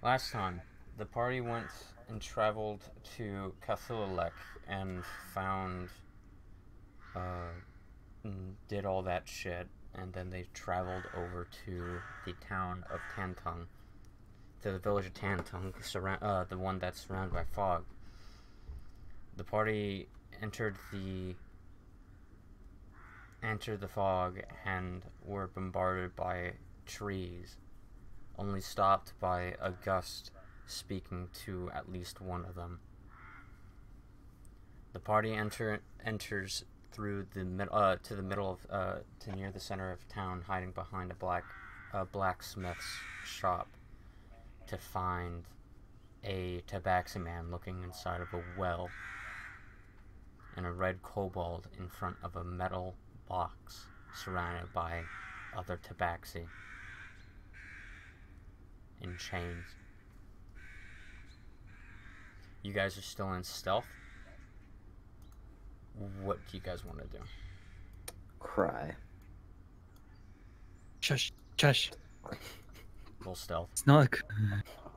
Last time, the party went and traveled to Cthulhu and found, uh, did all that shit, and then they traveled over to the town of Tantung, to the village of Tantung, the one that's surrounded by fog. The party entered the fog and were bombarded by trees, only stopped by a gust speaking to at least one of them. The party enters through the to the middle of to near the center of town, hiding behind a blacksmith's shop, to find a tabaxi man looking inside of a well, and a red kobold in front of a metal box surrounded by other tabaxi in chains. You guys are still in stealth. What do you guys want to do? Cry. Shush, shush. Full stealth. It's not.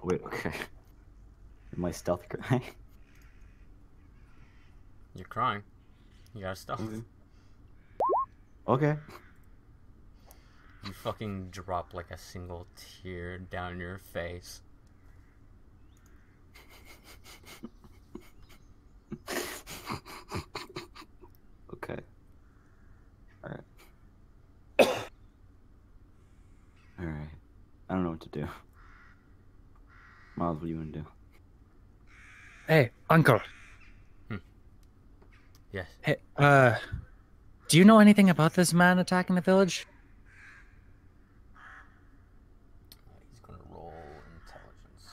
Wait, okay. My stealth cry. You're crying. You got stealth. Okay. You fucking drop like a single tear down your face. Okay. Alright. Alright. I don't know what to do. Miles, what do you want to do? Hey, Uncle. Yes. Hey, do you know anything about this man attacking the village? He's gonna roll intelligence.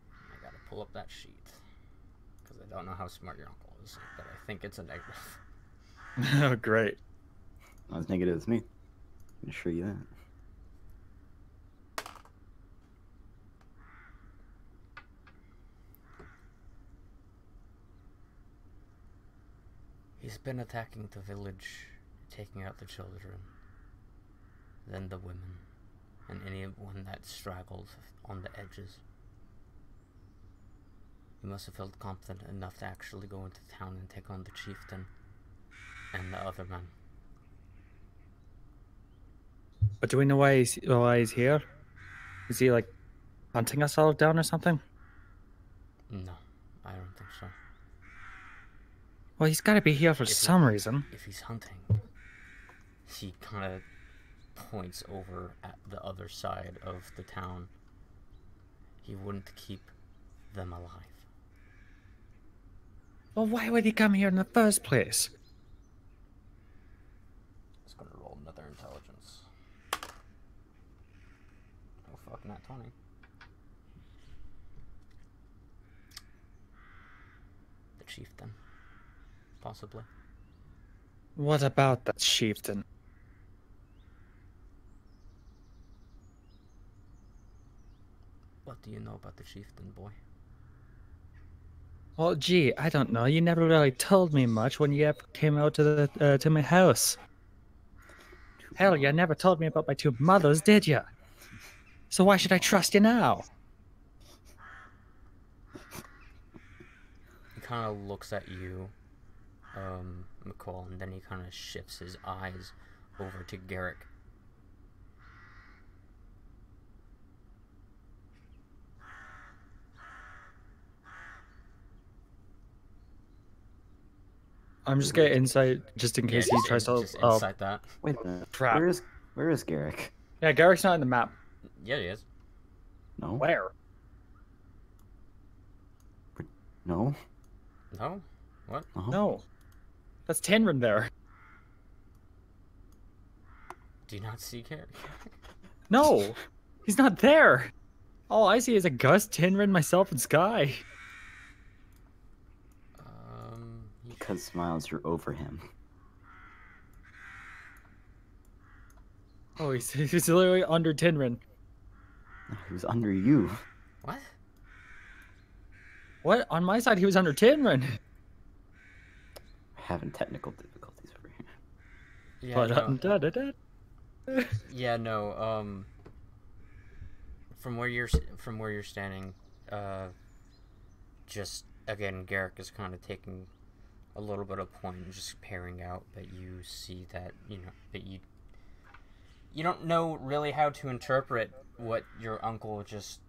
I gotta pull up that sheet. Because I don't know how smart your uncle is, but I think it's a negative. Oh, great. Not as negative as me. I can assure you that. He's been attacking the village, taking out the children, then the women, and anyone that straggled on the edges. He must have felt confident enough to actually go into town and take on the chieftain and the other men. But do we know why he's here? Is he like hunting us all down or something? No, I don't think so. Well, he's got to be here for some reason. If he's hunting, he kind of points over at the other side of the town. He wouldn't keep them alive. Well, why would he come here in the first place? Just gonna roll another intelligence. Oh fuck, not 20. The chieftain. Possibly. What about that chieftain? What do you know about the chieftain, boy? Well, gee, I don't know. You never really told me much when you came out to the to my house. Hell, you never told me about my two mothers, did you? So why should I trust you now? He kind of looks at you, Miqol, and then he kind of shifts his eyes over to Garrick. I'm just getting insight just in case he tries to. Just insight that. Wait a minute. Crap. Where is Garrick? Yeah, Garrick's not in the map. Yeah, he is. No. Where? No. No? What? Uh-huh. No. That's Tinrin there. Do you not see Garrick? No, he's not there. All I see is a Gus, Tinrin, myself, and Skye. Because Miles, you're over him. Oh, he's literally under Tinrin. He was under you. What? What? On my side, he was under Tinrin. Having technical difficulties over here. Yeah, But no. da-da-da. Yeah, no, from where you're standing, just again, Garrick is kind of taking a little bit of point and just peering out, but you see that you don't know really how to interpret what your uncle just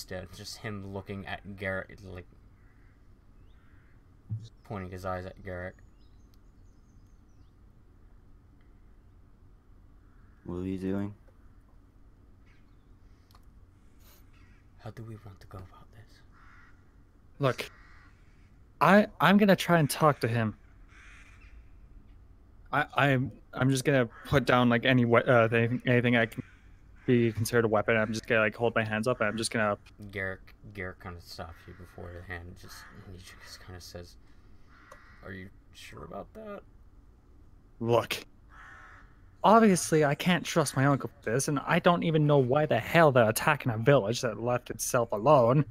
did. Just him looking at Garrick, like pointing his eyes at Garrick. What are you doing? How do we want to go about this? Look, I'm gonna try and talk to him. I'm just gonna put down like anything I can be considered a weapon. I'm just gonna like hold my hands up and I'm just gonna. Garrick kind of stops you before the hand, and he just kind of says, "Are you sure about that?" Look, obviously I can't trust my uncle for this, and I don't even know why the hell they're attacking a village that left itself alone.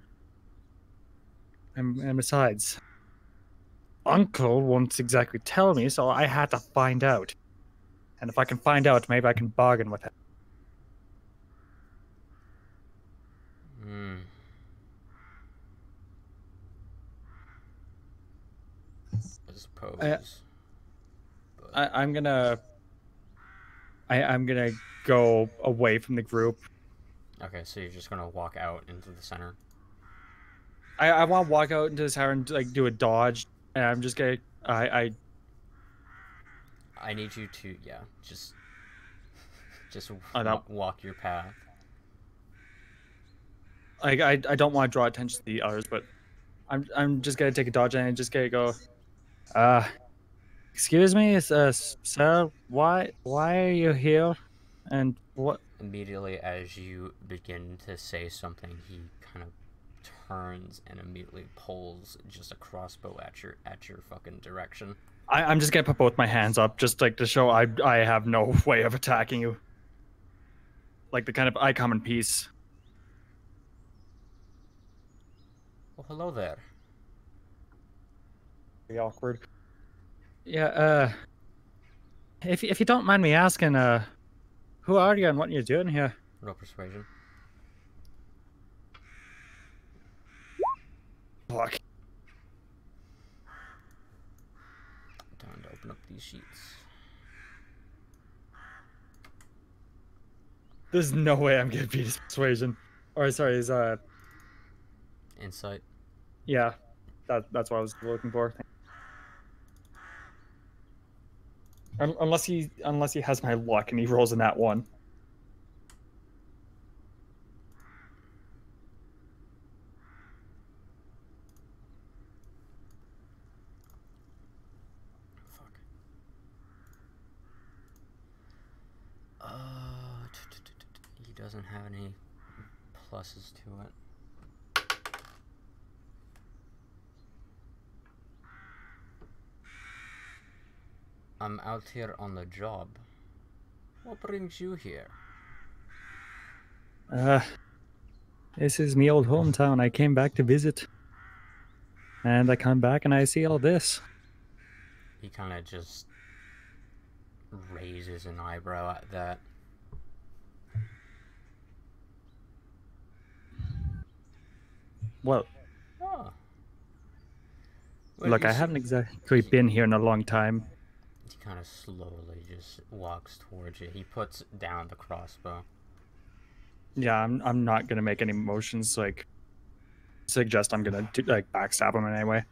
And besides, Uncle won't exactly tell me, so I had to find out. And if I can find out, maybe I can bargain with him. I suppose. I'm gonna go away from the group. Okay, so you're just gonna walk out into the center. I want to walk out into the tower and like do a dodge, and I'm just gonna I need you to just walk your path. I don't want to draw attention to the others, but I'm just gonna take a dodge and I'm just gonna go. Excuse me, sir. Why are you here? And what? Immediately as you begin to say something, he kind of turns and immediately pulls just a crossbow at your fucking direction. I'm just gonna put both my hands up, just like to show I have no way of attacking you. Like the kind of I come in peace. Well, hello there. Pretty awkward. Yeah. If you don't mind me asking, who are you and what you're doing here? Roll persuasion. Fuck. Time to open up these sheets. There's no way I'm gonna beat his persuasion. Or sorry, his Insight. Yeah, that's what I was looking for. Unless he has my luck and he rolls in that one. Fuck. He doesn't have any pluses to it. I'm out here on the job. What brings you here? This is me old hometown. I came back to visit. And I come back and I see all this. He kind of just raises an eyebrow at that. Well, Oh. look, I haven't exactly been here in a long time. He kind of slowly just walks towards you. He puts down the crossbow. Yeah, I'm not gonna make any motions like suggest I'm gonna like backstab him in any way.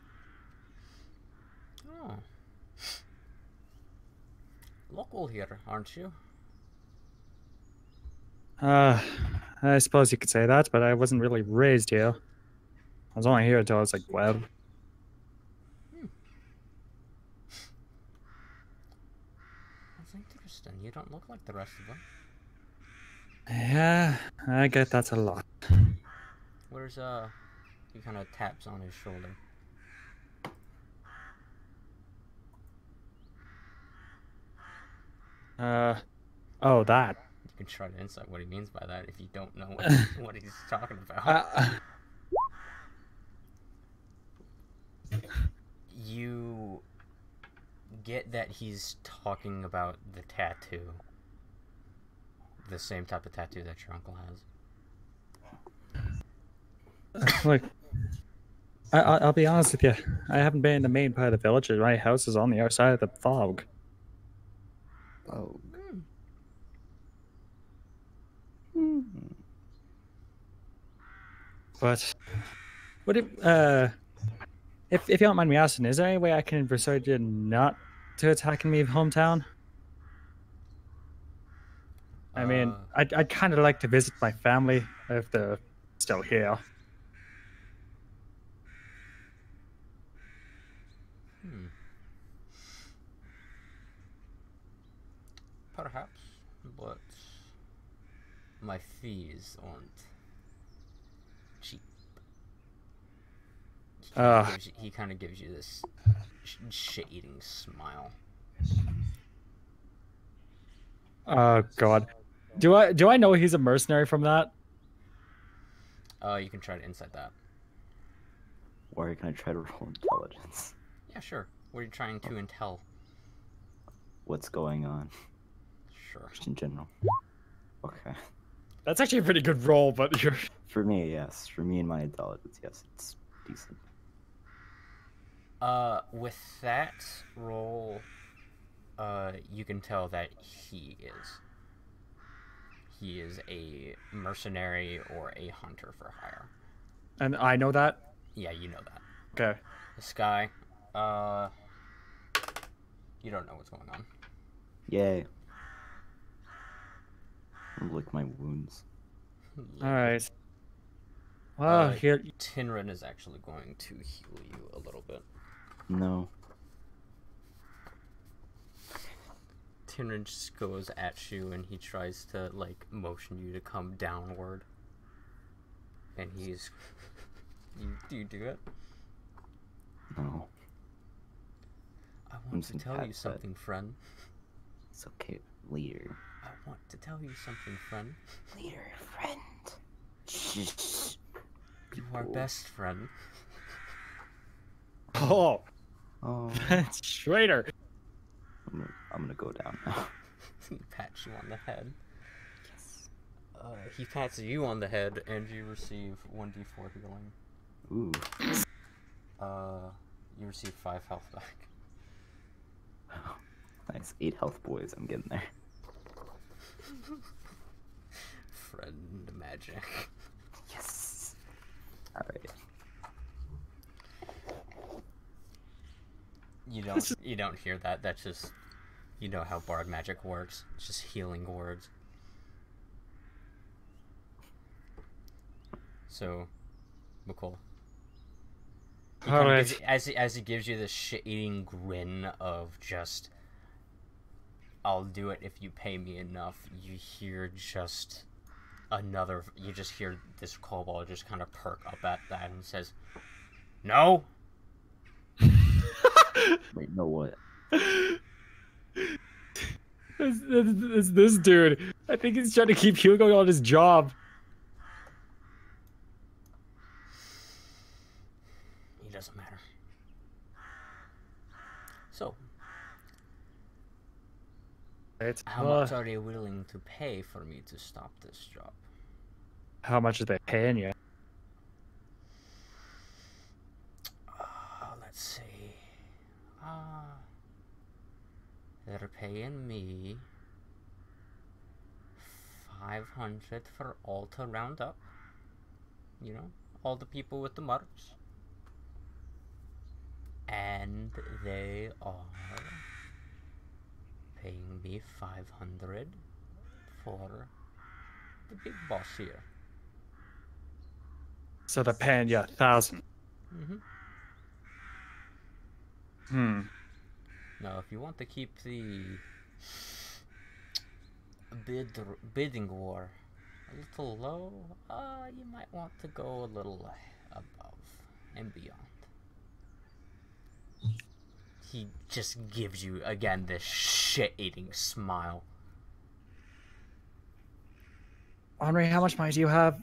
Oh. Local here, aren't you? I suppose you could say that, but I wasn't really raised here. I was only here until I was like 12. That's interesting. You don't look like the rest of them. Yeah, I get that's a lot. Where's he kind of taps on his shoulder. Oh, that. You can try to insight what he means by that if you don't know what he's talking about. You get that he's talking about the tattoo the same type of tattoo that your uncle has. Look, I'll be honest with you. I haven't been in the main part of the village. My house is on the other side of the fog. Oh. But would it if you don't mind me asking, is there any way I can persuade you not to attacking me hometown? I mean, I'd kind of like to visit my family if they're still here. Perhaps, but my fees aren't cheap. He kind of gives you this shit-eating smile. Oh God, do I know he's a mercenary from that? You can try to insight that. Or can I try to roll intelligence? Yeah, sure. What are you trying to intel? What's going on? Sure. Just in general. Okay. That's actually a pretty good roll, but you're... For me, yes. For me and my intelligence, yes, it's decent. With that roll, you can tell that he is a mercenary or a hunter for hire. And I know that? Yeah, you know that. Okay. Skye, you don't know what's going on. Yay. Lick my wounds. Alright. Well, here... Tinrin is actually going to heal you a little bit. No. Tinrin just goes at you and he tries to, like, motion you to come downward. And he's... Do you do it? No. I want to tell you something, friend. It's okay, leader. I want to tell you something, friend. Leader, friend. Shh. You are best friend. Oh. Oh. Traitor. I'm gonna go down now. He pats you on the head. Yes. He pats you on the head, and you receive 1d4 healing. Ooh. You receive 5 health back. Oh, nice. 8 health, boys. I'm getting there. Friend magic. Yes. Alright. You don't hear that. That's just, you know how bard magic works. It's just healing words. So, Miqol. As he gives you this shit-eating grin of just, I'll do it if you pay me enough, you hear just another, you just hear this kobold just kind of perk up at that and says, "No!" Wait, no what? It's this dude. I think he's trying to keep Hugo on his job. It doesn't matter. So, how much are they willing to pay for me to stop this job? How much are they paying you? Let's see. They're paying me 500 for all to round up. You know, all the people with the marks. And they are paying me 500 for the big boss here. So they're paying you 1,000. Mm-hmm. Now, if you want to keep the bidding war a little low, you might want to go a little above and beyond. He just gives you, again, this shit-eating smile. Anri, how much money do you have?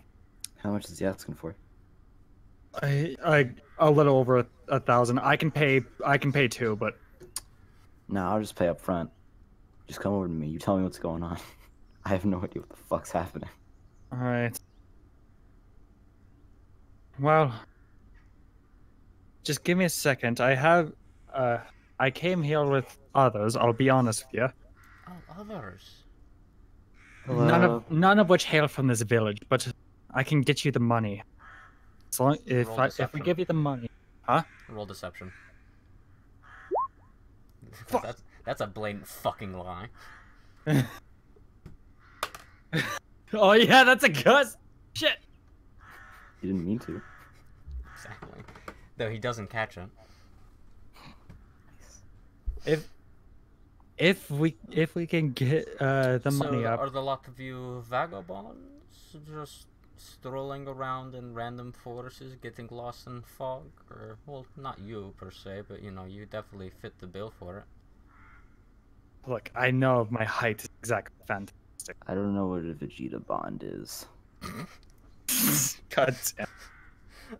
How much is he asking for? I a little over 1,000. I can pay 2, but No, I'll just pay up front. Just come over to me. You tell me what's going on. I have no idea what the fuck's happening. All right. Well, just give me a second. I came here with others. I'll be honest with you. Oh, others. None of which hail from this village, but I can get you the money. As long if Roll we deception. give you the money, huh? Roll deception. Fuck. That's a blatant fucking lie. Oh yeah, that's a cuss. Shit. You didn't mean to. Exactly. Though he doesn't catch it. If we can get the money So, up. are the lot of you vagabonds just strolling around in random forests, getting lost in fog? Or, well, not you per se, but you know, you definitely fit the bill for it. Look, I know my height is exactly fantastic. I don't know what a Vegeta bond is. God damn.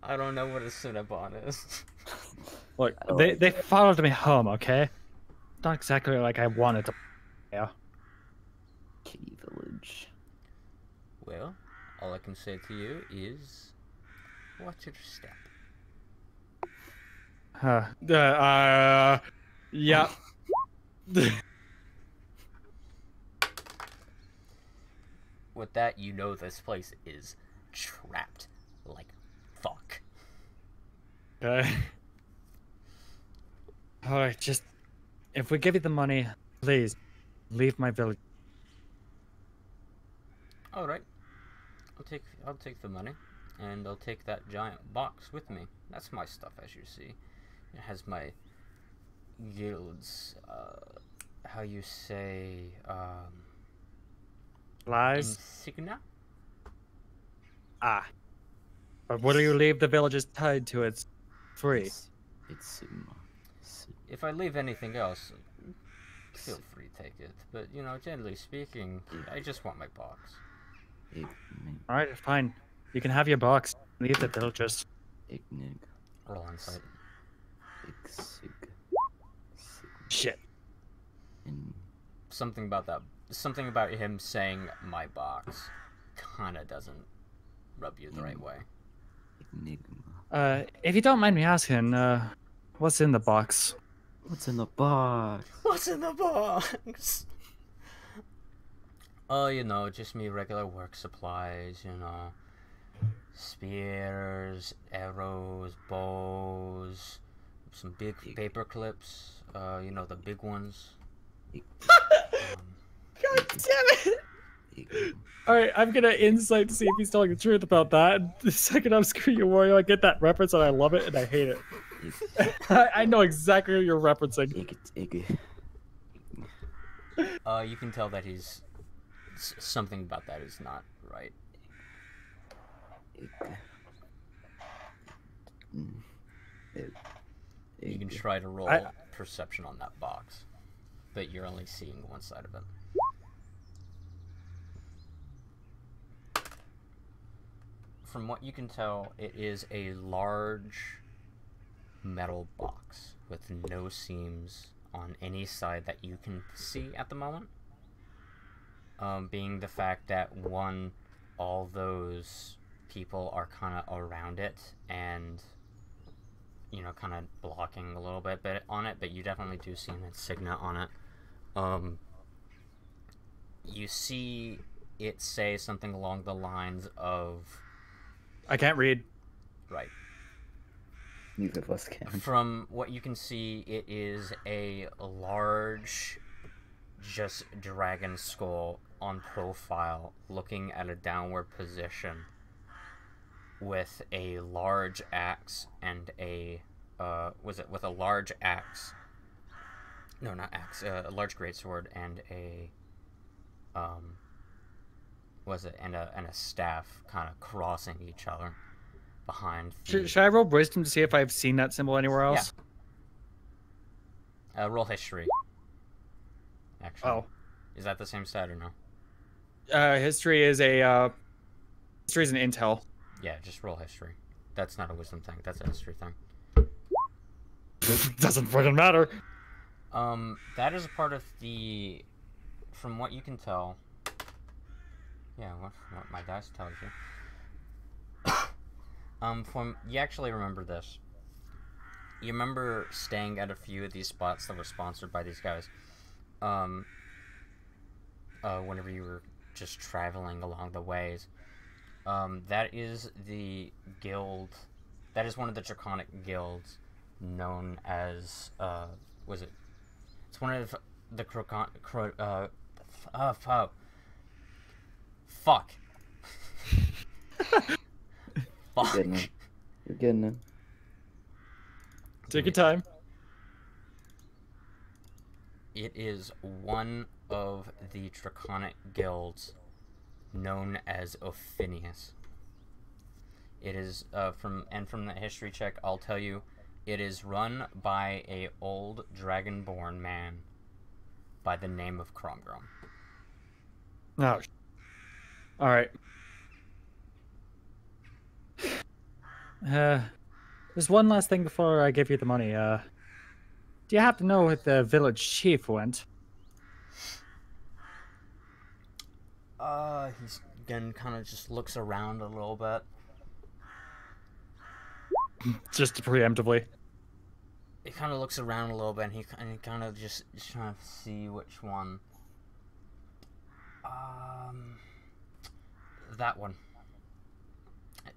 I don't know what a Cinnabon is. Look, I don't they like followed me home, okay? Not exactly like I wanted to. Yeah. Kitty Village. Well, all I can say to you is, watch your step. Yeah. With that, you know this place is trapped like fuck. Okay. Alright, just if we give you the money, please leave my village. All right, I'll take the money, and I'll take that giant box with me. That's my stuff, as you see. It has my guild's, how you say, Lies? insignia? Ah. But what do you leave the villages tied to? It's free. It's If I leave anything else, feel free to take it. But, you know, generally speaking, I just want my box. Alright, fine. You can have your box. Leave the villages. Ignig. Roll insight. Sig. Shit. Something about him saying my box kinda doesn't rub you the right way. Enigma. If you don't mind me asking, what's in the box? What's in the box? What's in the box? Oh, you know, just me regular work supplies, you know. Spears, arrows, bows, some big paper clips, you know, the big ones. God damn it! Alright, I'm gonna insight to see if he's telling the truth about that. The second I'm screwing you, Wario, I get that reference and I love it and I hate it. I know exactly who you're referencing. You can tell that he's... something about that is not right. You can try to roll perception on that box, but you're only seeing one side of it. From what you can tell, it is a large metal box with no seams on any side that you can see at the moment. Being the fact that, one, all those people are kind of around it and, you know, kind of blocking a little bit on it, but you definitely do see an insignia on it. You see it say something along the lines of... I can't read. Right. Neither of us can. From what you can see, it is a large, just dragon skull on profile, looking at a downward position, with a large axe and a with a large axe. No, not axe. A large greatsword and a and a staff, kind of crossing each other behind. Should I roll wisdom to see if I've seen that symbol anywhere else? Yeah. Roll history. Actually. Oh. Is that the same stat or no? History is an intel. Yeah, just roll history. That's not a wisdom thing. That's a history thing. Doesn't fucking matter. That is a part of the... From what you can tell, Yeah, what my dice tells you. You actually remember this. You remember staying at a few of these spots that were sponsored by these guys. Whenever you were just traveling along the ways. That is the guild. That is one of the draconic guilds known as, was it? It's one of the fuck. Fuck. You're getting it. Take your time. It is one of the draconic guilds known as Ophinius. It is from the history check, I'll tell you, it is run by a old dragonborn man by the name of Cromgrom. Oh, all right. There's one last thing before I give you the money. Do you happen to know where the village chief went? He's again kind of just looks around a little bit. Just preemptively. He kind of looks around a little bit, and he kind of just trying to see which one. That one.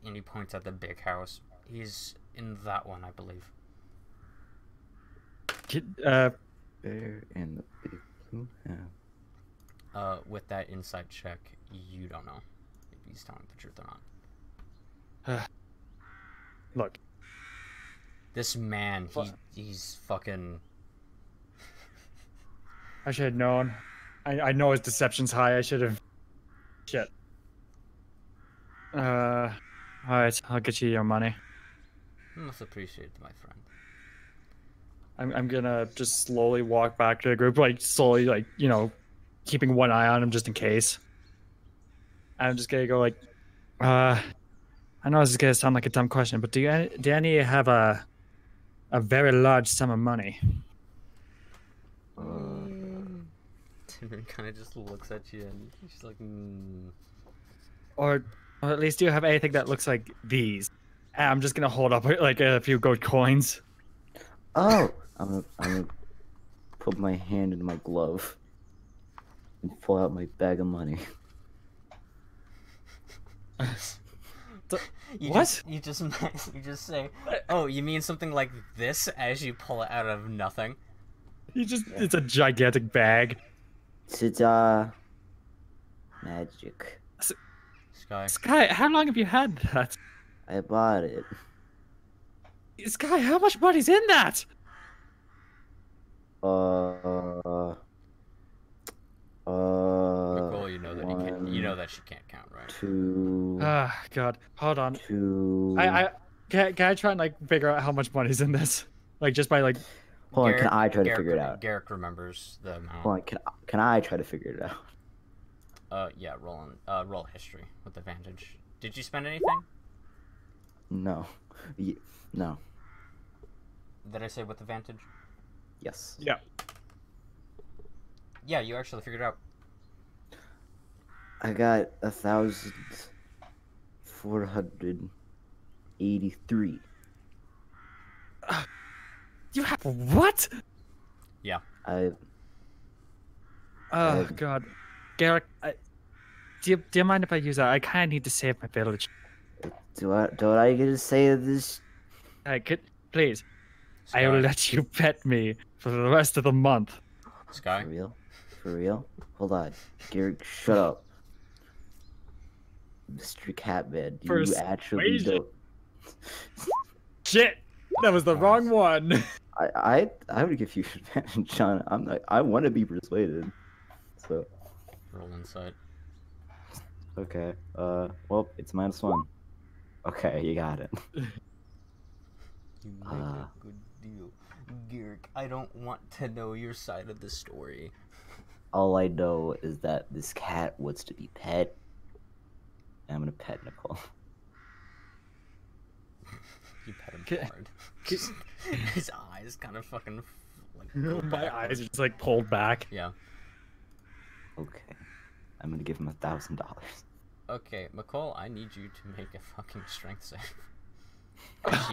And he points at the big house. He's in that one, I believe. Bear and the big blue house. With that insight check, you don't know if he's telling the truth or not. Look. This man, he's fucking... I should have known. I know his deception's high. I should have... Shit. Alright, I'll get you your money. Most appreciated, my friend. I'm gonna just slowly walk back to the group, like, slowly, like, you know, keeping one eye on him just in case. I'm just gonna go, like, I know this is gonna sound like a dumb question, but do any have a very large sum of money? Timon kind of just looks at you and she's like, Or at least do you have anything that looks like these? And I'm just gonna hold up like a few gold coins. Oh, I'm gonna put my hand in my glove and pull out my bag of money. What? You just say, oh, you mean something like this as you pull it out of nothing? It's a gigantic bag. It's magic. Skye. Skye, how long have you had that? I bought it. Skye, how much money's in that? Miqol, you know that she can't count, right? 2. Ah, God, hold on. 2. Can I try and like figure out how much money's in this? Like just by like. Hold on, can I try to figure it out? Garrick remembers the amount. Hold on, can I try to figure it out? Yeah, roll history with advantage. Did you spend anything? No. No. Did I say with advantage? Yes. Yeah. Yeah, you actually figured it out. I got 1,483. You have what? Yeah. I Oh God, Garrick, do you mind if I use that? I kind of need to save my village. Don't I get to say this? Please, Skye. I will let you pet me for the rest of the month. Skye. For real? For real? Hold on. Garrick, shut up. Mr. Catman, do you actually know? Shit, that was the wrong one. I would give you advantage, John. I want to be persuaded. So. Roll insight. Okay. Well, it's -1. Okay, you got it. You make a good deal. Garrick, I don't want to know your side of the story. All I know is that this cat wants to be pet. And I'm gonna pet Miqol. You pet him hard. His eyes kind of fucking like. My eyes are just like pulled back. Yeah. Okay. I'm gonna give him $1,000. Okay, Miqol, I need you to make a fucking strength save.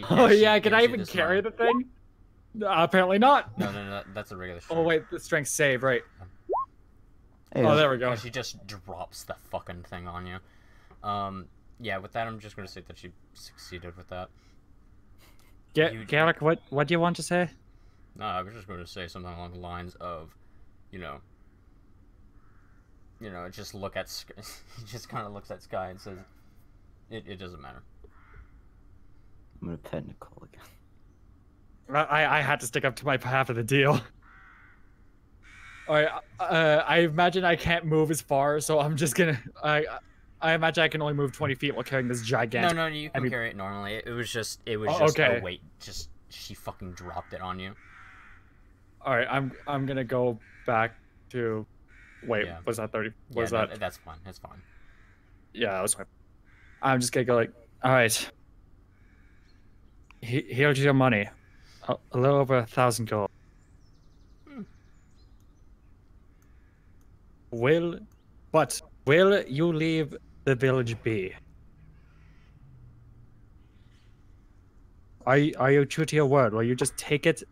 Oh yeah, can I even carry the thing? Apparently not. No, that's a regular strength. Oh wait, the strength save, right? Hey, Oh, there we go. She just drops the fucking thing on you. Yeah, with that, I'm just gonna say that she succeeded with that. Garrick, what do you want to say? No, I was just going to say something along the lines of, you know, just look at he just kind of looks at Skye and says, it doesn't matter. I'm gonna pet Nicole again. I had to stick up to my half of the deal. Alright, I imagine I can't move as far, so I'm just gonna... I imagine I can only move 20 feet while carrying this gigantic... No, you can carry it normally. It was just okay. a weight. Just, she fucking dropped it on you. Alright, I'm gonna go back to... Wait, yeah. was that 30? Yeah, was that? That's fine. That's fine. Yeah, that's fine. I'm just gonna go like, alright. Here's your money. A little over 1,000 gold. Will you leave the village be? Are you true to your word? Will you just take it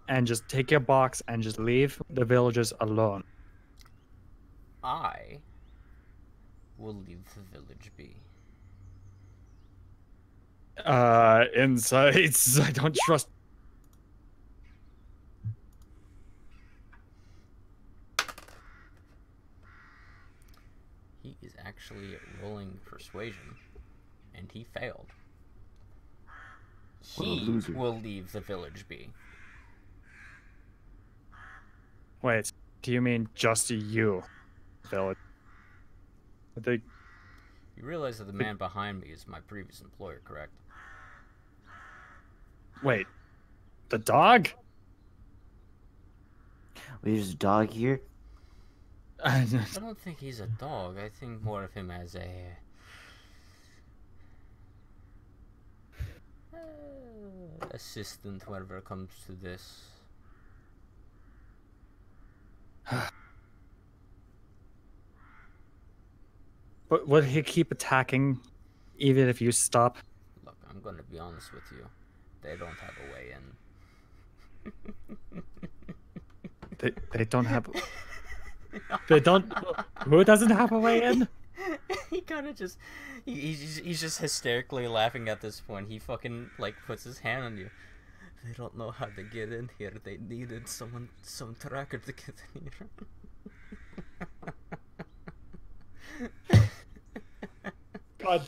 and just take your box and just leave the villagers alone? I will leave the village be. Insights. I don't trust. He is actually rolling persuasion, and he failed. He will leave the village be. Wait, do you mean just you, village? You realize that the man behind me is my previous employer, correct? Wait, the dog? Wait, there's a dog here? I don't think he's a dog. I think more of him as a... assistant, whenever it comes to this. But would he keep attacking even if you stop? Look, I'm going to be honest with you. They don't have a way in. They don't have... They don't... Who doesn't have a way in? He kind of just... He's just hysterically laughing at this point. He fucking, like, puts his hand on you. They don't know how to get in here. They needed some tracker to get in here. God.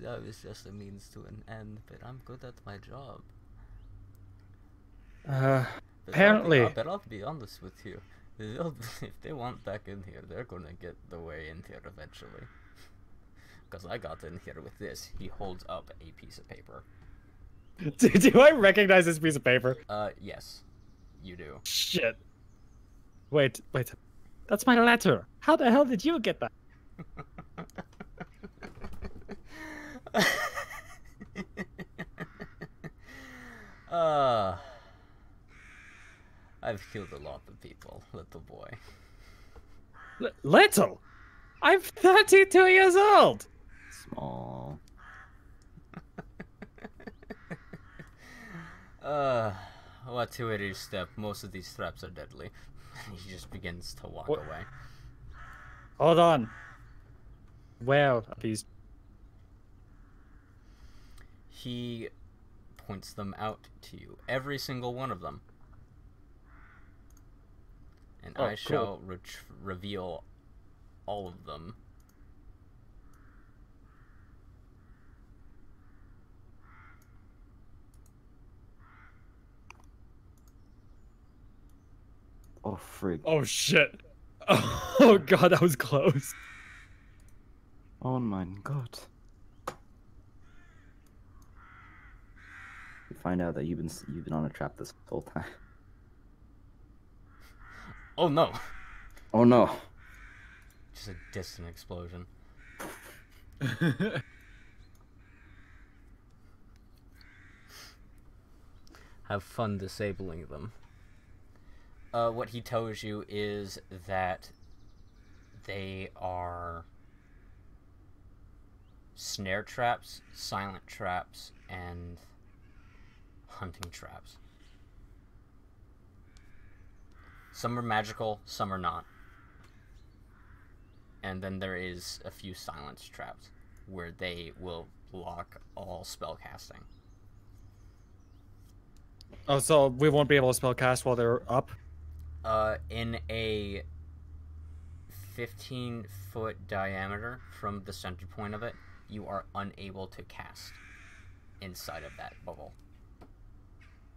I was just a means to an end, but I'm good at my job. Apparently. But I'll be honest with you. If they want back in here, they're gonna get the way in here eventually. Because I got in here with this. He holds up a piece of paper. Do I recognize this piece of paper? Yes. You do. Shit. Wait. That's my letter. How the hell did you get that? I've killed a lot of people, little boy. Little? I'm 32 years old! Small. What to it is step? Most of these traps are deadly. He just begins to walk away. Hold on. Where are these? He points them out to you. Every single one of them. And I shall reveal all of them. Oh, frig. Oh, shit. Oh, God, that was close. Oh, my God. You find out that you've been on a trap this whole time. Oh, no. Oh, no. Just a distant explosion. Have fun disabling them. What he tells you is that They are snare traps, silent traps, and hunting traps. Some are magical, some are not. And then there is a few silence traps where they will block all spell casting. Oh, so we won't be able to spell cast while they're up? In a 15-foot diameter from the center point of it, you are unable to cast inside of that bubble.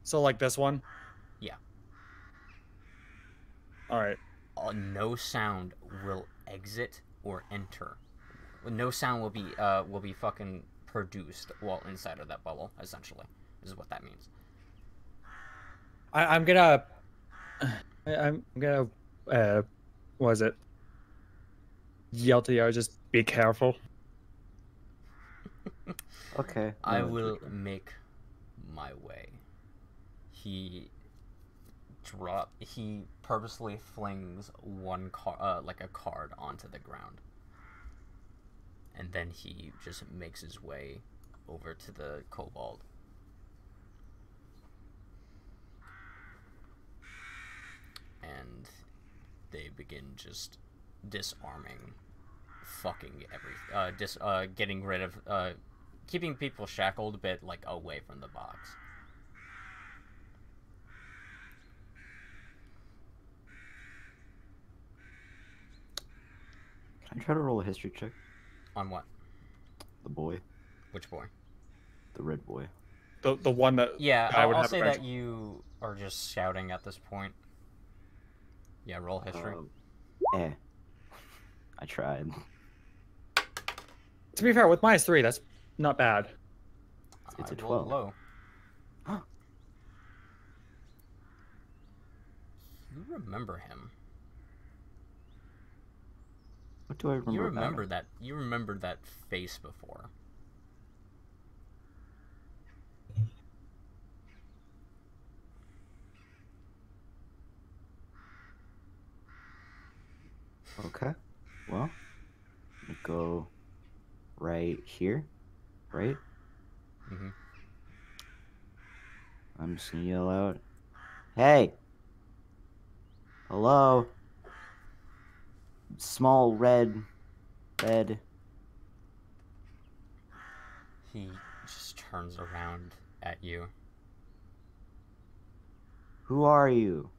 So like this one? Yeah. Alright. No sound will exit or enter. No sound will be fucking produced while inside of that bubble, essentially, is what that means. I'm gonna what is it? Yell to the others, just be careful. Okay. I no, will Jerricho. make my way. He purposely flings one like a card onto the ground. And then he just makes his way over to the kobold. And they begin just disarming, fucking getting rid of, keeping people shackled a bit, like, away from the box. Can I try to roll a history check? On what? The boy. Which boy? The red boy. The one that Yeah, I would I'll have say advantage. that you are just shouting at this point. Yeah, roll history. I tried. To be fair, with -3, that's not bad. It's I a rolled 12. low. You remember him. What do I remember? You about remember him? that. You remember that face before. Okay. Well, I'm gonna go right here. Right? Mm-hmm. I'm just gonna yell out, "Hey! Hello! Small red bed." He just turns around at you. Who are you?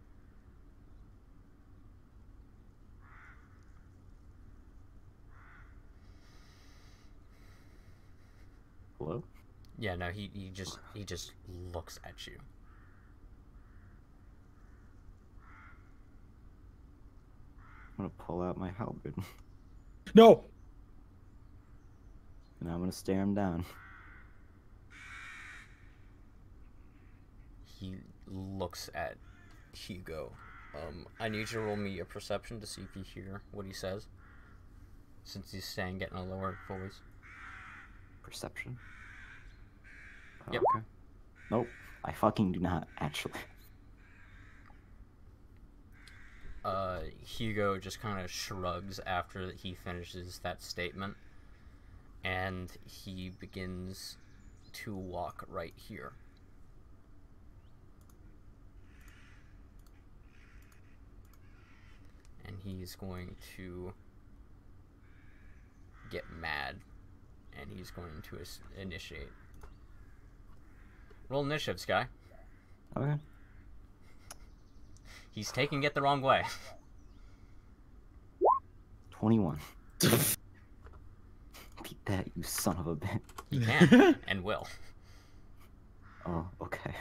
Hello? Yeah, no, he just looks at you. I'm gonna pull out my halberd No! and I'm gonna stare him down. He looks at Hugo. I need you to roll me a perception to see if you hear what he says. Since he's saying it in a lower voice. Perception? Yep. Okay. Nope. I fucking do not, actually. Hugo just kind of shrugs after he finishes that statement. And he begins to walk right here. And he's going to get mad. And he's going to initiate. Roll initiative, Skye. Okay. He's taking it the wrong way. 21. Beat that, you son of a bitch. He can and will. Oh, okay.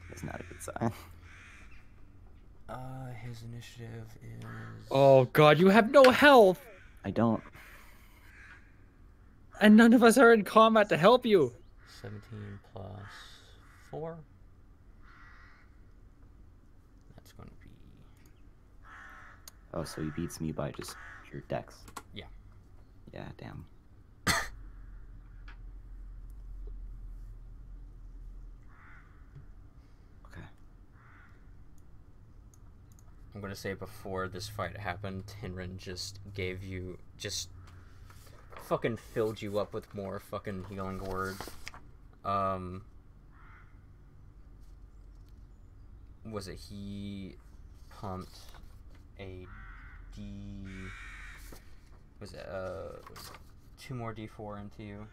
That's not a good sign. His initiative is... Oh god, you have no health! I don't. And none of us are in combat to help you! 17 plus 4. That's going to be... Oh, so he beats me by just pure dex. Yeah. Yeah, damn. Okay. I'm gonna say before this fight happened, Tinrin just gave you, just fucking filled you up with more fucking healing words. Was it he pumped a D... Was it, 2 more D4 into you?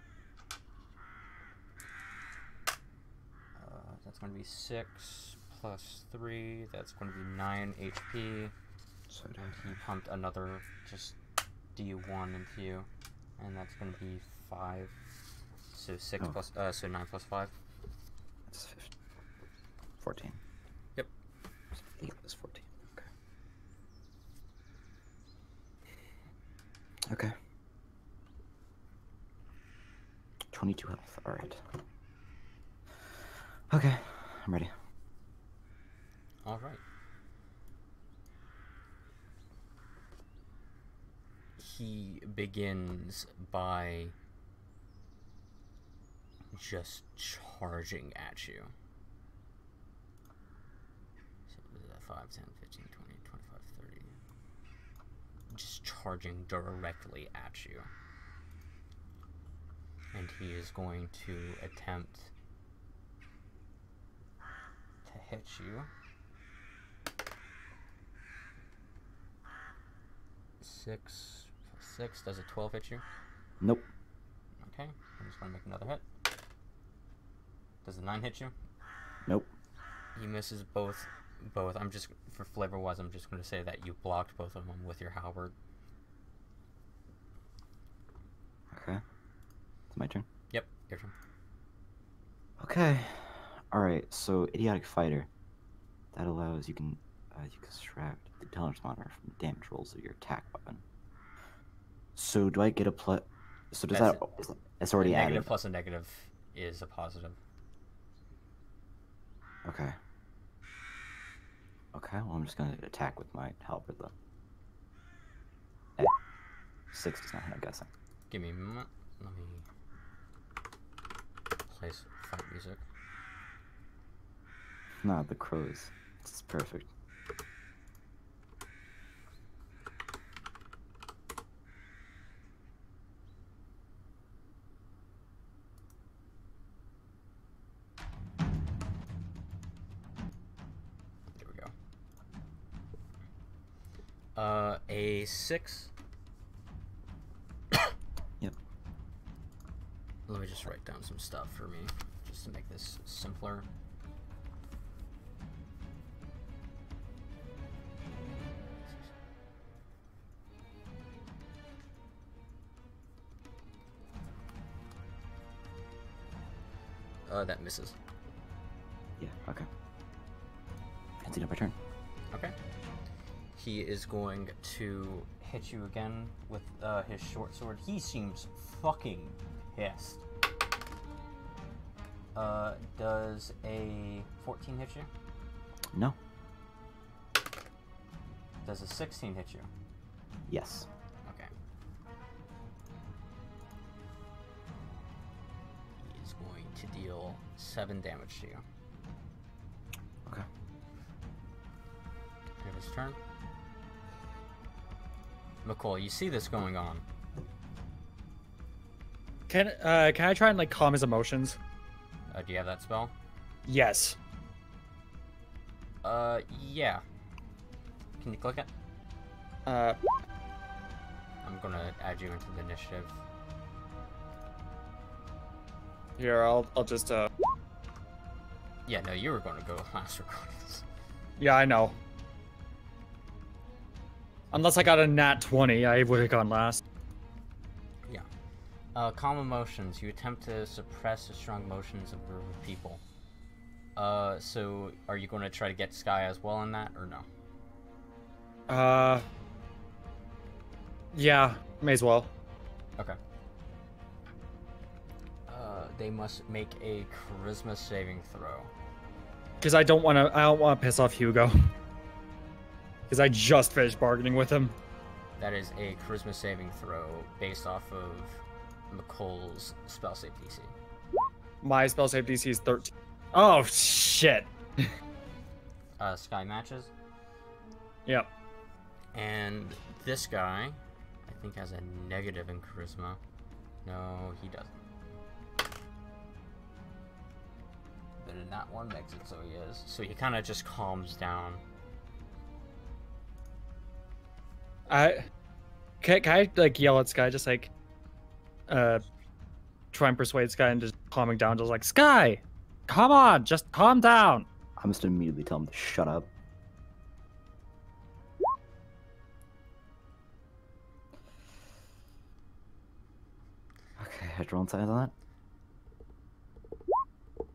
That's going to be 6 plus 3. That's going to be 9 HP. So And he pumped another just D1 into you. And that's going to be 5. So 6 plus, so 9 plus 5. that's 15. 14. Yep. 8 plus 14. Okay. Okay. 22 health. Alright. Okay. I'm ready. Alright. He begins by just charging at you. So what is that? 5, 10, 15, 20, 25, 30. Just charging directly at you. And he is going to attempt to hit you. 6 plus 6. Does a 12 hit you? Nope. Okay, I'm just going to make another hit. Does a 9 hit you? Nope. He misses both. I'm just, for flavor-wise, I'm just going to say that you blocked both of them with your halberd. Okay. It's my turn. Yep, your turn. Okay. Alright, so Idiotic Fighter. That allows you can subtract the intelligence monitor from damage rolls of your attack weapon. So do I get a plus? So does that's already a added? negative plus a negative is a positive. Okay. Okay, well I'm just gonna attack with my halberd though. Hey. 6 does not hit, I'm guessing. Give me a moment. Let me play some fight music. Nah, the crows. It's perfect. There we go. A 6. Yep. Let me just write down some stuff for me, just to make this simpler. That misses. Yeah, okay. Continue my turn. Okay. He is going to hit you again with his short sword. He seems fucking pissed. Does a 14 hit you? No. Does a 16 hit you? Yes. Okay. He is going to deal 7 damage to you. Okay. End of his turn. Miqol, you see this going on. Can I try and like calm his emotions? Do you have that spell? Yes. Yeah. Can you click it? Uh, I'm gonna add you into the initiative. here I'll just Yeah, no, you were gonna go last regardless. yeah, I know. Unless I got a nat 20, I would have gone last. Yeah. Calm emotions. You attempt to suppress the strong emotions of a group of people. So are you going to try to get Skye as well in that, or no? Yeah, may as well. Okay. They must make a charisma saving throw. Because I don't want to piss off Hugo. Because I just finished bargaining with him. That is a charisma saving throw based off of Miqol's spell save DC. My spell save DC is 13. Oh, shit. Skye matches? Yep. And this guy, I think, has a negative in charisma. No, he doesn't. But in that one makes it so he is. So he kind of just calms down. Can I like yell at Skye, just like, try and persuade Skye into calming down, just like, Skye, come on, just calm down. I'm just gonna immediately tell him to shut up. Okay, I have to roll inside of that.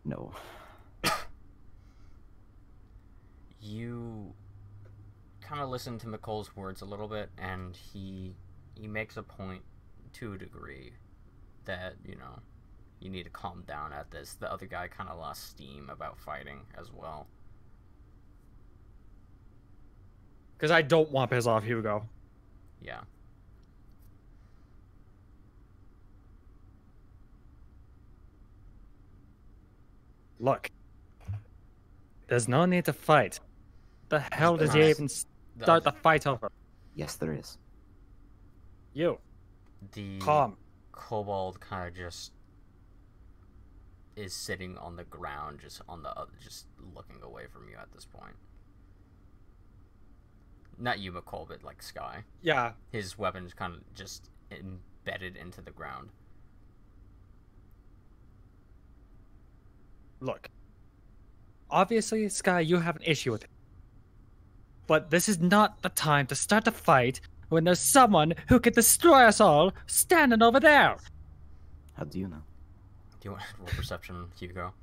No. You kind of listen to Miqol's words a little bit, and he makes a point to a degree that, you know, you need to calm down at this. The other guy kind of lost steam about fighting as well. Because I don't want to piss off Hugo. Yeah. Look, there's no need to fight. The hell did you even start the fight over? Yes, there is. You. The Calm. kobold kind of just is sitting on the ground, just on the other, just looking away from you at this point. Not you, Miqol, but like Skye. Yeah. His weapon's kind of just embedded into the ground. Look. Obviously, Skye, you have an issue with it. But this is not the time to start a fight when there's someone who could destroy us all standing over there. How do you know? Do you want to roll perception, Hugo?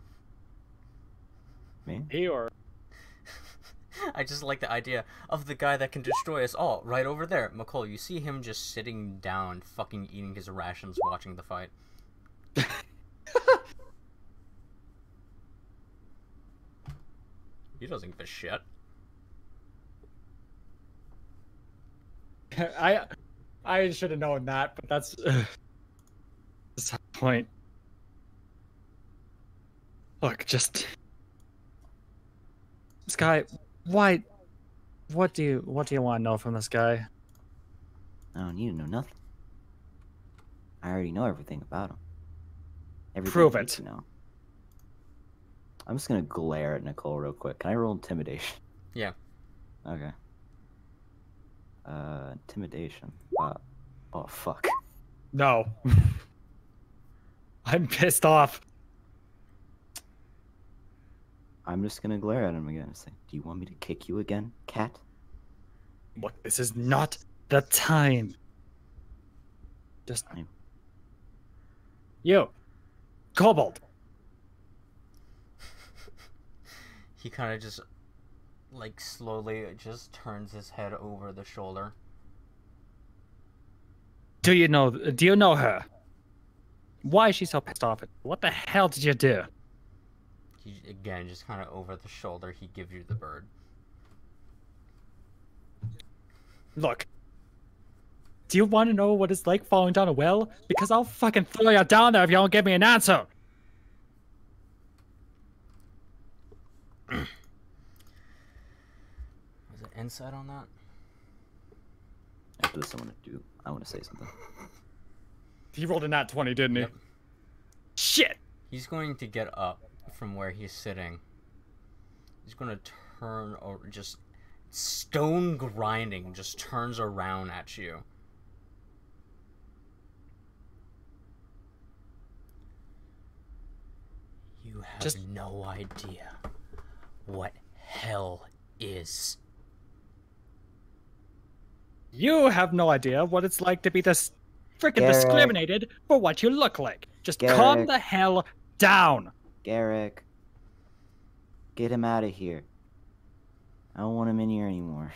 Me? He or... I just like the idea of the guy that can destroy us all right over there. Miqol, you see him just sitting down, fucking eating his rations, watching the fight. He doesn't give a shit. I should have known that, but that's the point. Look, just Skye, why? What do you want to know from this guy? I don't need to know nothing. I already know everything about him. Everything Prove I need it. to know. I'm just gonna glare at Miqol real quick. Can I roll intimidation? Yeah. Okay. Intimidation. Oh fuck. No. I'm pissed off. I'm just gonna glare at him again and say, "Do you want me to kick you again, cat?" Look, this is not the time. Just you, Kobold. He kind of just, like, slowly just turns his head over the shoulder. Do you know her? Why is she so pissed off at you? What the hell did you do? He, again, just kind of over the shoulder, he gives you the bird. Look. Do you want to know what it's like falling down a well? Because I'll fucking throw you down there if you don't give me an answer. Was it insight on that? After this, I want to say something. He rolled a nat 20, didn't he? Yep. Shit! He's going to get up from where he's sitting. He's going to turn over, just stone grinding, just turns around at you. You have no idea what hell is. You have no idea what it's like to be freaking discriminated for what you look like. Just calm the hell down. Garrick, get him out of here. I don't want him in here anymore.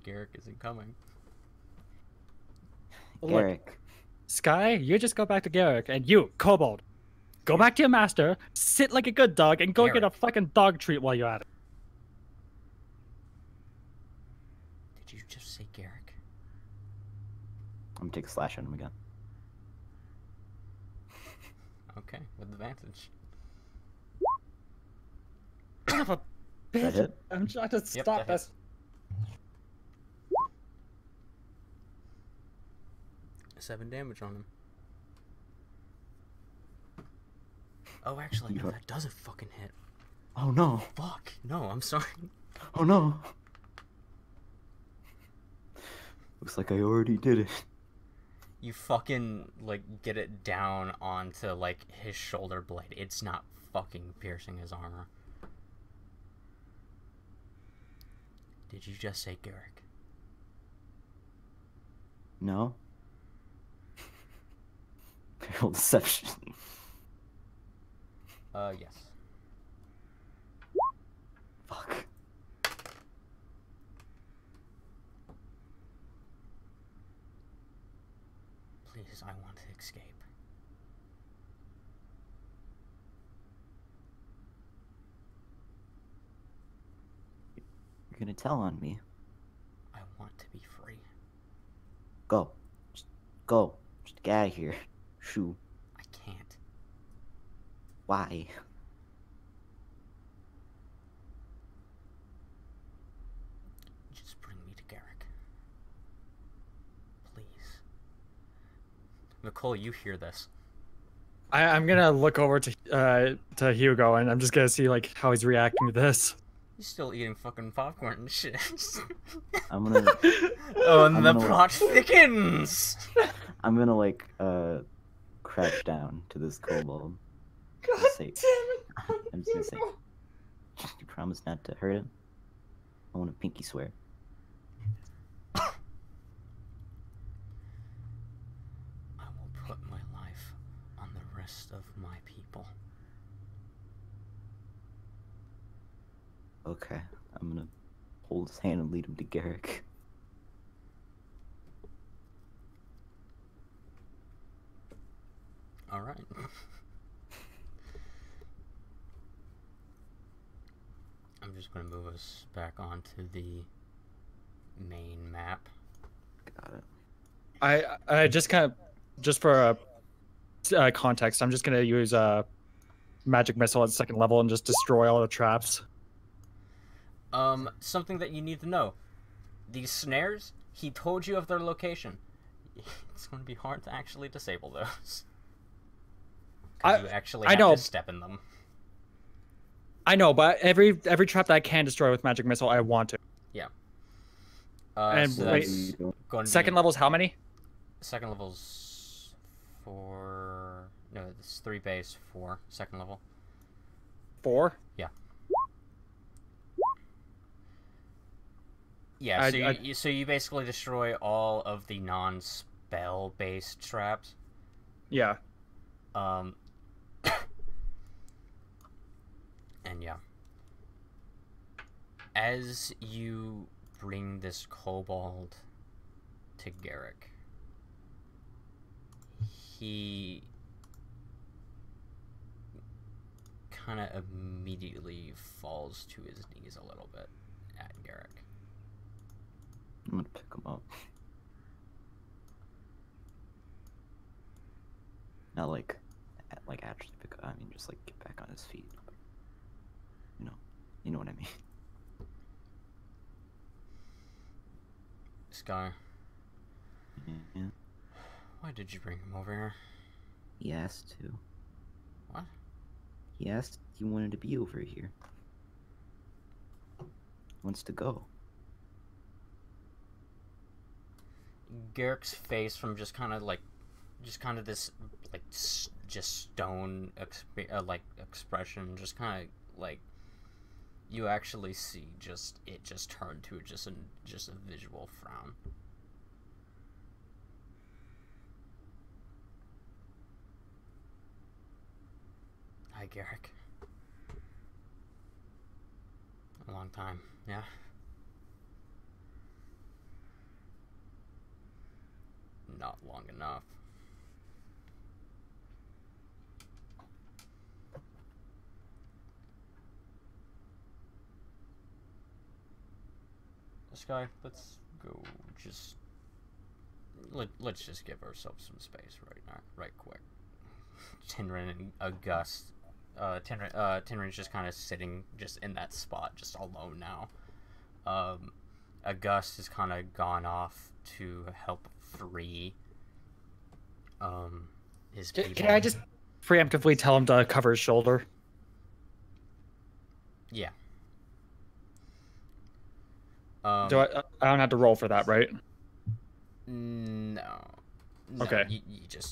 Garrick isn't coming. Garrick. Look, Skye, you just go back to Garrick, and you, Kobold, go back to your master, sit like a good dog, and go Garrick. get a fucking dog treat while you're at it. Did you just say Garrick? I'm gonna take a slash at him again. Okay, with advantage. Son of a That bitch! hit? I'm trying to Yep, stop that hit. this. 7 damage on him. Oh, actually, no, that doesn't fucking hit. Oh no! Fuck. No, I'm sorry. Oh no! Looks like I already did it. You fucking, like, get it down onto, like, his shoulder blade. It's not fucking piercing his armor. Did you just say Garrick? No? Barrel deception. Yes. Fuck. Please, I want to escape. You're gonna tell on me. I want to be free. Go. Just go. Just get out of here. Shoo. I can't. Why? Just bring me to Garrick. Please. Miqol, you hear this. I'm gonna look over to Hugo, and I'm just gonna see like how he's reacting to this. He's still eating fucking popcorn and shit. I'm gonna Oh, and I'm the gonna- plot thickens! I'm gonna like crouch down to this kobold. God Just say, damn it! I'm just gonna say, you promise not to hurt him? I want a pinky swear. I will put my life on the rest of my people. Okay, I'm gonna hold his hand and lead him to Garrick. Alright. I'm just gonna move us back onto the main map. Got it. I just kind of, just for context, I'm just gonna use a magic missile at second level and just destroy all the traps. Something that you need to know. These snares, he told you of their location. It's gonna be hard to actually disable those. 'Cause you actually have know. to step in them. I know, but every trap that I can destroy with magic missile, I want to. Yeah. And So wait, that's going to Second be, level's how many? Second level's 4... No, it's 3 base, 4 second level. 4? Yeah. Yeah, so you basically destroy all of the non-spell based traps. Yeah. And yeah. As you bring this kobold to Garrick, he kind of immediately falls to his knees a little bit at Garrick. I'm gonna pick him up. Not like actually pick up. I mean, just like get back on his feet. You know what I mean. Skye, Yeah. why did you bring him over here? He asked to. What? He asked if you wanted to be over here. Wants to go. Garrick's face from just kind of this like just stone expression, just kind of like you actually see it just turned to just a visual frown. Hi, Garrick. A long time, yeah. Not long enough. Skye, let's go let's just give ourselves some space right now, right quick. Tinrin and a gust Tinrin's just kind of sitting just in that spot, just alone now. August has kind of gone off to help free his people. Can I just preemptively tell him to cover his shoulder? Yeah. I don't have to roll for that, right? No. Okay.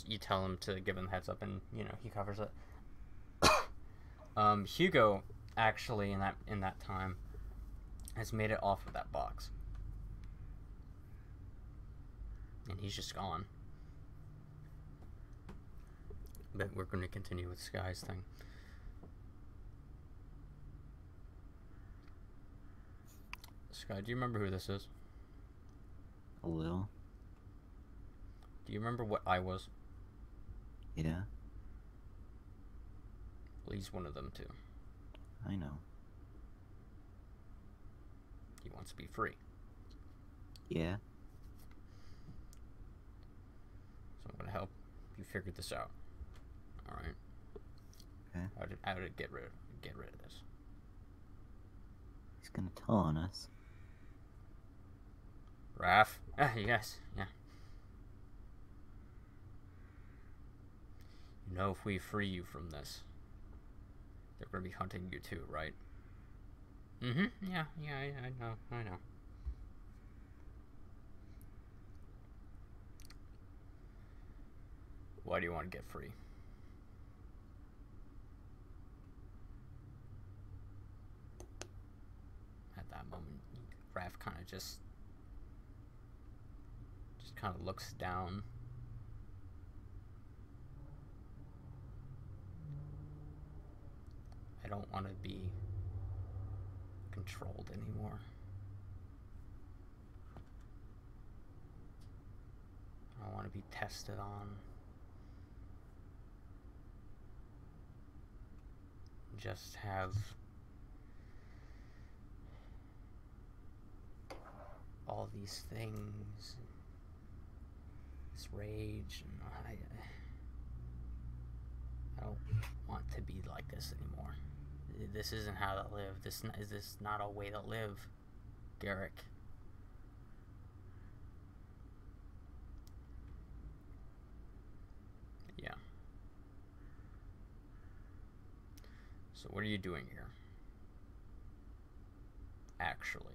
You tell him to give him a heads up, and he covers it. Hugo actually in that time has made it off of that box, and he's just gone. But we're going to continue with Skye's thing. Skye, do you remember who this is? A little. Do you remember what I was? Yeah. Well, he's one of them too. I know. He wants to be free. Yeah. So I'm going to help you figure this out. All right. Okay. How to get rid of this? He's gonna tell on us. Raph? Yes. Yeah. If we free you from this, they're going to be hunting you too, right? Mm-hmm. Yeah, I know. Why do you want to get free? At that moment, Raph kind of just kind of looks down. I don't want to be controlled anymore. I want to be tested on. Just have all these things, this rage, and I don't want to be like this anymore. This isn't how to live. This is not a way to live, Garrick. Yeah. So what are you doing here? Actually.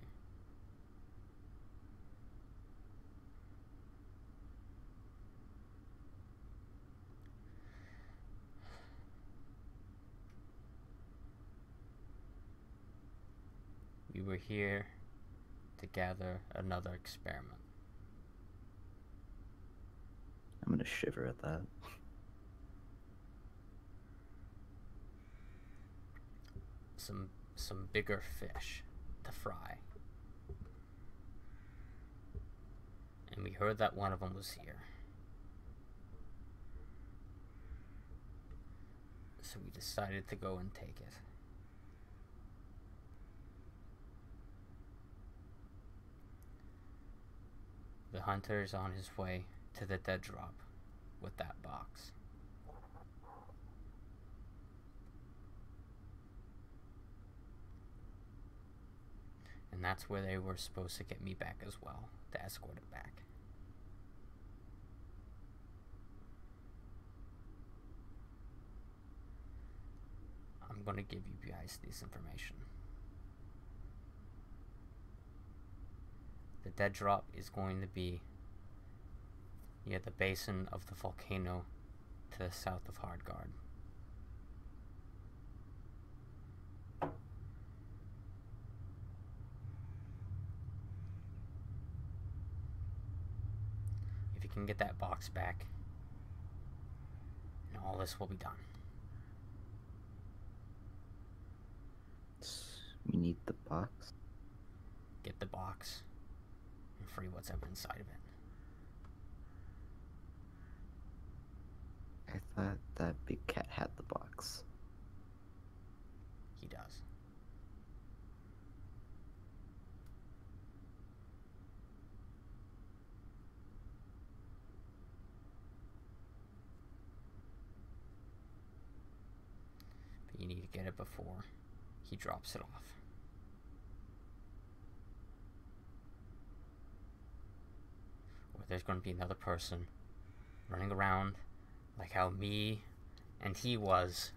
We were here to gather another experiment. I'm gonna shiver at that. Some bigger fish to fry. And we heard that one of them was here. So we decided to go and take it. The hunter is on his way to the dead drop with that box. And that's where they were supposed to get me back as well, to escort it back. I'm going to give you guys this information. The dead drop is going to be near the basin of the volcano to the south of Hardguard. If you can get that box back, and all this will be done. We need the box. Get the box and free what's ever inside of it. I thought that big cat had the box. He does. But you get it before he drops it off. Or there's going to be another person running around like how me and he was.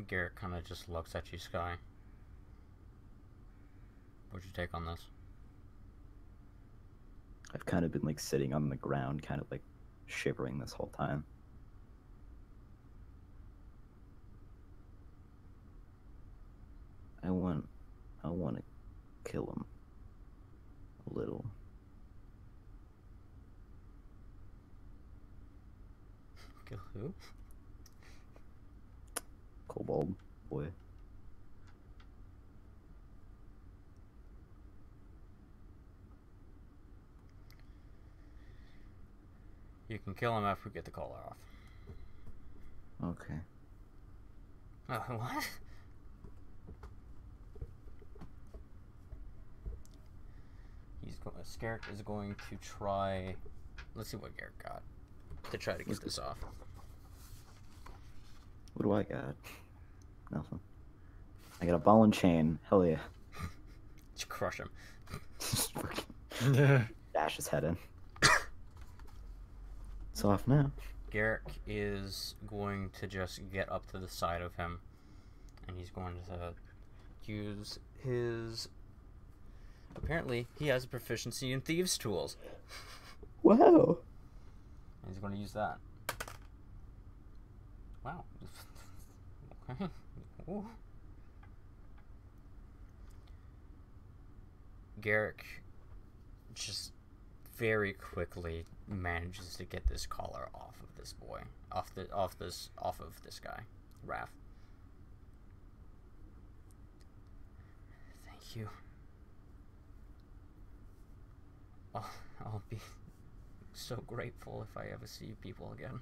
Garrett kind of just looks at you, Skye. What'd you take on this? I've kind of been like sitting on the ground, kind of like shivering this whole time. I want to kill him a little. Kill who? Kobold boy. You can kill him after we get the collar off. Okay. What? Garrett is going to try. Let's see what Garrett got to try to get this off. What do I got? Nothing. I got a ball and chain. Hell yeah. Just crush him. Just fucking dash his head in. It's off now. Garrett is going to just get up to the side of him, and he's going to use his. Apparently, he has a proficiency in thieves' tools. Wow. He's going to use that. Wow. Okay. Ooh. Garrick just very quickly manages to get this collar off of this boy, off of this guy, Raph. Thank you. I'll be so grateful if I ever see you people again.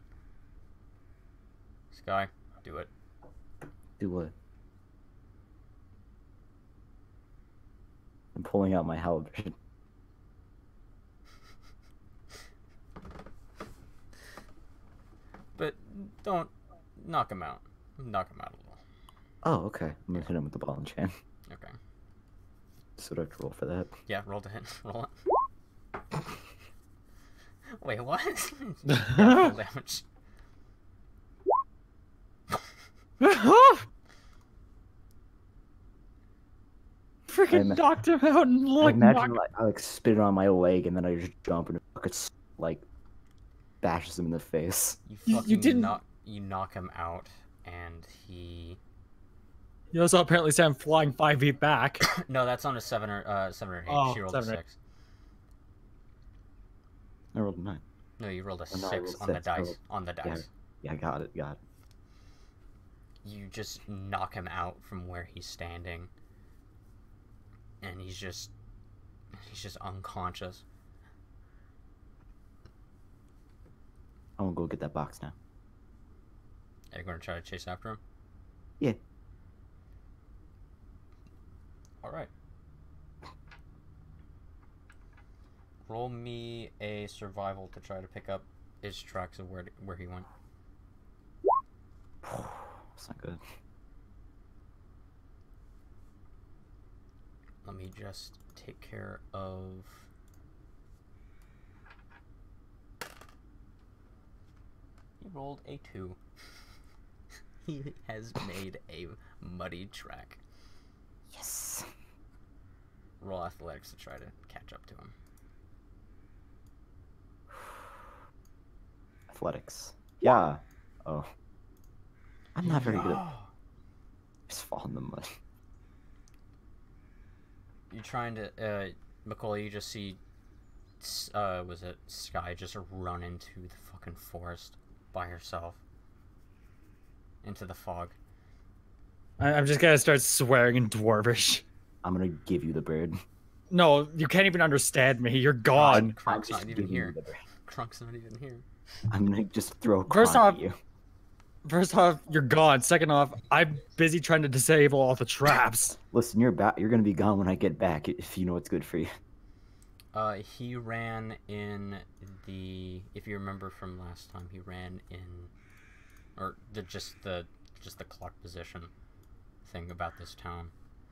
Skye, do it. Do what? I'm pulling out my halberd. But don't knock him out. Knock him out a little. Oh, okay. I'm gonna hit him with the ball and chain. Okay. So do I have to roll for that? Yeah, roll to hit. Roll it. Wait, what? Roll damage. Freaking knocked him out and I imagine I like spit it on my leg and then I just jump and it fucking like bashes him in the face. You didn't knock him out and he. You also apparently said I'm flying 5 feet back. No, that's on a 7 or 8. Oh, she rolled a 6. I rolled a 9. No, you rolled a Oh, no, 6 on the dice. On the dice. Yeah, got it. You just knock him out from where he's standing, and he's just unconscious. I'm gonna go get that box now. Are you gonna try to chase after him? Yeah. All right. Roll me a survival to try to pick up his tracks of where he went. That's not good. Let me just take care of. He rolled a 2. He has made a muddy track. Yes. Roll athletics to try to catch up to him. Athletics. Yeah. Oh. I'm not very good at just fall in the mud. You're trying to, Miqol, you just see, was it Skye just run into the fucking forest by herself. Into the fog. I'm just gonna start swearing in Dwarvish. I'm gonna give you the bird. No, you can't even understand me. You're gone. Crunk's not even here. Crunk's not even here. I'm gonna just throw First Kronk off, at you. First off, you're gone. Second off, I'm busy trying to disable all the traps. Listen, you're gonna be gone when I get back. If you know what's good for you. He ran in the. If you remember from last time, he ran in, or the clock position thing about this town.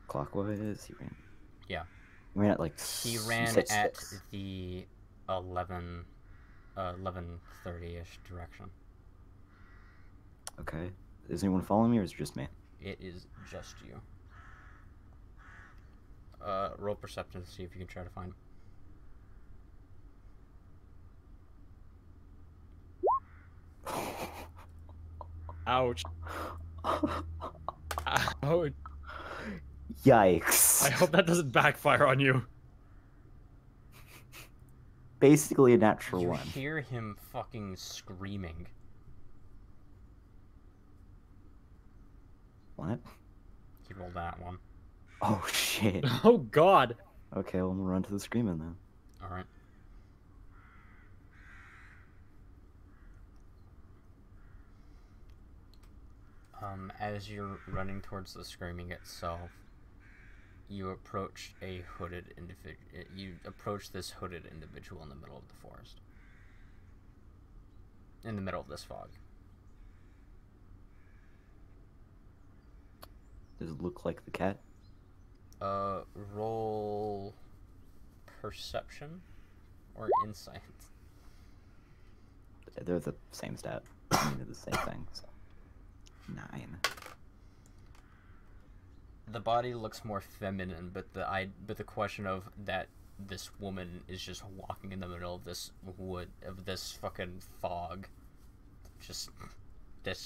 Clockwise, he ran. Yeah. He ran at like. He ran at the 11:30ish direction. Okay. Is anyone following me, or is it just me? It is just you. Roll perception to see if you can try to find him. Ouch. Ouch. Yikes. I hope that doesn't backfire on you. Basically a natural You one. hear him fucking screaming. What? He rolled that one. Oh shit. Oh god. Okay, well, I'm gonna run to the screaming then. Alright. As you're running towards the screaming itself, you approach a hooded individual. You approach this hooded individual in the middle of the forest. In the middle of this fog. Does it look like the cat? Roll perception or insight. They're the same stat. I mean, they're the same thing. So. 9. The body looks more feminine, but the question of that this woman is just walking in the middle of this this fucking fog, just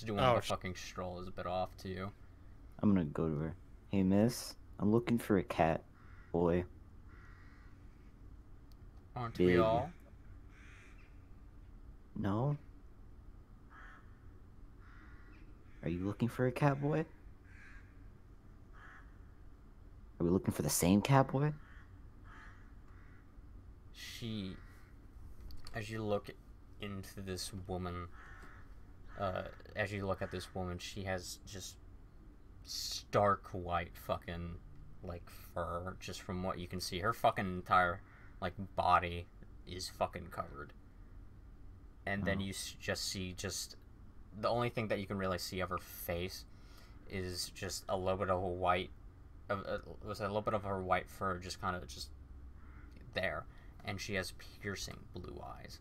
doing a fucking stroll is a bit off to you. I'm gonna go to her. Hey, miss, I'm looking for a cat, boy. Aren't we all? No? Are you looking for a cat, boy? Are we looking for the same cat, boy? As you look into this woman, as you look at this woman, she has just stark white fucking, like, fur, just from what you can see. Her fucking entire, like, body is fucking covered. And then you just see the only thing that you can really see of her face is just a little bit of a white, was a little bit of her white fur just kind of just there, and she has piercing blue eyes.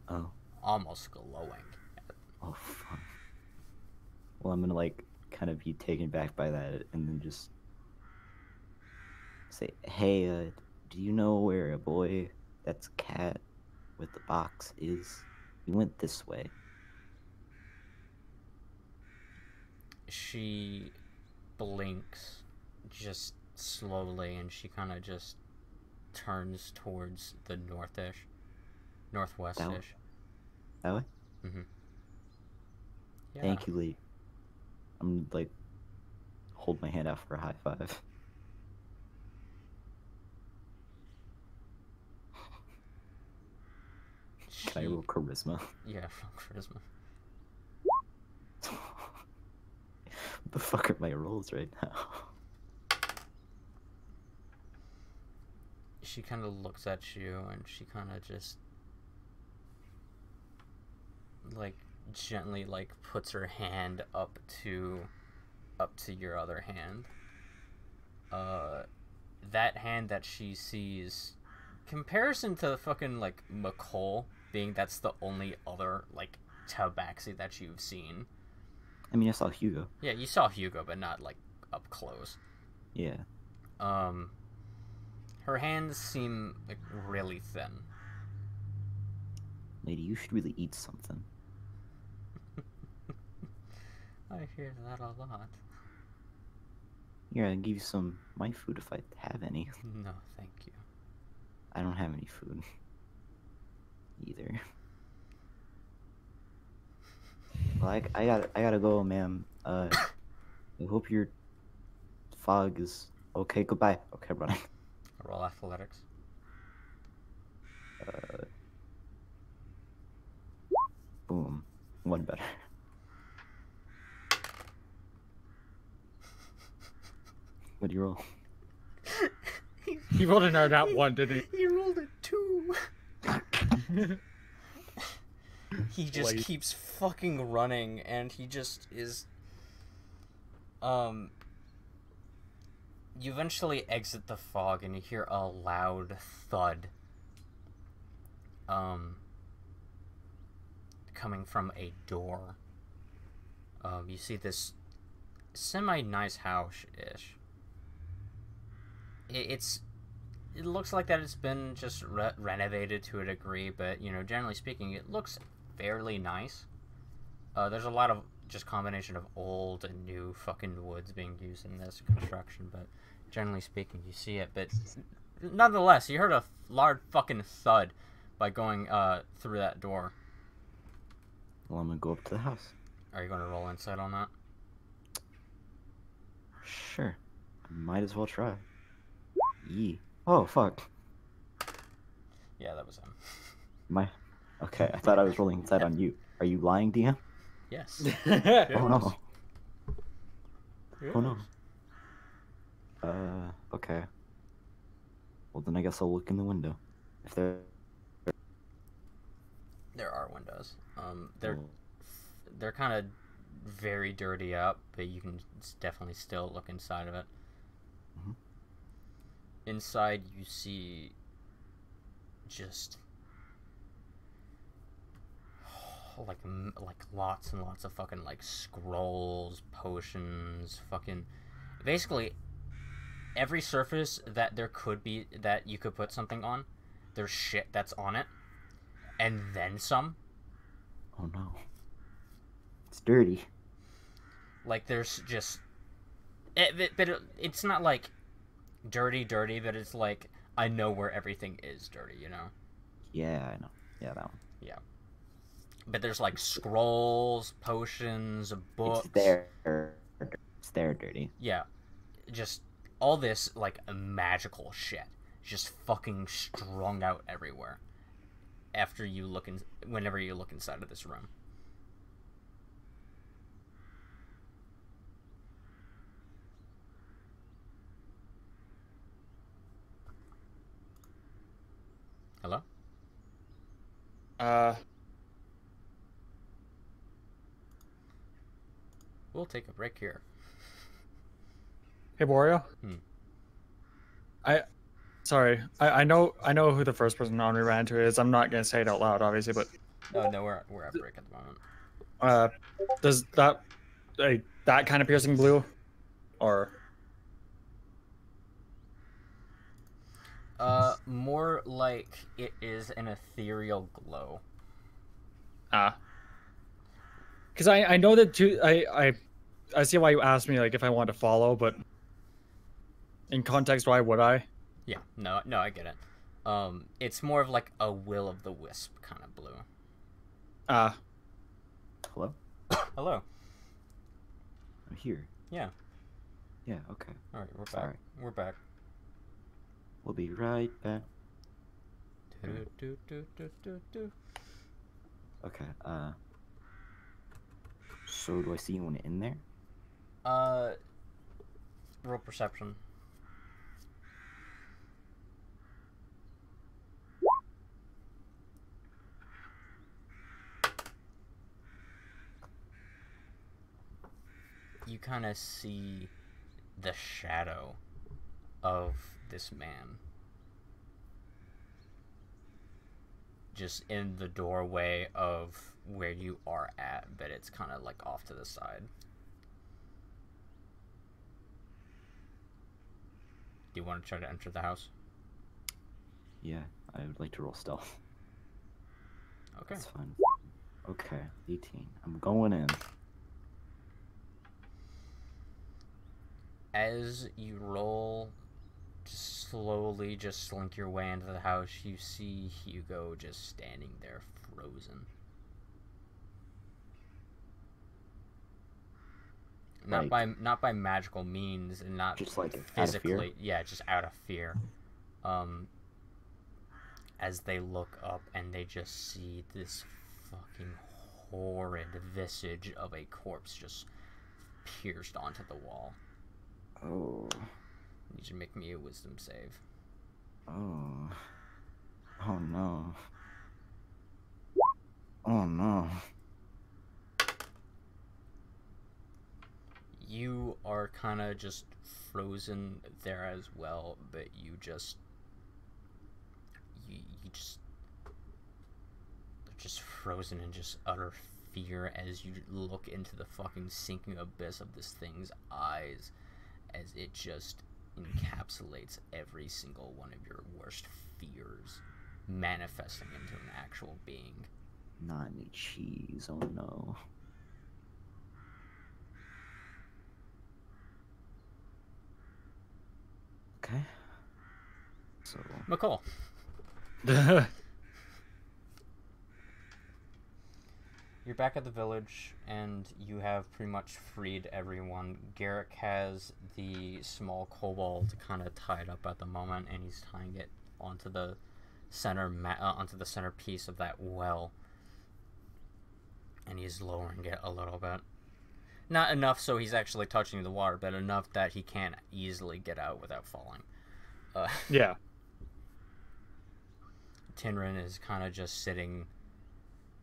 Oh. Almost glowing. Oh, fuck. Well, I'm gonna, like, kind of be taken back by that, and then just say, hey, do you know where a boy that's a cat with the box is? We went this way. She blinks just slowly, and she kind of just turns towards the northwest-ish. That way? Mm-hmm. Yeah. Thank you, Lee. I'm like, hold my hand out for a high five. Can I roll charisma? Yeah, charisma. What the fuck are my rolls right now? She kind of looks at you, and she kind of just, like, gently, like, puts her hand up to your other hand. That hand that she sees, comparison to fucking, like, Miqol, being that's the only other, like, tabaxi that you've seen. I mean, I saw Hugo. Yeah, you saw Hugo, but not, like, up close. Yeah. Her hands seem, like, really thin. Lady, you should really eat something. I hear that a lot. Here, I'll give you some my food if I have any. No, thank you. I don't have any food. Either. Well, I gotta go, ma'am. I hope your fog is okay. Goodbye. Okay, running. Roll athletics. Boom. One better. What do you roll? He He rolled another that one, didn't He rolled a 2. He just Wait. keeps fucking running, and he just is. You eventually exit the fog, and you hear a loud thud. Coming from a door. You see this semi-nice house-ish. It looks like that it's been just renovated to a degree, but, you know, generally speaking, it looks fairly nice. There's a lot of just combination of old and new fucking woods being used in this construction, but generally speaking, you see it. But nonetheless, you heard a large fucking thud by going through that door. Well, I'm gonna go up to the house. Are you going to roll insight on that? Sure. I might as well try. Yee. Oh, fuck. Yeah, that was him. Okay, I thought I was rolling inside on you. Are you lying, DM? Yes. he? Oh no. Yes. Oh no. Okay. Well, then I guess I'll look in the window. If there... There are windows. They're kind of very dirty up, but you can definitely still look inside of it. Mhm. Inside, you see just like lots and lots of fucking like scrolls, potions, fucking basically every surface that there could be that you could put something on, there's shit that's on it, and then some. Oh no. It's dirty. Like there's just it's not like dirty, but it's like I know where everything is dirty, you know? Yeah, I know. Yeah, that one. Yeah. But there's like scrolls, potions, books. It's there. It's there dirty. Yeah. Just all this like magical shit just fucking strung out everywhere. Whenever you look inside of this room. Hello? We'll take a break here. Hey, Wario. Sorry. I know who the first person Anri ran into is. I'm not gonna say it out loud, obviously, but Oh no, we're at break at the moment. does that that kind of piercing blue, or More like it is an ethereal glow. because I know that too. I see why you asked me like if I want to follow, but in context, why would I? Yeah, no, I get it. It's more of like a will-o'-the-wisp kind of blue. Hello? Hello. I'm here. Yeah. Yeah, okay. All right, we're back. Sorry. We're back. We'll be right back. Do. Okay, so do I see anyone in there? Roll perception. You kind of see the shadow of this man just in the doorway of where you are at, but it's kind of like off to the side. Do you want to try to enter the house? Yeah, I would like to roll stealth. Okay. That's fine. Okay, 18. I'm going in. As you roll, just slowly just slink your way into the house, you see Hugo just standing there frozen. Not by magical means, and not just like physically. out of fear? Yeah, just out of fear. As they look up and they just see this fucking horrid visage of a corpse just pierced onto the wall. Oh. You should make me a wisdom save. Oh. Oh no. Oh no. You are kind of just frozen there as well, but you just they're just frozen in just utter fear as you look into the fucking sinking abyss of this thing's eyes, as it just encapsulates every single one of your worst fears, manifesting into an actual being. Not any cheese. Oh no. Okay. So. Miqol, you're back at the village, and you have pretty much freed everyone. Garrick has the small kobold kind of tied up at the moment, and he's tying it onto the centerpiece of that well, and he's lowering it a little bit. Not enough so he's actually touching the water, but enough that he can't easily get out without falling. Yeah. Tinrin is kind of just sitting,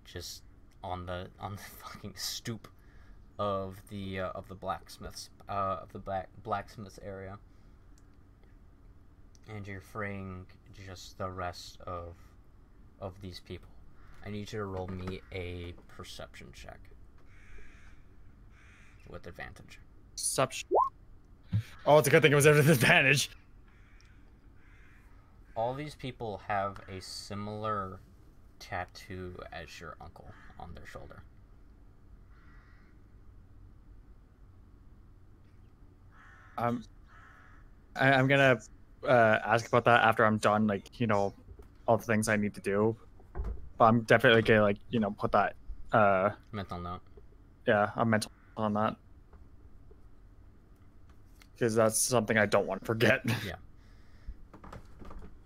just on the fucking stoop of the blacksmith's blacksmith's area, and you're freeing just the rest of these people. I need you to roll me a perception check with advantage. Oh, it's a good thing it was at an advantage. All these people have a similar tattoo as your uncle on their shoulder. I'm gonna ask about that after I'm done, like, you know, all the things I need to do. But I'm definitely gonna, like, you know, put that Mental note. yeah, a mental on that, because that's something I don't want to forget. Yeah.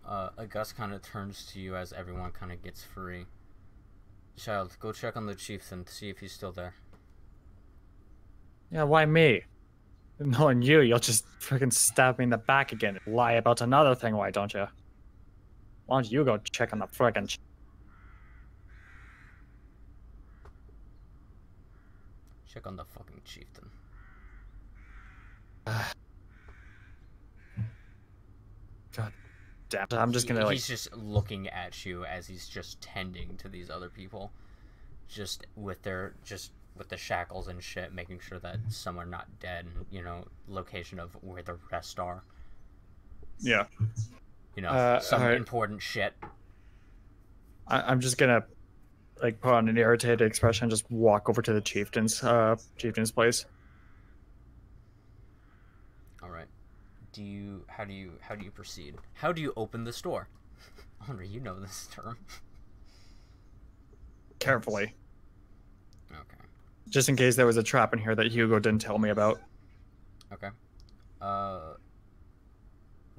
August kind of turns to you as everyone kind of gets free. Child, go check on the chieftain to see if he's still there. Yeah, why me? Knowing you, you'll just freaking stab me in the back again and lie about another thing, why don't you? Why don't you go check on the frickin' Check on the fucking chieftain. God damn it, I'm just gonna, like... He's just looking at you as he's just tending to these other people. Just with the shackles and shit, making sure that some are not dead, and, you know, location of where the rest are. Yeah. You know, some right. important shit. I'm just gonna, like, put on an irritated expression and just walk over to the chieftain's place. All right. How do you proceed? How do you open this door? Anri, you know this term. Carefully. Okay. Just in case there was a trap in here that Hugo didn't tell me about. Okay.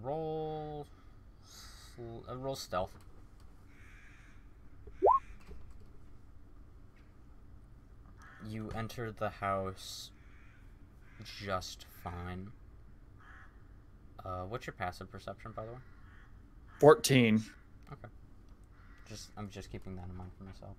Roll stealth. You enter the house just fine. What's your passive perception, by the way? 14. Okay. I'm just keeping that in mind for myself.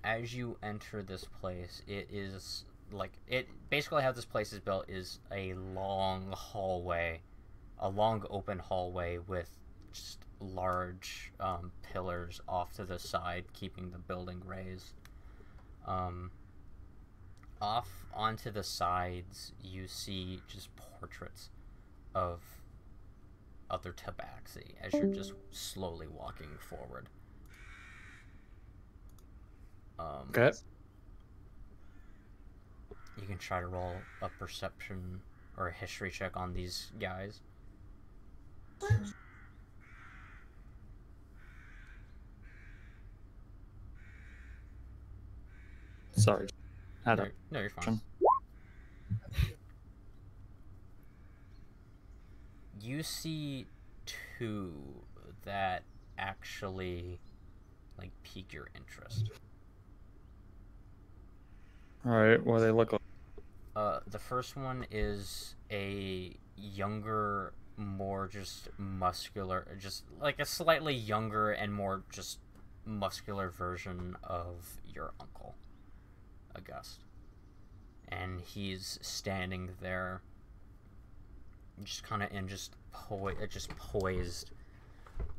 As you enter this place, it is like, it basically how this place is built is a long hallway, a long open hallway with just large pillars off to the side, keeping the building raised. Off onto the sides, you see just portraits of other tabaxi as you're just slowly walking forward. Okay. You can try to roll a perception or a history check on these guys. Sorry. No, you're fine. You see two that actually, like, pique your interest. Alright, what do they look like? The first one is a younger, more just muscular, just like a slightly younger and more just muscular version of your uncle, August. And he's standing there, just kind of in just poised.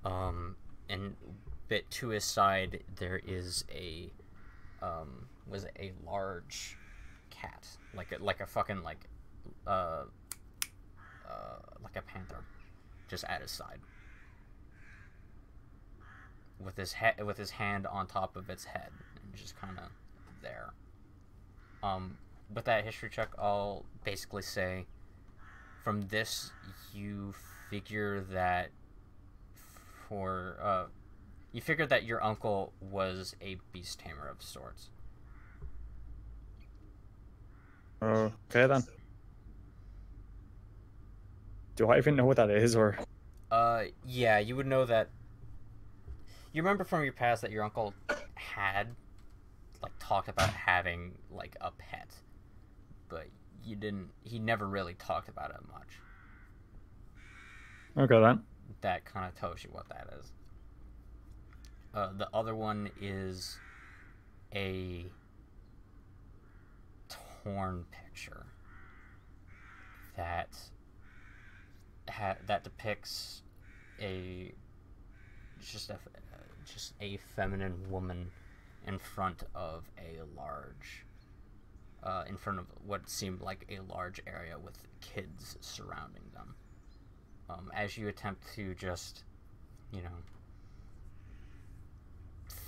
And bit to his side there is a large cat, like a fucking like a panther, just at his side, with his hand on top of its head, and just kind of there. With that history check, I'll basically say, from this, you figure that your uncle was a beast tamer of sorts. Okay then. Do I even know what that is, or? Yeah, you would know that. You remember from your past that your uncle had, like, talked about having, like, a pet, but he never really talked about it much. Okay then. That kind of tells you what that is. The other one is a torn picture that depicts just a feminine woman in front of what seemed like a large area with kids surrounding them. As you attempt to just,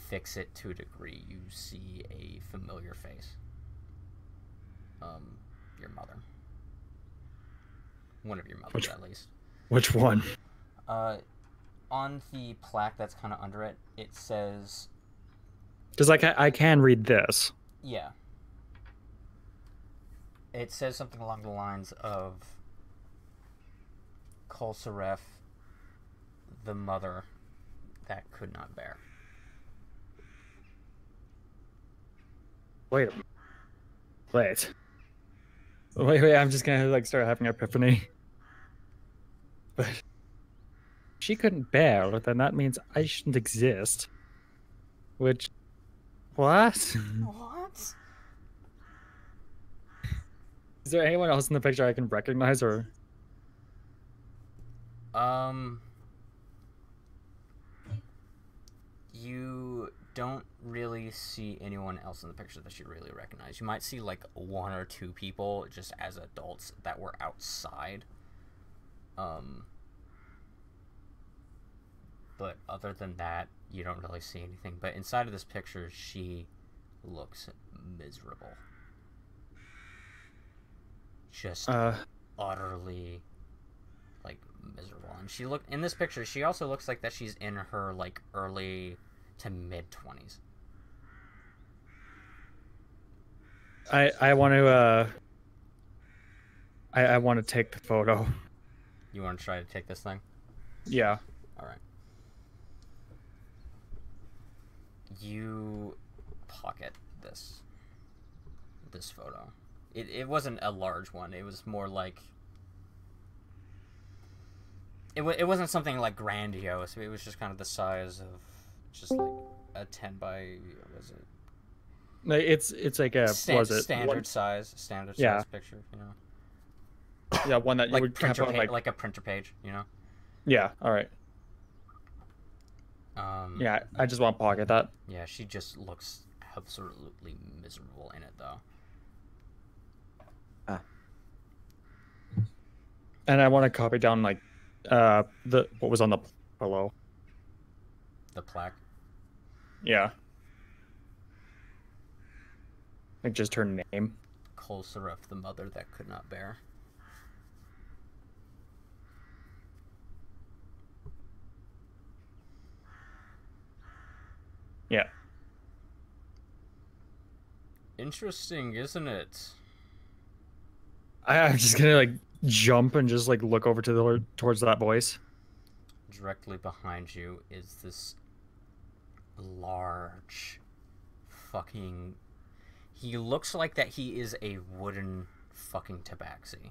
fix it to a degree, you see a familiar face. Your mother. One of your mothers, at least. Which one? On the plaque that's kind of under it, it says... Because I can read this. Yeah. It says something along the lines of... Kolsaref, the mother that could not bear. Wait, I'm just gonna, like, start having an epiphany. But she couldn't bear, then that means I shouldn't exist. Which... What? What? Is there anyone else in the picture I can recognize, or... You don't really see anyone else in the picture that you really recognize. You might see, like, one or two people just as adults that were outside. But other than that, you don't really see anything. But inside of this picture, she looks miserable. Just utterly, like, miserable. And in this picture, she also looks like that she's in her, like, early to mid-20s. I want to take the photo. You want to try to take this thing? Yeah. Alright. You pocket this photo. It wasn't a large one. It was more like... It wasn't something, like, grandiose. It was just kind of the size of just, like, a 10 by... What was it? It's like a... Standard size picture, you know? Yeah, one that you like would have on, like a printer page, you know? Yeah, alright. Yeah, I just want to pocket that. Yeah, she just looks absolutely miserable in it, though. And I want to copy down, like, what was on the below. The plaque? Yeah. Like, just her name. Kolsaref, the mother that could not bear. Yeah. Interesting, isn't it? I'm just gonna, like, jump and just, like, look over towards that voice. Directly behind you is this large fucking... He looks like that he is a wooden fucking tabaxi.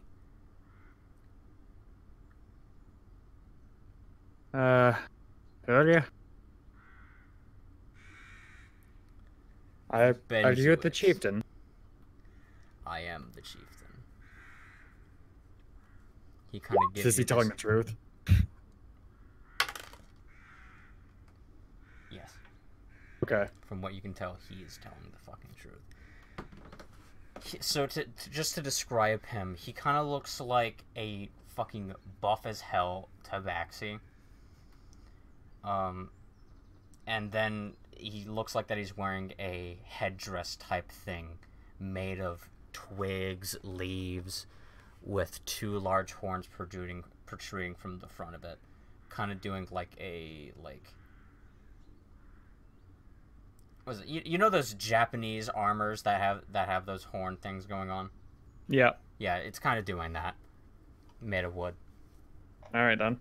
Earlier? Are you the Benjuix. chieftain? I am the chieftain. He kind of gives Is he you telling this... the truth? Yes. Okay. From what you can tell, he is telling the fucking truth. So just to describe him, he kind of looks like a fucking buff as hell tabaxi. And then he looks like that he's wearing a headdress type thing made of twigs, leaves, with two large horns protruding from the front of it, kind of doing like a was it, you know those Japanese armors that have those horn things going on? Yeah. Yeah, it's kind of doing that, made of wood. All right, then.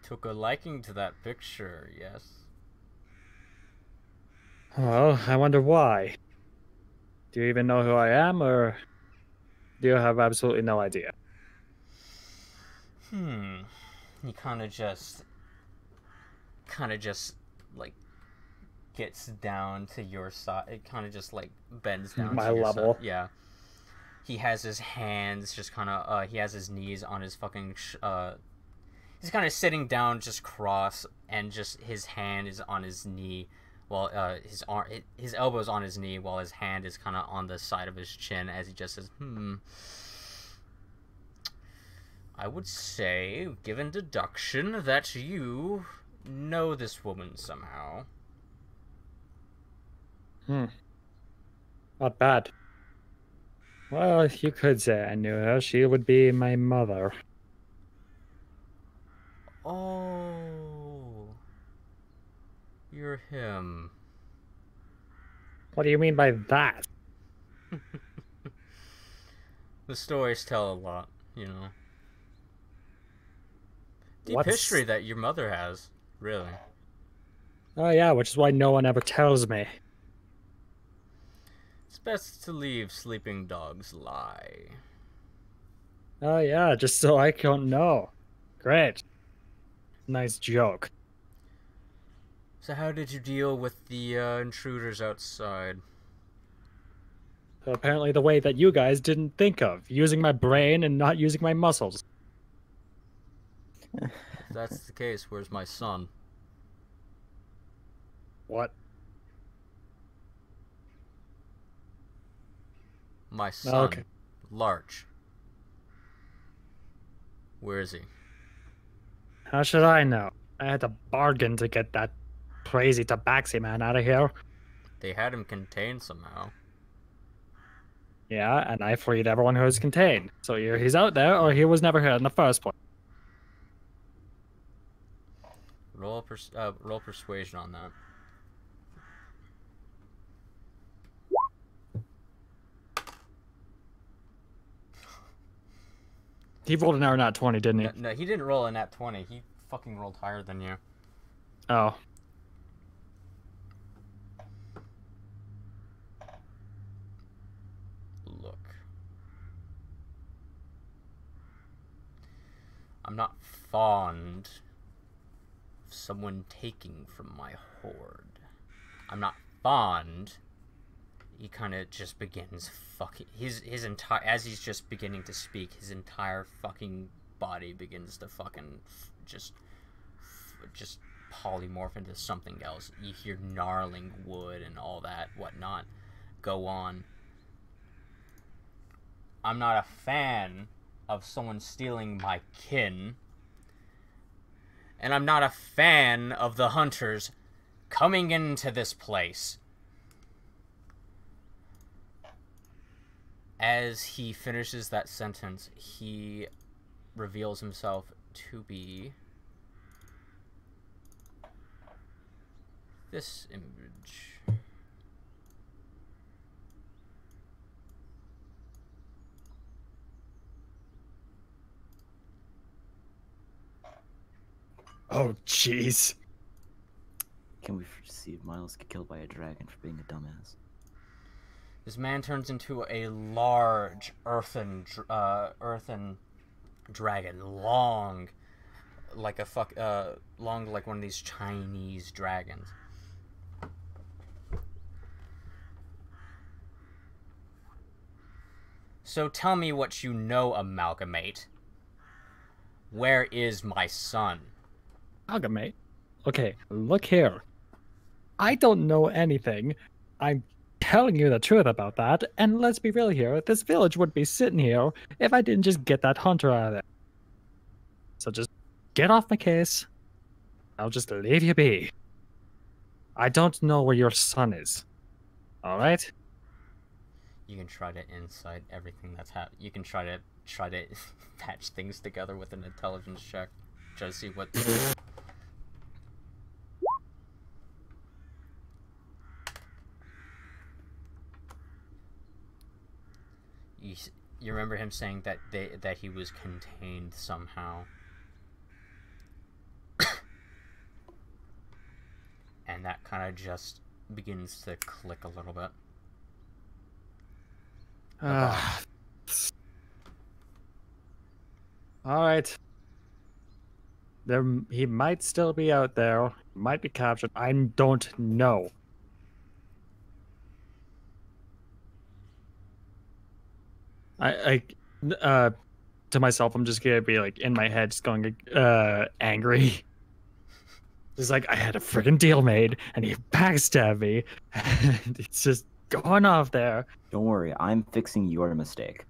Took a liking to that picture, yes. Well, I wonder why. Do you even know who I am, or do you have absolutely no idea? He kind of just like gets down to your side. It kind of just like bends down My to your level. side. Yeah. He has his hands just kind of he has his knees on his fucking he's kind of sitting down just cross, and just his hand is on his knee while his elbow's on his knee while his hand is kind of on the side of his chin as he just says, I would say, given deduction, that you know this woman somehow. Not bad. Well, you could say I knew her. She would be my mother. Oh, you're him. What do you mean by that? The stories tell a lot, you know. Deep What's... history that your mother has, really. Oh yeah, which is why no one ever tells me. It's best to leave sleeping dogs lie. Oh yeah, just so I don't know. Great. Nice joke. So how did you deal with the intruders outside? So apparently the way that you guys didn't think of, using my brain and not using my muscles. If that's the case, where's my son? What? My son. Okay. Larch. Where is he? How should I know? I had to bargain to get that crazy tabaxi man out of here. They had him contained somehow. Yeah, and I freed everyone who was contained. So either he's out there or he was never here in the first place. Roll persuasion on that. He rolled an nat 20, didn't he? No, he didn't roll a nat 20. He fucking rolled higher than you. Oh. Look. I'm not fond of someone taking from my hoard. I'm not fond. He kind of just begins fucking his entire, as he's just beginning to speak, his entire fucking body begins to fucking just polymorph into something else. You hear gnarling wood and all that whatnot go on. I'm not a fan of someone stealing my kin, and I'm not a fan of the hunters coming into this place. As he finishes that sentence, he reveals himself to be this image. Oh, jeez. Can we see if Miles get killed by a dragon for being a dumbass? This man turns into a large earthen dragon, long like long like one of these Chinese dragons. So tell me what you know, Amalgamate. Where is my son? Amalgamate? Okay, look here. I don't know anything. I'm telling you the truth about that, and let's be real here, this village would be sitting here if I didn't just get that hunter out of there. So just get off my case. I'll just leave you be. I don't know where your son is. Alright? You can try to insight everything that's happened. You can try to patch things together with an intelligence check. Try to see what... You remember him saying that he was contained somehow. And that kind of just begins to click a little bit. Alright. He might still be out there. Might be captured. I don't know. To myself, I'm just gonna be like in my head, just going angry. Just like I had a friggin' deal made, and he backstabbed me, and it's just going off there. Don't worry, I'm fixing your mistake.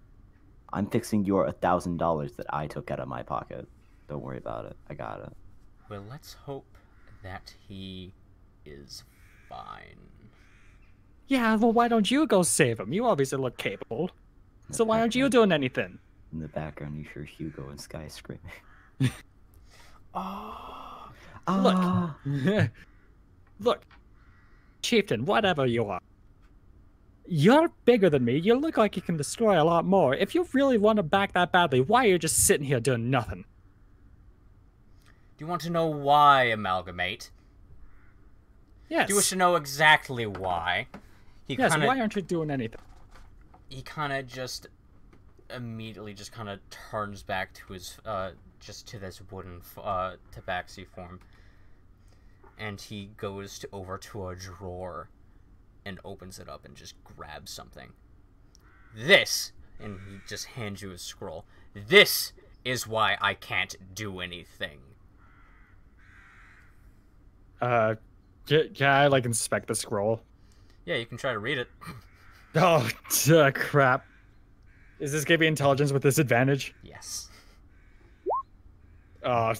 I'm fixing your $1,000 that I took out of my pocket. Don't worry about it. I got it. Well, let's hope that he is fine. Yeah, well, why don't you go save him? You obviously look capable. So why aren't you doing anything? In the background, you hear Hugo and Skye screaming. Look. Look. Chieftain, whatever you are. You're bigger than me. You look like you can destroy a lot more. If you really want to back that badly, why are you just sitting here doing nothing? Do you want to know why, Amalgamate? Yes. Do you wish to know exactly why? Yes, why aren't you doing anything? He kind of just immediately just kind of turns back to his, just to this wooden tabaxi form. And he goes over to a drawer and opens it up and just grabs something. This, and he just hands you a scroll. This is why I can't do anything. Can I, like, inspect the scroll? Yeah, you can try to read it. Oh, crap. Is this gonna be intelligence with disadvantage? Yes. Oh,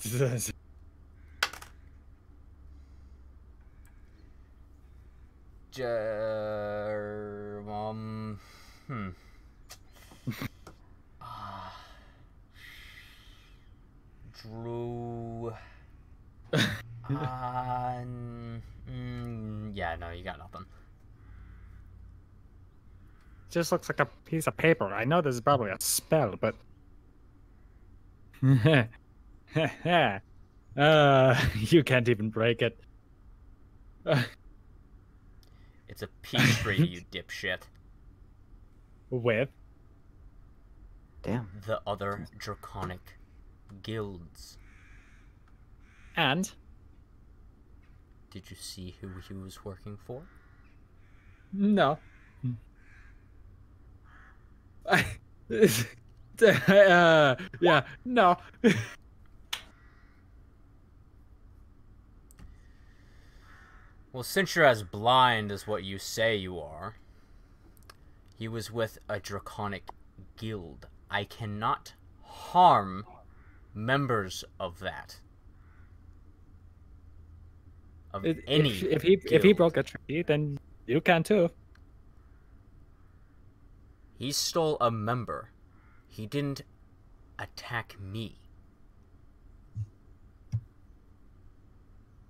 Drew. Yeah, no, you got nothing. just looks like a piece of paper. I know this is probably a spell, but... you can't even break it. It's a peace treaty, you dipshit. With? Damn. The other draconic guilds. And? Did you see who he was working for? No. Yeah, no. Well, since you're as blind as what you say you are, he was with a draconic guild. I cannot harm members of that. Of any if he guild. broke a treaty, then you can too. He stole a member. He didn't attack me.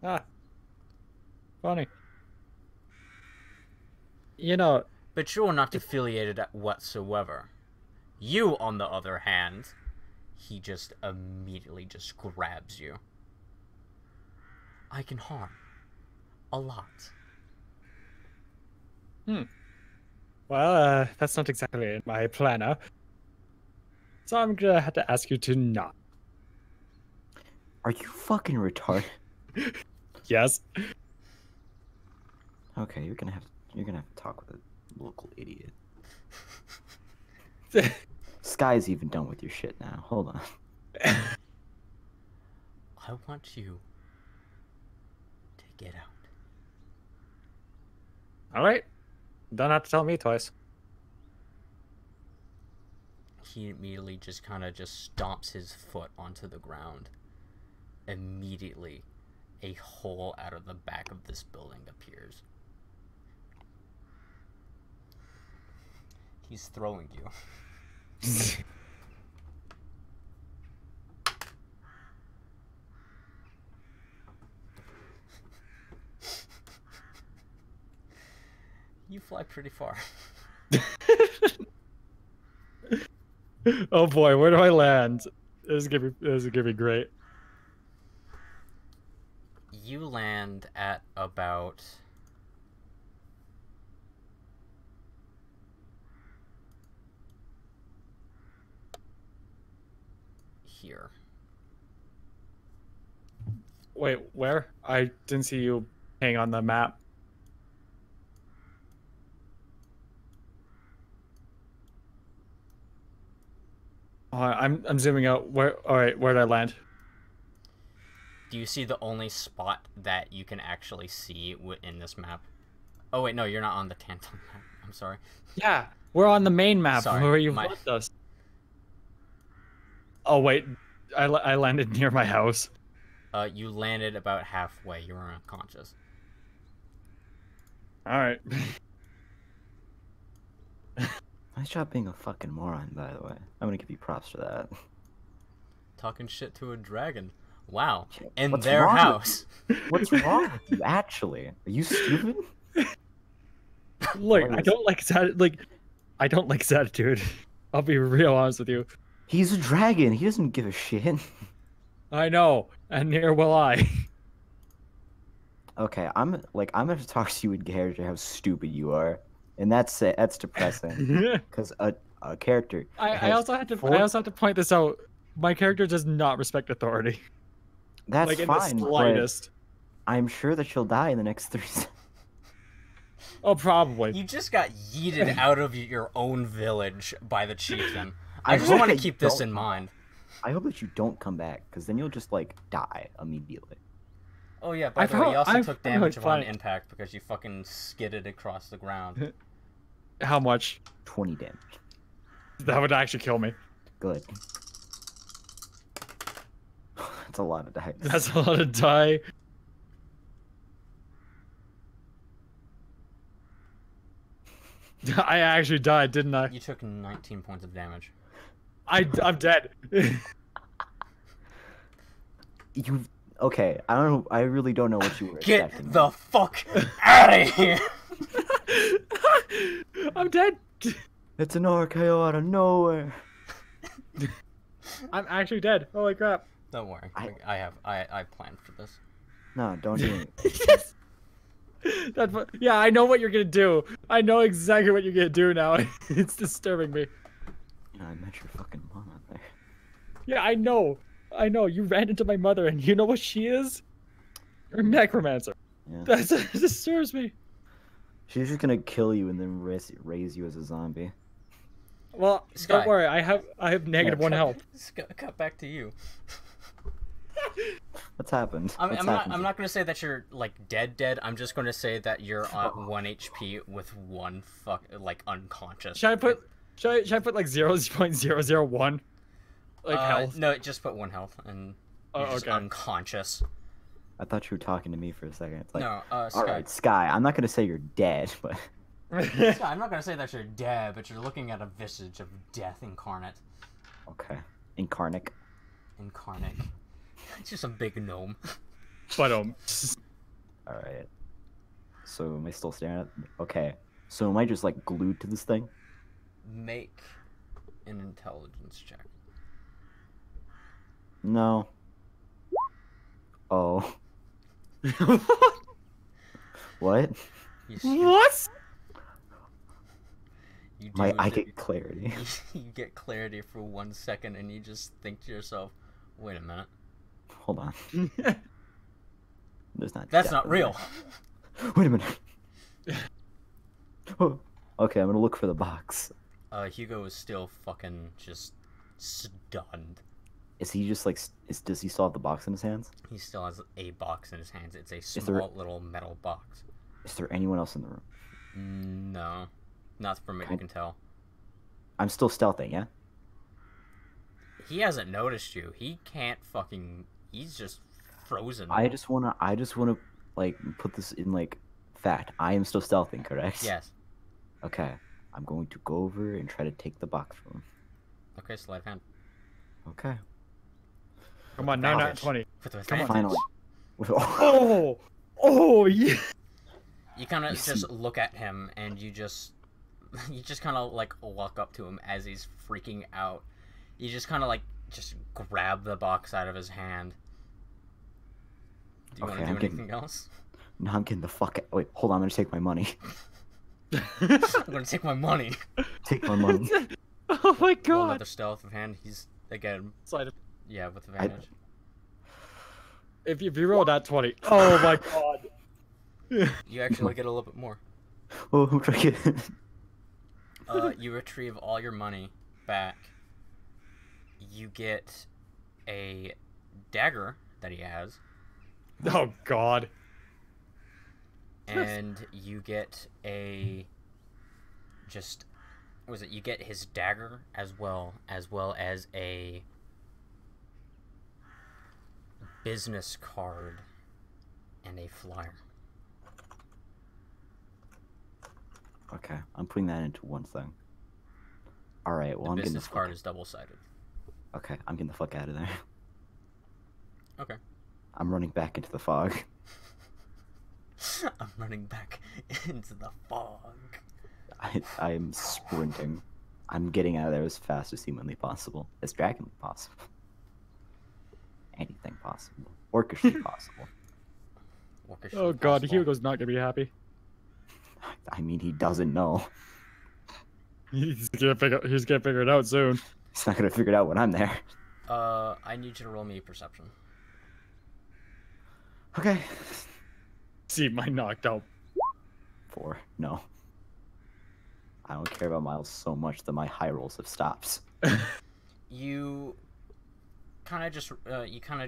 Ah. Funny. You know... But you're not affiliated whatsoever. You, on the other hand, he just immediately just grabs you. I can harm. A lot. Well, that's not exactly in my planner. So I'm gonna have to ask you to not. Are you fucking retarded? Yes. Okay, you're gonna have to talk with a local idiot. Skye's even done with your shit now. Hold on. I want you to get out. All right. Don't have to tell me twice. He immediately just kind of just stomps his foot onto the ground. Immediately, a hole out of the back of this building appears. He's throwing you. You fly pretty far. Oh boy, where do I land? This is gonna be great. You land at about here. Wait, where? I didn't see you hang on the map. Oh, I'm zooming out. Where? All right, where did I land? Do you see the only spot that you can actually see in this map? Oh wait, no, you're not on the Tantum map. I'm sorry. Yeah, we're on the main map Sorry, where you left us. Oh wait, I landed near my house. You landed about halfway. You were unconscious. All right. Nice job being a fucking moron, by the way. I'm gonna give you props for that. Talking shit to a dragon. Wow. In What's their wrong with house. What's wrong with you, actually? Are you stupid? Look, I don't like his attitude. I'll be real honest with you. He's a dragon. He doesn't give a shit. I know, and near will I. Okay, I'm gonna talk to you in character how stupid you are, and that's it. That's depressing. Because a character. I also have to point this out. My character does not respect authority. That's like fine. in the slightest. I'm sure that she'll die in the next 3 seconds. Oh, probably. You just got yeeted out of your own village by the chieftain. I just hope want to that keep you this don't- in mind. I hope that you don't come back, because then you'll just like die immediately. Oh yeah, by the way, you also I'm took damage on fine. impact because you fucking skidded across the ground. How much? 20 damage. That would actually kill me. Good. That's a lot of dice. That's a lot of die. I actually died, didn't I? You took 19 points of damage. I'm dead. You okay? I don't know. I really don't know what you were expecting. Get the fuck out of here! I'm dead. It's an RKO out of nowhere. I'm actually dead. Holy crap. Don't worry, I planned for this. No, don't do it. Yeah, I know what you're gonna do. I know exactly what you're gonna do now. It's disturbing me. Yeah, I met your fucking mom out there. Yeah, I know. I know. You ran into my mother, and you know what she is? A necromancer. Yeah. That disturbs me. She's just gonna kill you and then raise you as a zombie. Well, Skye. don't worry. I have negative 1 health. Cut back to you. What's happened? I'm not gonna say that you're like dead. I'm just gonna say that you're at 1 HP with one unconscious. Should I put like 0.001 like health? No, just put 1 health and you're just okay. unconscious. I thought you were talking to me for a second. It's like, No, all Skye. right, Skye. I'm not gonna say you're dead, but Skye, I'm not gonna say that you're dead, but you're looking at a visage of death incarnate. okay. Incarnate. Incarnate. It's just a big gnome. But All right. So am I still staring at? Okay. So am I just like glued to this thing? Make an intelligence check. No. Oh. What? You scoop- What? You do I the- get clarity. you get clarity for 1 second, and you just think to yourself, "Wait a minute, Hold on. There's not. that's death not in real." there. Wait a minute. Oh, okay, I'm gonna look for the box. Hugo is still fucking just stunned. Is he just like? Does he still have the box in his hands? He still has a box in his hands. It's a there- small little metal box. Is there anyone else in the room? No, not from what you can tell. I'm still stealthing, yeah. He hasn't noticed you. He can't fucking. He's just frozen. I just wanna like put this in like fact. I am still stealthing, correct? Yes. Okay. I'm going to go over and try to take the box from him. Okay, sleight of hand. Okay. Come on, now not Advantage. 20. With Come on. advantage. Finally. Oh! Oh, yeah! You kind of You just see- look at him, and you just kind of like walk up to him as he's freaking out. You just kind of like just grab the box out of his hand. Do you want Okay, to do I'm getting- anything else? Now I'm getting the fuck out. Wait, hold on. I'm gonna take my money. I'm gonna take my money. Take my money. Oh my Roll god! another stealth of hand. He's again, Slide of- yeah, with advantage. If you roll that 20. Oh my god! You actually get a little bit more. Oh, I'm trying to get. You retrieve all your money back. You get a dagger that he has, Oh god. and you get a just what was it? You get his dagger as well as a business card and a flyer. Okay, I'm putting that into one thing. All right. Well, The I'm getting the business fuck. card is double-sided. Okay, I'm getting the fuck out of there. Okay. I'm running back into the fog. I'm running back into the fog. I'm sprinting. I'm getting out of there as fast as humanly possible, as dragonly possible. Anything possible. Orcishly possible. Orcish Oh god, possible. Hugo's not gonna be happy. I mean, he doesn't know. He's gonna figure it out soon. He's not gonna figure it out when I'm there. I need you to roll me a perception. Okay. See my knocked out. 4. No. I don't care about Miles so much that my high rolls have stopped. You kind of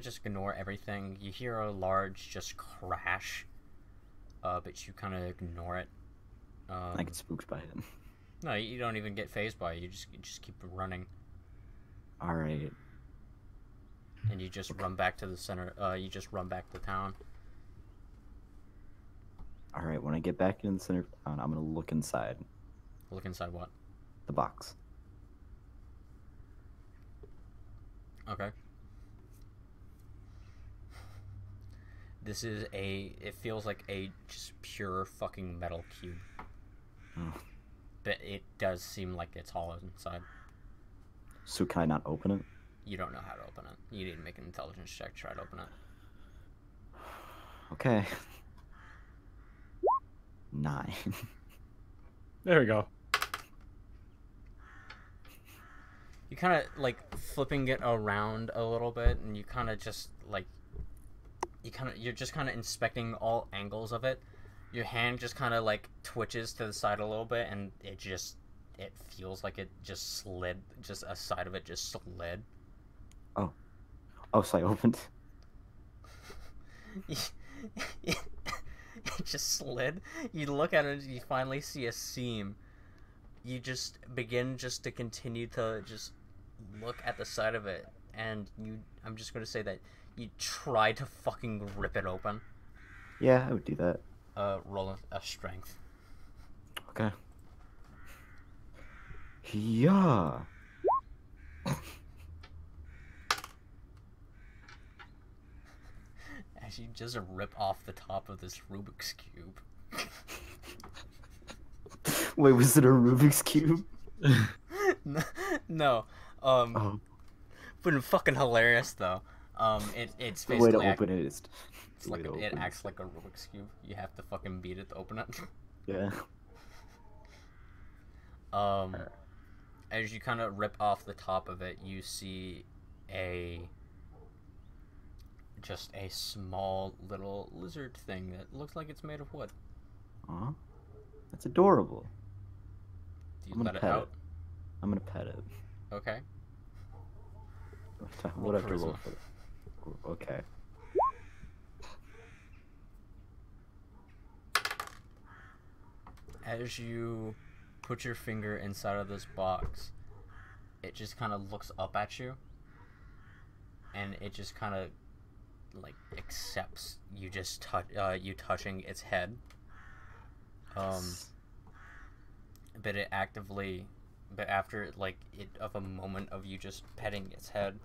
just ignore everything. You hear a large just crash, but you kind of ignore it. I get spooked by it. No, you don't even get phased by it. You just keep running, All right. and you just run back to the center. You just run back to town. All right. When I get back in the center of town, I'm gonna look inside Look inside what? the box. Okay. This is it feels like a just pure fucking metal cube. Oh. But it does seem like it's hollow inside. So can I not open it? You don't know how to open it. You need to make an intelligence check to try to open it. Okay. 9. There we go. You kind of like flipping it around a little bit, and you kind of just like you're just kind of inspecting all angles of it. Your hand just kind of like twitches to the side a little bit, and it feels like it just slid. Just a side of it just slid. Oh, so I opened. It just slid. You look at it, and you finally see a seam. You just begin just to continue to just look at the side of it, and I'm just gonna say that you try to fucking rip it open. Yeah, I would do that. Roll a strength. Okay. Yeah. As you just rip off the top of this Rubik's Cube. Wait, was it a Rubik's Cube? No. Oh. Been fucking hilarious though. It's The way to basically open it is. it's like it acts like a Rubik's cube. You have to fucking beat it to open it. Yeah. As you kind of rip off the top of it, you see just a small little lizard thing that looks like it's made of wood. Aw, that's adorable. Do you I'm gonna let it pet out? it. I'm gonna pet it. Okay. What have to charisma. roll for that? Okay. As you put your finger inside of this box, it just kind of looks up at you, and it just kind of like accepts you just you touching its head. But it actively, but after like a moment of you just petting its head,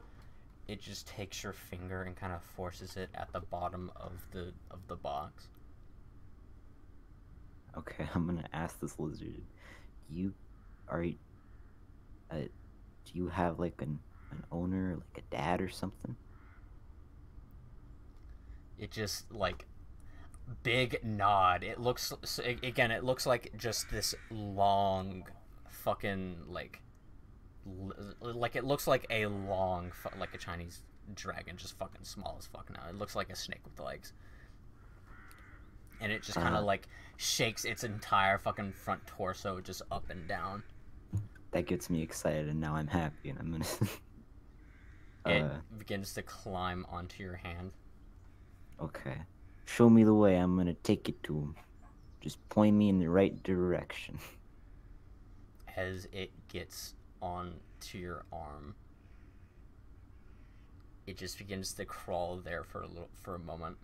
it just takes your finger and kind of forces it at the bottom of the box. Okay, I'm gonna ask this lizard. You are. Do you have like an owner, like a dad or something? It just like big nod. It looks again. It looks like just this long, fucking like it looks like a long like a Chinese dragon, just fucking small as fuck now. It looks like a snake with legs, and it just kind of like shakes its entire fucking front torso just up and down. That gets me excited, and now I'm happy, and I'm gonna. It begins to climb onto your hand. Okay. Show me the way. I'm gonna take it to him. Just point me in the right direction. As it gets onto your arm, it just begins to crawl there for a moment.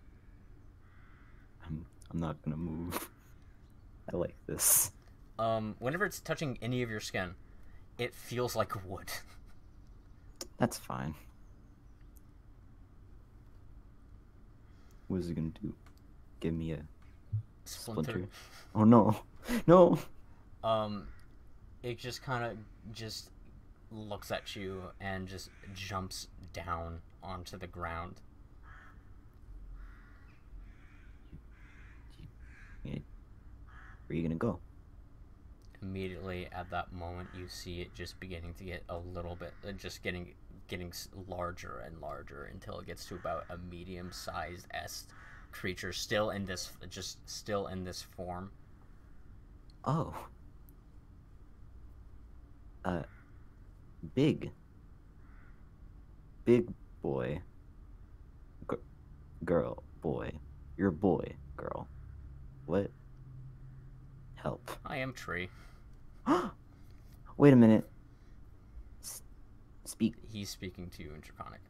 I'm not gonna move. I like this. Whenever it's touching any of your skin, it feels like wood. That's fine. What is it gonna do? Give me a splinter? Oh no. No! It just kind of just looks at you and just jumps down onto the ground. Where are you gonna go? Immediately at that moment, you see it just beginning to get a little bit, just getting larger and larger until it gets to about a medium-sized creature, still in this form. Oh. Big boy. Girl, boy. You're a boy, girl. What? Help. I am Tree. Wait a minute. Speak. He's speaking to you in Draconic.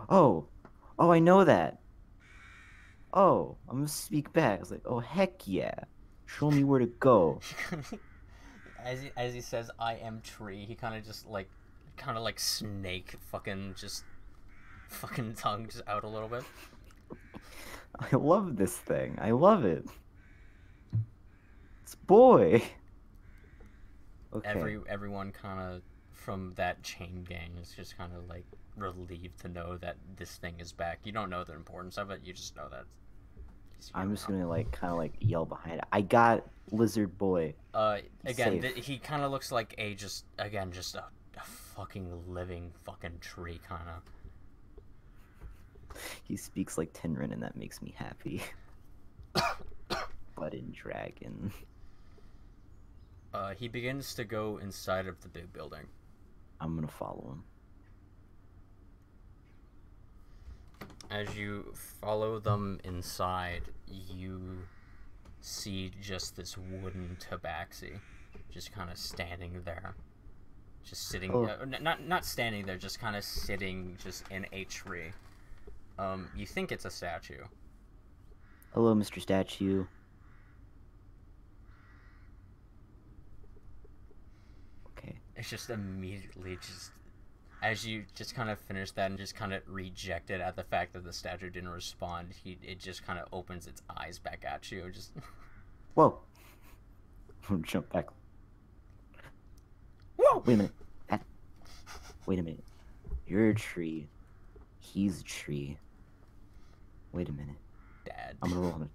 Oh, I know that. Oh, I'm gonna speak back. I was like, oh heck yeah, show me where to go. As he says, I am Tree. He kind of like snake, fucking tongue just out a little bit. I love this thing. I love it. It's boy. Okay. Everyone kind of from that chain gang is just kind of like relieved to know that this thing is back. You don't know the importance of it. You just know that. I'm just gonna like kind of like yell behind it. I got lizard boy. Again, he kind of looks like a fucking living fucking tree kind of. He speaks like Tenrin, and that makes me happy. But in dragon. He begins to go inside of the big building. I'm gonna follow him. As you follow them inside, you see just this wooden tabaxi, just kind of standing there, just sitting. Oh. Not standing there, just kind of sitting, just in a tree. You think it's a statue. Hello, Mr. Statue. Okay. It's just immediately just. As you just kind of finish that and just kind of reject it at the fact that the statue didn't respond, it just kind of opens its eyes back at you. Just Whoa! Jump back. Whoa! Wait a minute. Wait a minute. You're a tree. He's a tree. Wait a minute. Dad. I'm gonna roll on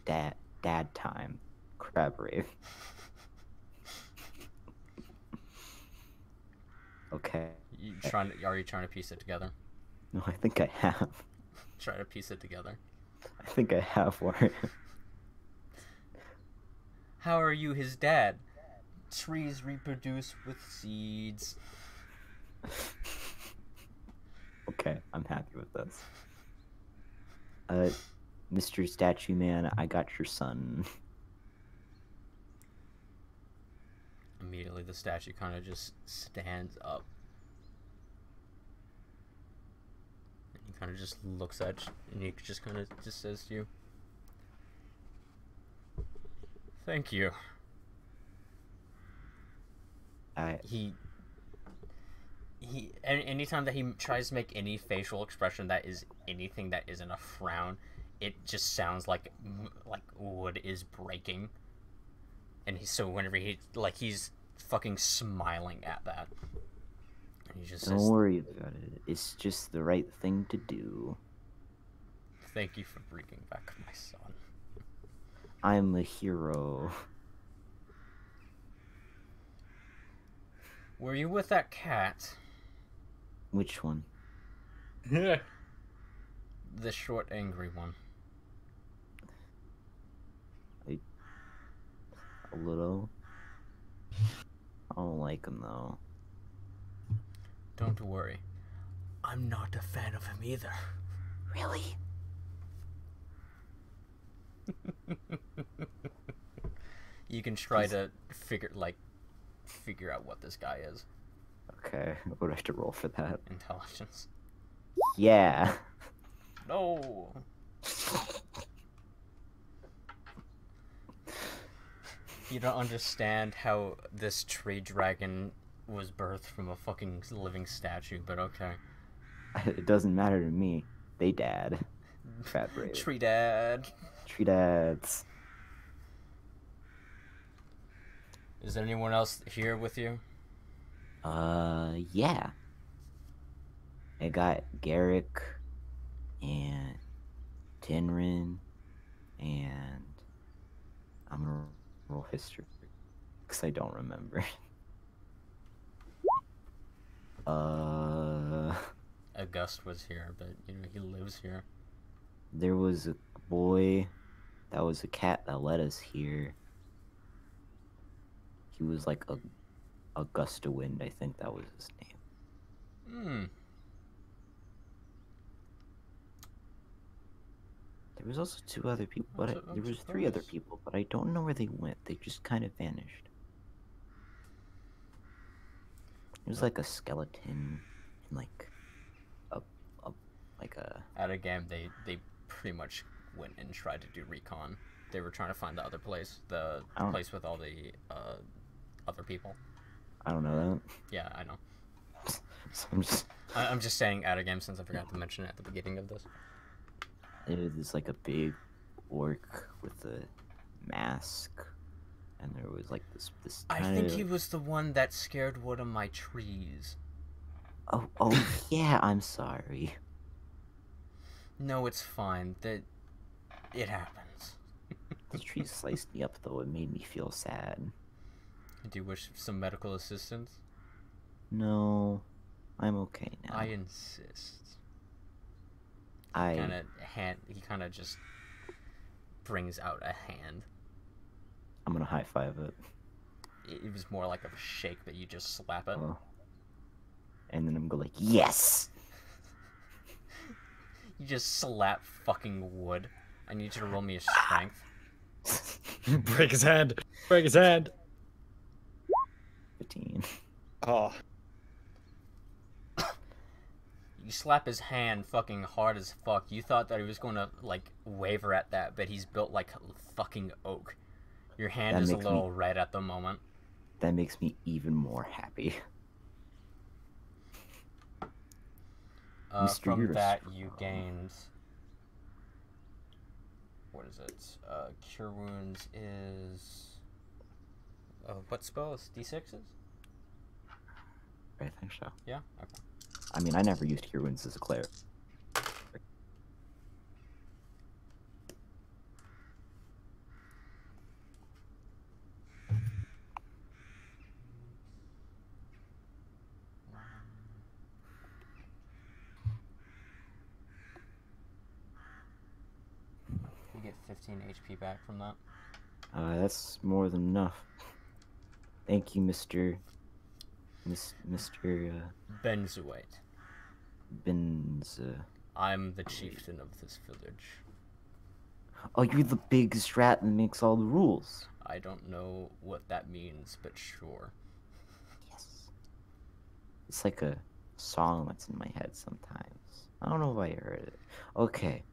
a dad time. Crab rave. Okay. Are you trying to piece it together? No, I think I have. Try to piece it together. I think I have Wario. How are you his dad? Trees reproduce with seeds. Okay, I'm happy with this. Mr. Statue Man, I got your son. Immediately, the statue kind of just stands up. And he kind of just looks at you, and he just kind of just says to you, "Thank you." Anytime that he tries to make any facial expression that is anything that isn't a frown, it just sounds like wood is breaking. And so whenever he's fucking smiling at that, and he just Don't says, worry about it. It's just the right thing to do. "Thank you for bringing back my son." I'm a hero. Were you with that cat? Which one? The short, angry one. A little. I don't like him though. Don't worry. I'm not a fan of him either. Really? You can try to figure out what this guy is. Okay, what do I have to roll for that? Intelligence. Yeah. No. You don't understand how this tree dragon was birthed from a fucking living statue, but okay. It doesn't matter to me. They dad. Fat brave. Tree dad. Tree dads. Is there anyone else here with you? Yeah. I got Garrick and Tinrin and I'm gonna roll history because I don't remember. August was here, but he lives here. There was a boy that was a cat that led us here. He was like a Augusta Wind, I think that was his name. There was also two other people, but there was three other people, but I don't know where they went. They just kind of vanished. It was like a skeleton and like a At a game, they pretty much went and tried to do recon. They were trying to find the other place, the place with all the other people. I don't know that. Yeah, I know. So I'm just saying at a game since I forgot to mention it at the beginning of this. It was like a big orc with a mask, and there was like this. I think he was the one that scared one of my trees. Oh yeah, I'm sorry. No, it's fine. It happens. The tree sliced me up though. It made me feel sad. Do you wish some medical assistance? No, I'm okay now. I insist. He kind of just brings out a hand. I'm gonna high five it. It was more like a shake, but you just slap it. And then I'm gonna go like, yes! You just slap fucking wood. I need you to roll me a strength. Break his hand. Break his hand. 15. Oh. You slap his hand fucking hard as fuck. You thought that he was going to, like, waver at that, but he's built like fucking oak. Your hand is a little red at the moment. That makes me even more happy. From that, you gained... What is it? Cure Wounds is... what spell? Is D6s? I think so. Yeah? Okay. I mean, I never used Cure Wounds as a cleric. 15 HP back from that. That's more than enough. Thank you, Mr. Benzoate. I'm the chieftain of this village. Oh, you're the biggest rat that makes all the rules. I don't know what that means, but sure. Yes. It's like a song that's in my head sometimes. I don't know if I heard it. Okay.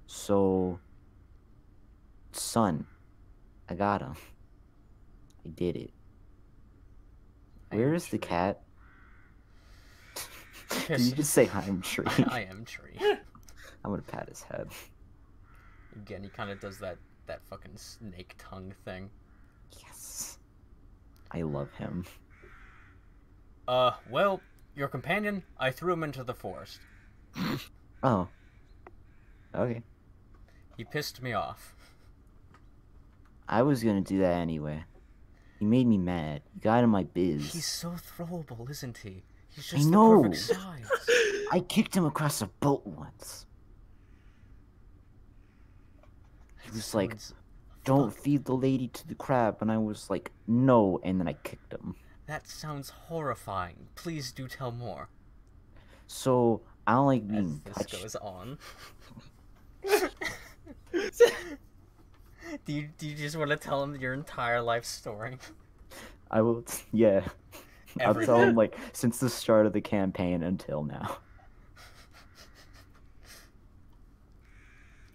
So... Son. I got him. I did it. Where is the cat? Did you just say I am Tree? I am Tree. I'm gonna pat his head. Again, he kind of does that fucking snake tongue thing. Yes. I love him. Well, your companion, I threw him into the forest. Oh. Okay. He pissed me off. I was gonna do that anyway. He made me mad. He got in my biz. He's so throwable, isn't he? He's I just the know. perfect size. I kicked him across a boat once. He was like, don't feed the lady to the crab. And I was like, no. And then I kicked him. That sounds horrifying. Please do tell more. So, I don't like As being this touched. goes on. Do you just want to tell him your entire life story? I will, yeah. I'll Everything. tell him, like, since the start of the campaign until now.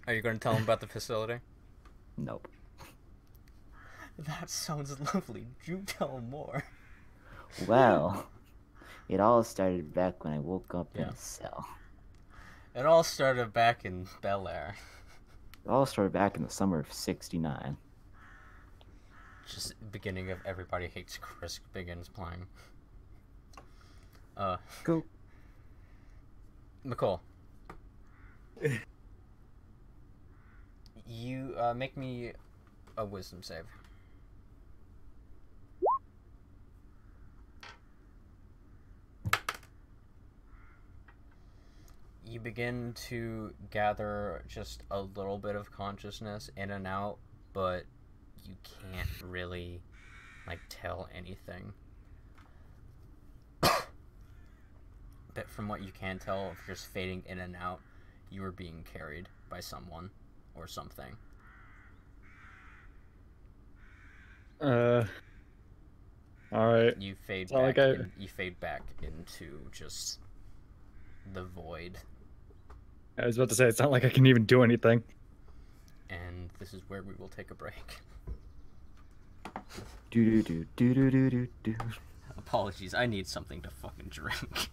Are you going to tell him about the facility? Nope. That sounds lovely. Do tell more. Well, it all started back when I woke up in Yeah. a cell. It all started back in Bel Air. It all started back in the summer of '69. Just beginning of Everybody Hates Chris begins playing. Go. Miqol. You, make me a wisdom save. You begin to gather just a little bit of consciousness in and out, but you can't really, like, tell anything. But from what you can tell, if you're just fading in and out, you are being carried by someone or something. Alright. You fade Sound back. like You fade back into just the void, I was about to say, it's not like I can even do anything. and this is where we will take a break. Do do do do do do do. Apologies, I need something to fucking drink.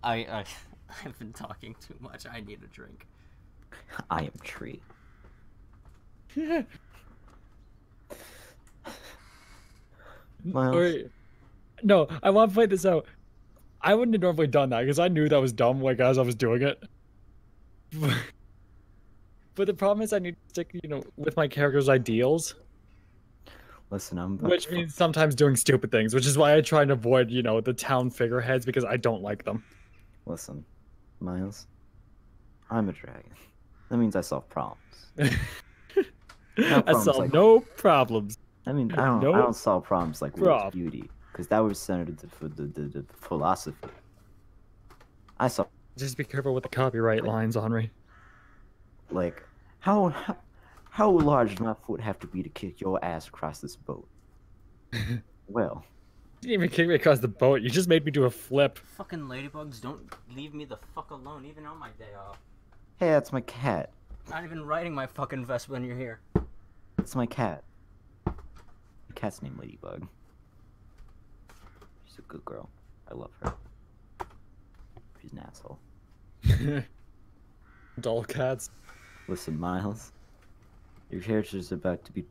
I've been talking too much. I need a drink. I am Tree. Miles. Wait. No, I want to point this out. I wouldn't have normally done that because I knew that was dumb, like, as I was doing it. But the problem is I need to stick, with my character's ideals, Listen, I'm. which means sometimes doing stupid things, which is why I try and avoid, the town figureheads because I don't like them. Listen, Miles. I'm a dragon. That means I solve problems. I problems solve like- no problems. I mean, I No don't solve problems like Will's prob- beauty, because that was centered the philosophy. I solve Just be careful with the copyright lines, Anri. like how large does my foot have to be to kick your ass across this boat? Well, You didn't even kick me across the boat. You just made me do a flip. Fucking ladybugs, don't leave me the fuck alone, even on my day off. hey, that's my cat. Not even riding my fucking vest when you're here. It's my cat. My cat's named Ladybug. She's a good girl. I love her. She's an asshole. Dull cats. Listen, Miles. Your character's about to be.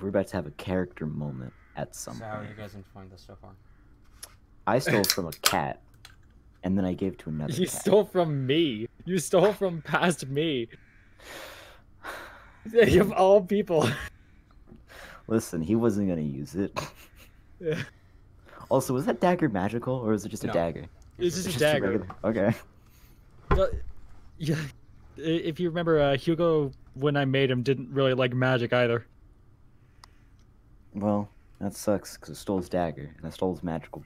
We're about to have a character moment at some So how are point. you guys enjoying this so far? I stole from a cat, and then I gave to another You cat. stole from me. You stole from past me. Of all people. Listen, he wasn't gonna use it. Yeah. Also, was that dagger magical, or is it just a No. dagger? It's just a Just dagger. regular- Okay. Yeah. if you remember, Hugo, when I made him, didn't really like magic either. Well, that sucks because I stole his dagger and I stole his magical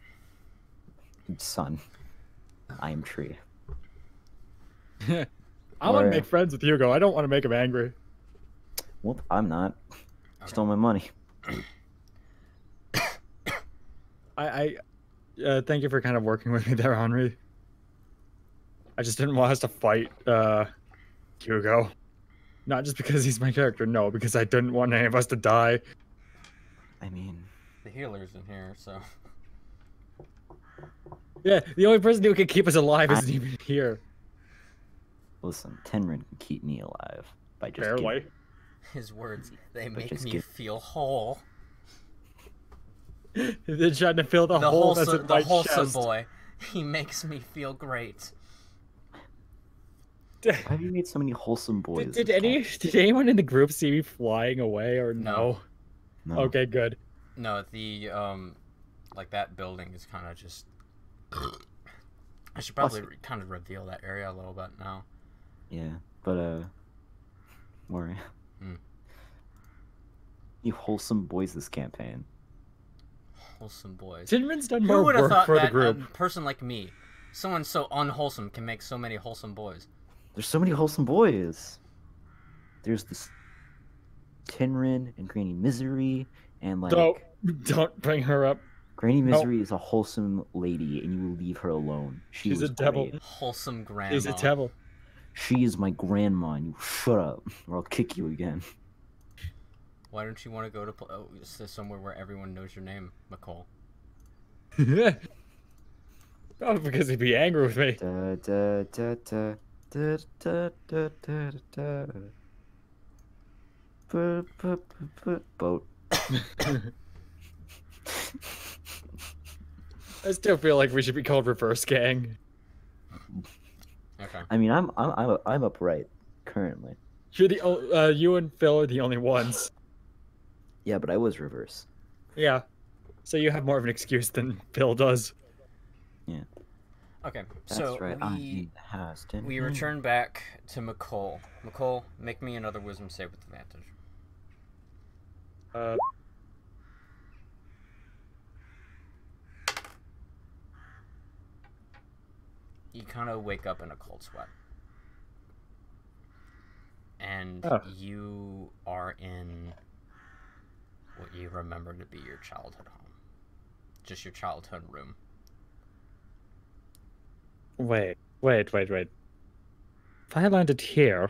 son. I am tree. I want to make friends with Hugo. I don't want to make him angry. Well, I'm not. He stole my money. I thank you for kind of working with me there, Anri. I just didn't want us to fight Hugo. Not just because he's my character, no, because I didn't want any of us to die. I mean... The healer's in here, so... Yeah, the only person who can keep us alive isn't even here. Listen, Tenrin can keep me alive by just Barely. His words, they make me feel whole. They're trying to fill the hole that's in my wholesome chest. boy. He makes me feel great. Why have you made so many wholesome boys? Did anyone in the group see me flying away or no? No. Okay, good. No, the like that building is kind of just. I should probably kind of reveal that area a little bit now. Yeah, but Wario. You wholesome boys this campaign. Wholesome boys. Tinman's done Who more would have work thought for the that group. a person like me, someone so unwholesome, can make so many wholesome boys? There's so many wholesome boys. There's this Tenrin and Granny Misery and like. Don't bring her up. Granny Misery is a wholesome lady, and you will leave her alone. She's was a devil. great. Wholesome grandma. She's a devil. She is my grandma, and you shut up, or I'll kick you again. Why don't you want to go to somewhere where everyone knows your name, Miqol? Oh, because he'd be angry with me. Da, da, da, da, da, da, da, da, da. Boat. I still feel like we should be called Reverse Gang. Okay. I mean, I'm upright currently. You're the you and Phil are the only ones. Yeah, but I was reverse. Yeah. So you have more of an excuse than Phil does. Yeah. Okay, That's so right. I'm in the house. we return back to Miqol. Miqol, make me another wisdom save with advantage. You kind of wake up in a cold sweat. And you are in what you remember to be your childhood home. Just your childhood room. Wait. If I landed here,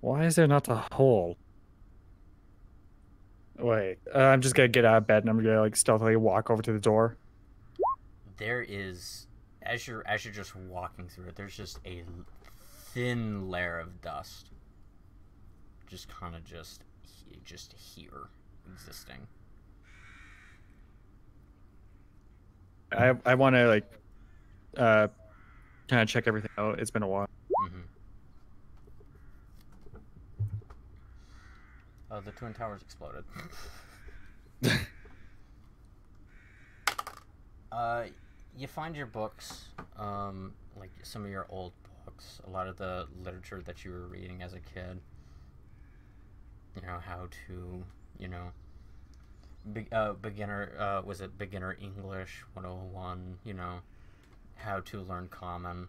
why is there not a hole? Wait, I'm just gonna get out of bed and I'm gonna like stealthily walk over to the door. There is, as you're just walking through it, there's just a thin layer of dust. Just kind of just here, existing. I want to like, kind of check everything out. It's been a while. Mm-hmm. The Twin Towers exploded. You find your books, like some of your old books, a lot of the literature that you were reading as a kid. You know, how to, beginner, was it Beginner English 101, how to learn Common.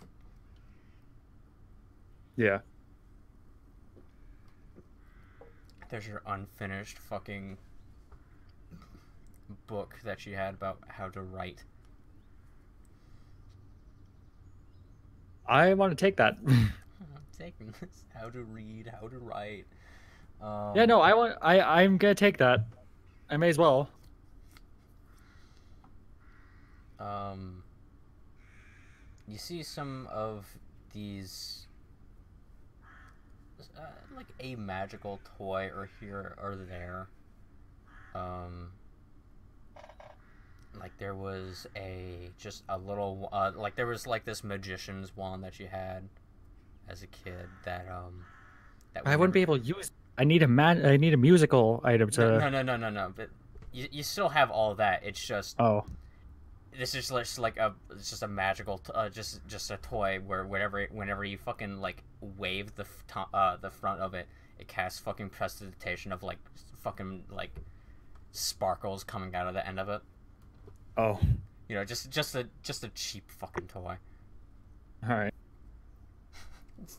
Yeah. There's your unfinished fucking book that you had about how to write. I want to take that. I'm taking this. How to read, how to write. Yeah, no, I'm gonna take that. I may as well. You see some of these, like a magical toy or here or there. Like there was just a little, like there was like this magician's wand that you had as a kid that I wouldn't be able to use. I need a musical item to. No. But you still have all that. It's just. Oh. this is just like a it's just a magical just a toy where whenever you fucking like wave the front of it, it casts fucking prestidigitation of like fucking like sparkles coming out of the end of it. Oh, You know, just a cheap fucking toy. all right. It's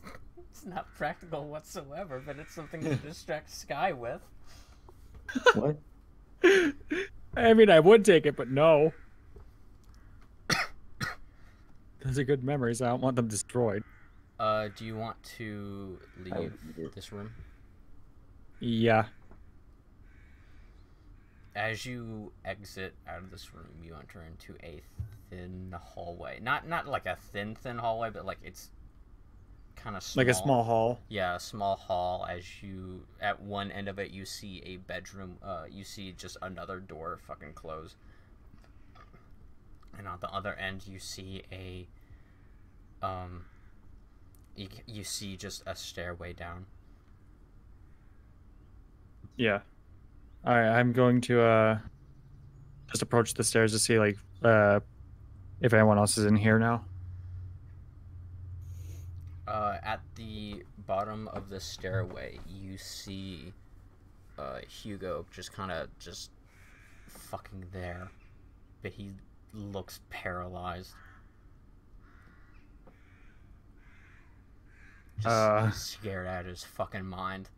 not practical whatsoever, but it's something to distract Skye with. What? I mean, I would take it, but no. Those are good memories. I don't want them destroyed. Do you want to I leave would need it. this room? Yeah. As you exit out of this room, you enter into a thin hallway. Not like a thin hallway, but like it's kind of small. Like a small hall. Yeah, a small hall. As you at one end of it, you see a bedroom. You see just another door fucking close, and on the other end, you see a you see just a stairway down. Yeah. All right. I'm going to just approach the stairs to see like if anyone else is in here now. At the bottom of the stairway, you see Hugo just kind of just fucking there, but he looks paralyzed. Just scared out of his fucking mind.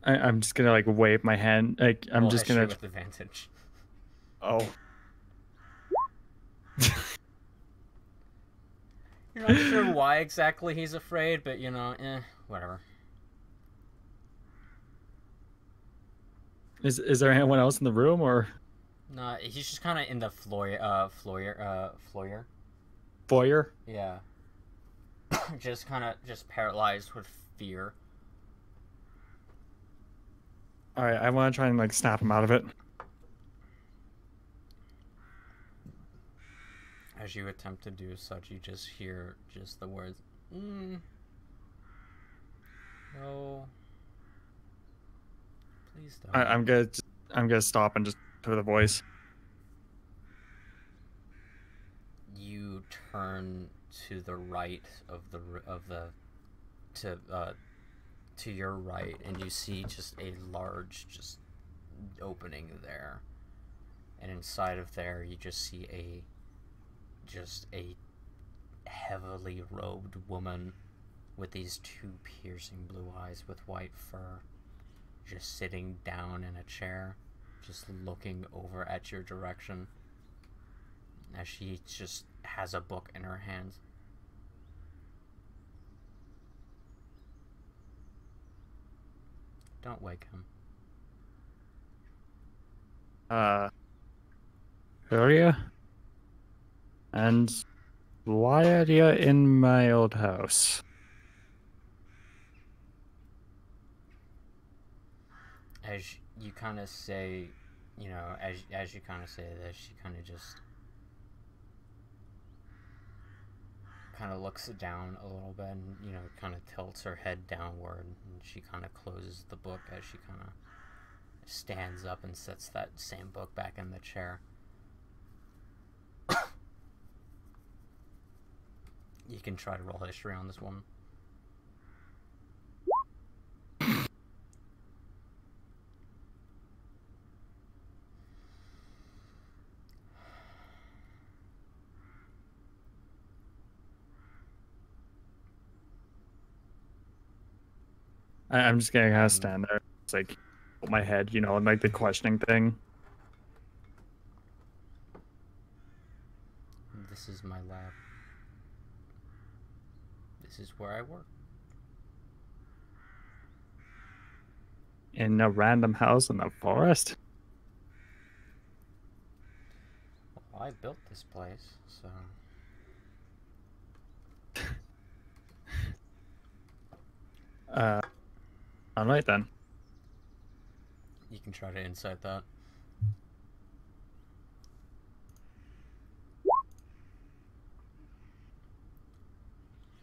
I'm just gonna like wave my hand. Like I'm Roll just history gonna. with advantage. Oh. You're not sure why exactly he's afraid, but you know, whatever. Is there anyone else in the room or No, he's just kind of in the foyer. foyer? Yeah. Just kind of paralyzed with fear. All right. I want to try and like snap him out of it. As you attempt to do such, you just hear just the words, no. Please don't. I'm gonna stop and just put the voice. You turn to the right to your right, and you see just a large opening there, and inside of there you just see a heavily robed woman with these two piercing blue eyes with white fur, just sitting down in a chair, just looking over at your direction, as she just has a book in her hands. Don't wake him. Who are you? And why are you in my old house? As you kind of say, you know, as you kind of say this, she kind of just kind of looks down a little bit and, you know, kind of tilts her head downward, and she kind of closes the book as she kind of stands up and sets that same book back in the chair. You can try to roll history on this one. I'm just gonna kind of stand there. It's like hold my head, you know, and like the questioning thing. This is my lab. This is where I work. In a random house in the forest? Well, I built this place, so... Alright then. You can try to insight that.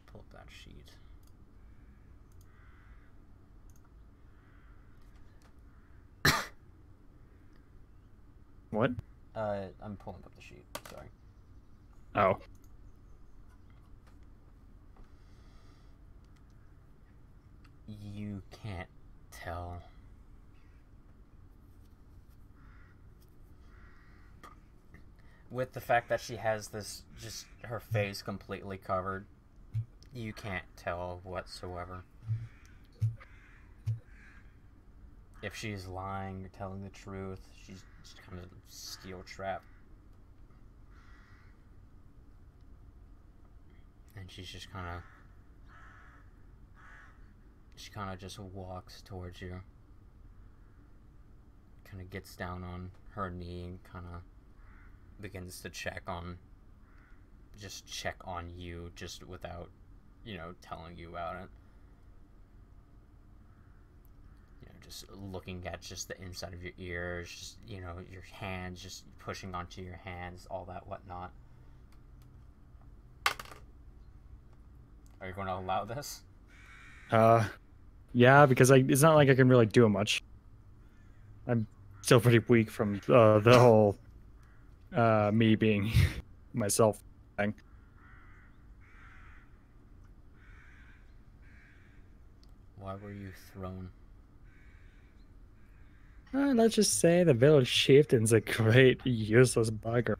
Pull up that sheet. What? I'm pulling up the sheet. Sorry. Oh. You can't tell. With the fact that she has this, just her face completely covered, you can't tell whatsoever if she's lying or telling the truth. She's just kind of steel trapped. And she's just kind of... She kind of just walks towards you. Kind of gets down on her knee and kind of begins to check on you, just without, telling you about it. Just looking at just the inside of your ears, just, your hands, just pushing onto your hands, all that whatnot. Are you going to allow this? Yeah, because it's not like I can really do much. I'm still pretty weak from the whole me being myself thing. Why were you thrown? Let's just say the village chieftain's a great useless bugger.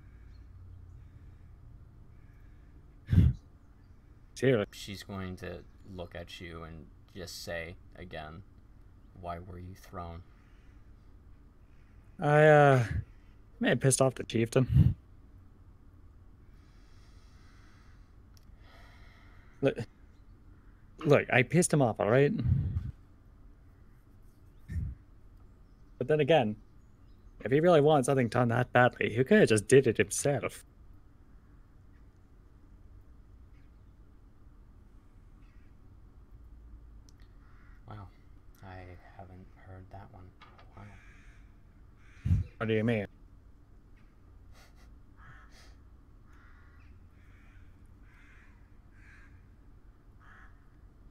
Seriously. She's going to look at you and just say again, why were you thrown? I may have pissed off the chieftain. Look, I pissed him off, alright? But then again, if he really wants something done that badly, he could have just did it himself. Wow, I haven't heard that one. Wow. What do you mean?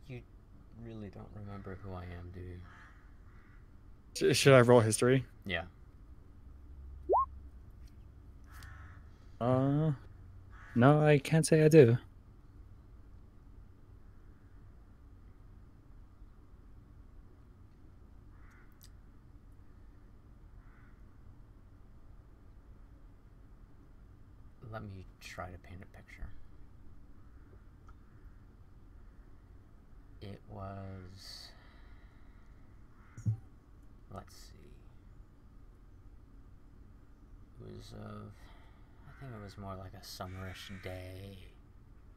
You really don't remember who I am, do you? Should I roll history? Yeah. No, I can't say I do. Let me try to paint a picture. It was... Let's see. It was I think it was more like a summerish day,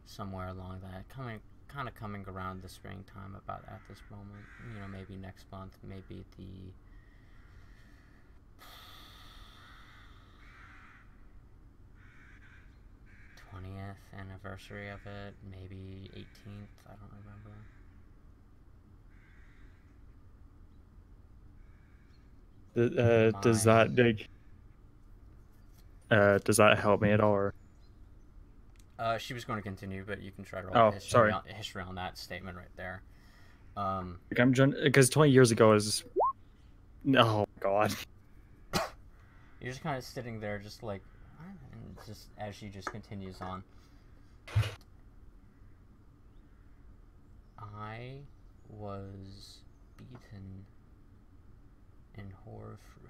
somewhere along that, kind of coming around the springtime about at this moment. Maybe next month, maybe the 20th anniversary of it, maybe 18th, I don't remember. Does that help me at all? Or? She was going to continue, but you can try to roll Oh, history on that statement right there. Because 20 years ago is... Oh, God. You're just kind of sitting there, just like... And just as she just continues on. I was beaten and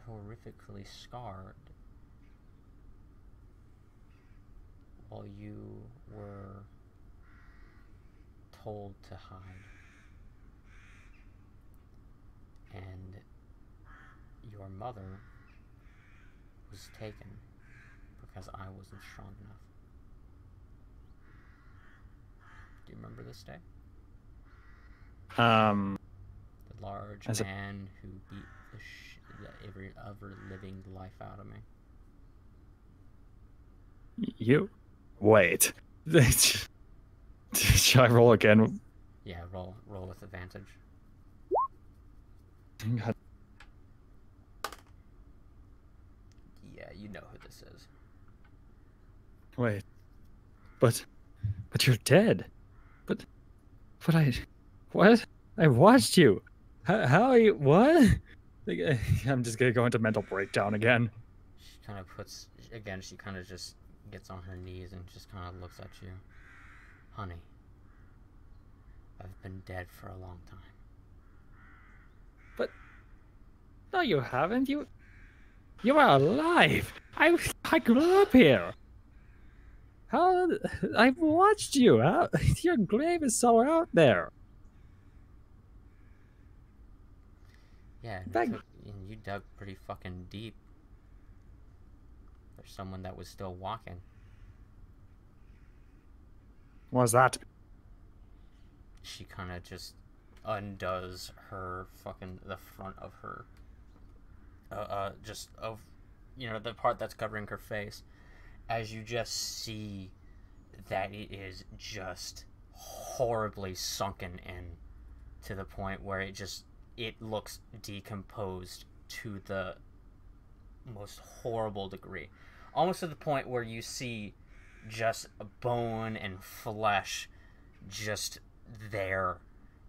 horrifically scarred while you were told to hide. And your mother was taken because I wasn't strong enough. Do you remember this day? The large man who beat every other living life out of me. You? Wait. Should I roll again? Yeah, roll with advantage. God. Yeah, you know who this is. Wait. But you're dead. But what? I watched you. How are you? What? I'm just gonna go into mental breakdown again. She kind of puts, again, she kind of just gets on her knees and just kind of looks at you. Honey, I've been dead for a long time. But no, you haven't. You are alive. I grew up here. How I've watched you. Your grave is so out there. Yeah, That- and you dug pretty fucking deep. For someone that was still walking. What was that? She kind of just undoes her fucking, the front of her, just of, you know, the part that's covering her face, as you just see that it is just horribly sunken in to the point where it looks decomposed to the most horrible degree. Almost to the point where you see just bone and flesh just there,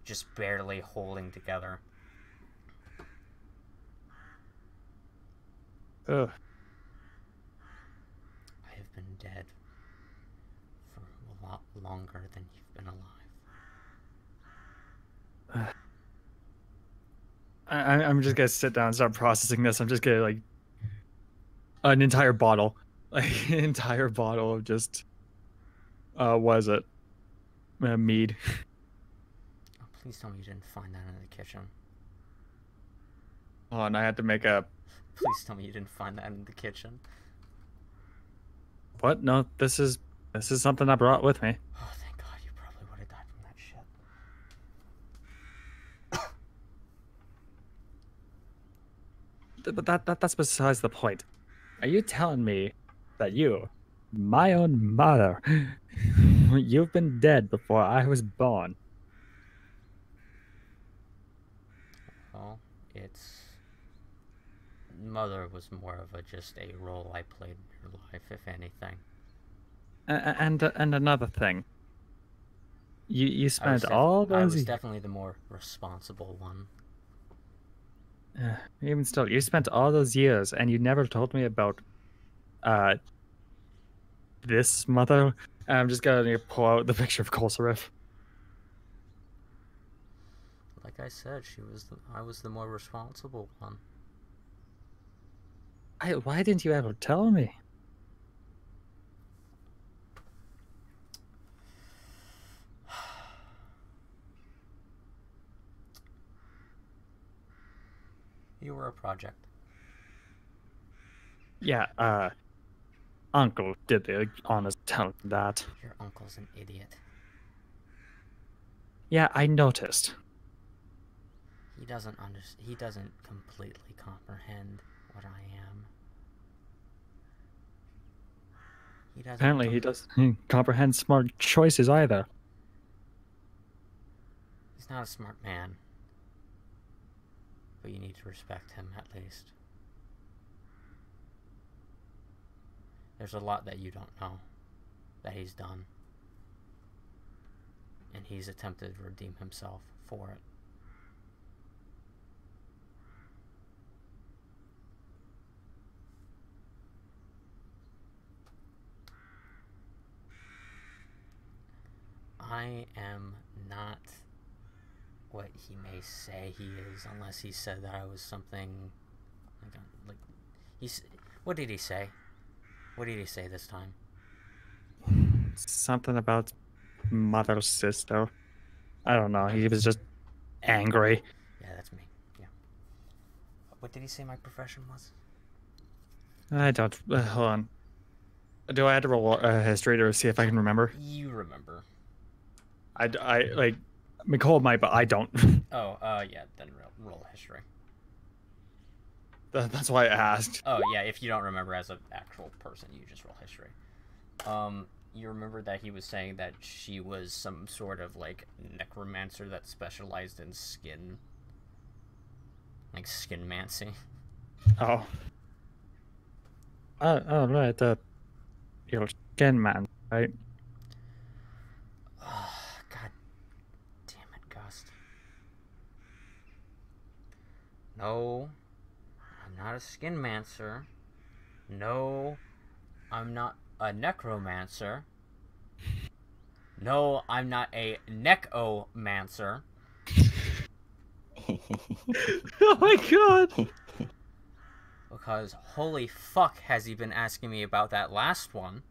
just barely holding together. Ugh. I have been dead for a lot longer than you've been alive. I'm just gonna sit down and start processing this. I'm just gonna like an entire bottle, like an entire bottle of just what is it? Mead. Oh, please tell me you didn't find that in the kitchen. Oh, and I had to make a Please tell me you didn't find that in the kitchen. what? No, this is something I brought with me. Oh, thank God, you probably would have died from that shit. But that's besides the point. Are you telling me that you, my own mother, you've been dead before I was born? Well, it's... Mother was more of just a role I played in your life, if anything. And another thing. You spent all I those was definitely the more responsible one. even still, you spent all those years and you never told me about this mother. I'm just gonna pull out the picture of Kolsarif. Like I said, I was the more responsible one. Why didn't you ever tell me? You were a project. Yeah, Uncle did the honest telling that. Your uncle's an idiot. Yeah, I noticed. He doesn't he doesn't completely comprehend what I am. He doesn't Apparently, he doesn't comprehend smart choices either. He's not a smart man. But you need to respect him, at least. There's a lot that you don't know that he's done. And he's attempted to redeem himself for it. I am not what he may say he is, unless he said that I was something like he's. What did he say? What did he say this time? Something about mother's sister. I don't know. He was just angry. Yeah, that's me. Yeah. What did he say my profession was? I don't. Hold on. Do I have to roll history to see if I can remember? You remember. I like Miqol might, but I don't. Oh, yeah, then roll history. That's why I asked. Oh, yeah, if you don't remember as an actual person, you just roll history. You remember that he was saying that she was some sort of, like, necromancer that specialized in skin. Like, skinmancy. Oh. Oh, right, you're skin man, right? God damn it, Gust. No, I'm not a skinmancer. No, I'm not a necromancer. No, I'm not a necomancer. Oh my god! Because holy fuck has he been asking me about that last one.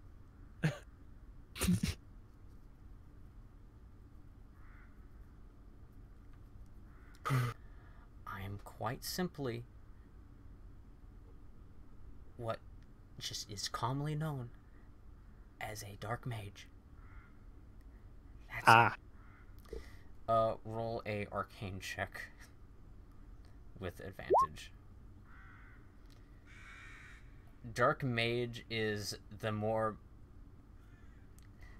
I am quite simply what just is commonly known as a dark mage. That's it. Roll a arcane check with advantage. Dark mage is the more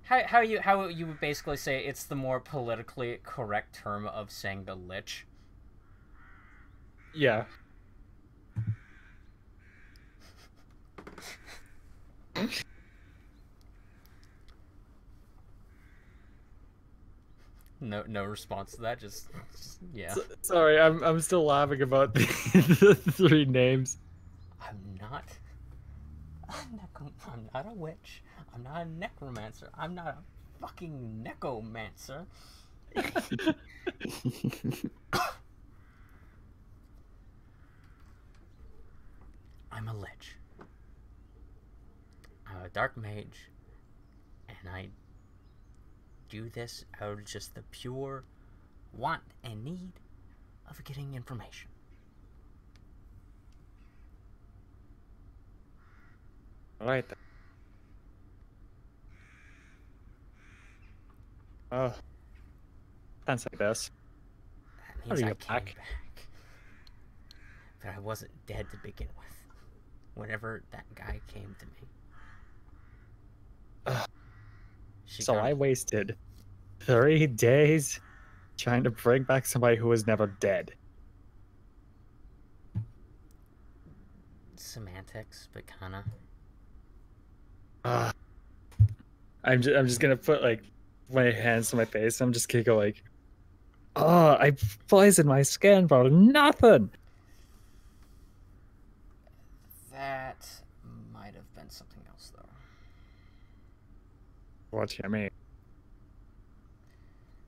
how you would basically say it's the more politically correct term of saying the lich. Yeah. No response to that. Just yeah. Sorry, I'm still laughing about the three names. I'm not a witch. I'm not a necromancer. I'm not a fucking necomancer. I'm a lich. I'm a dark mage, and I do this out of just the pure want and need of getting information. Alright then. Oh. Sounds like this. That means Are I you came back? back. But I wasn't dead to begin with. Whenever that guy came to me. So I wasted 3 days trying to bring back somebody who was never dead. Semantics, but kinda. I'm just gonna put like my hands to my face. I'm just gonna go like, oh, I poisoned my skin for nothing. That might have been something else, though. What you mean?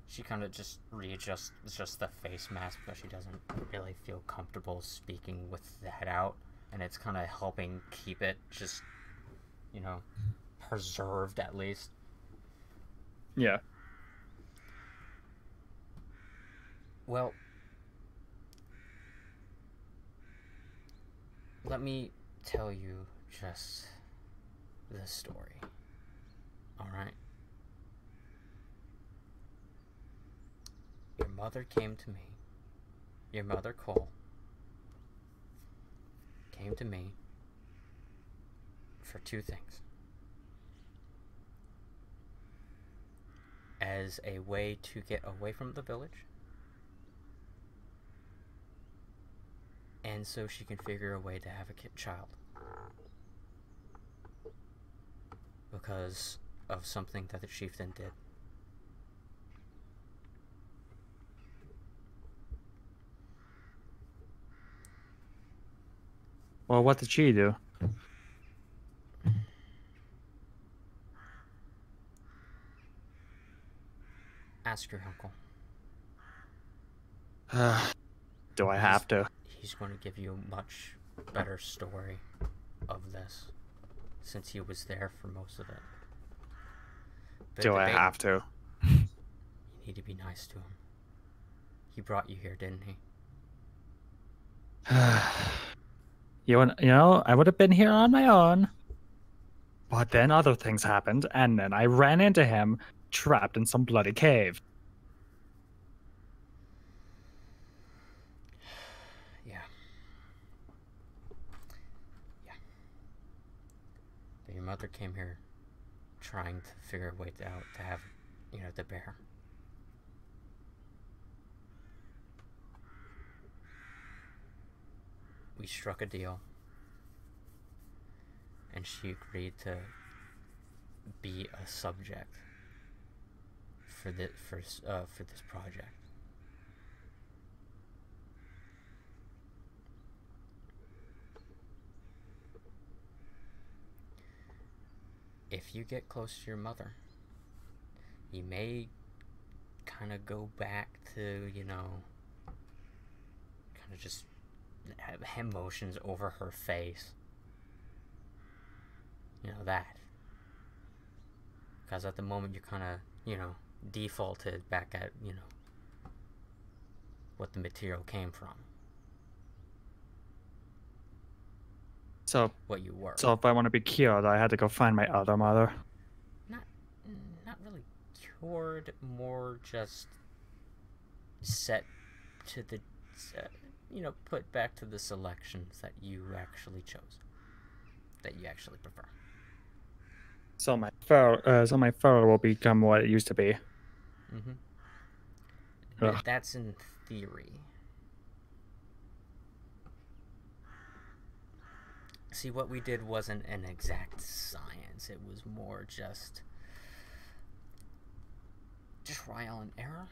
She kind of just readjusts just the face mask because she doesn't really feel comfortable speaking with that out, and it's kind of helping keep it just, preserved at least. Yeah. Well, let me tell you just the story. Alright? Your mother came to me. Your mother, Cole, came to me for 2 things. As a way to get away from the village, and so she can figure a way to have a child. Because of something that the chieftain did. Well, what did she do? Ask your uncle. Do I have to? He's going to give you a much better story of this, since he was there for most of it. But Do I have to? You need to be nice to him. He brought you here, didn't he? I would have been here on my own. But then other things happened, and then I ran into him, trapped in some bloody cave. Yeah. But your mother came here trying to figure a way out to have, the bear. We struck a deal, and she agreed to be a subject for this project. if you get close to your mother, you may kind of go back to, you know, kind of just have hand motions over her face. You know, that. Because at the moment you're kind of, you know, defaulted back at, you know, what the material came from. So, what you were. So if I want to be cured, I had to go find my other mother. Not really cured, more just set to the, you know, put back to the selections that you actually chose, that you actually prefer. So my fur will become what it used to be. But that's in theory. See, what we did wasn't an exact science. It was more just trial and error.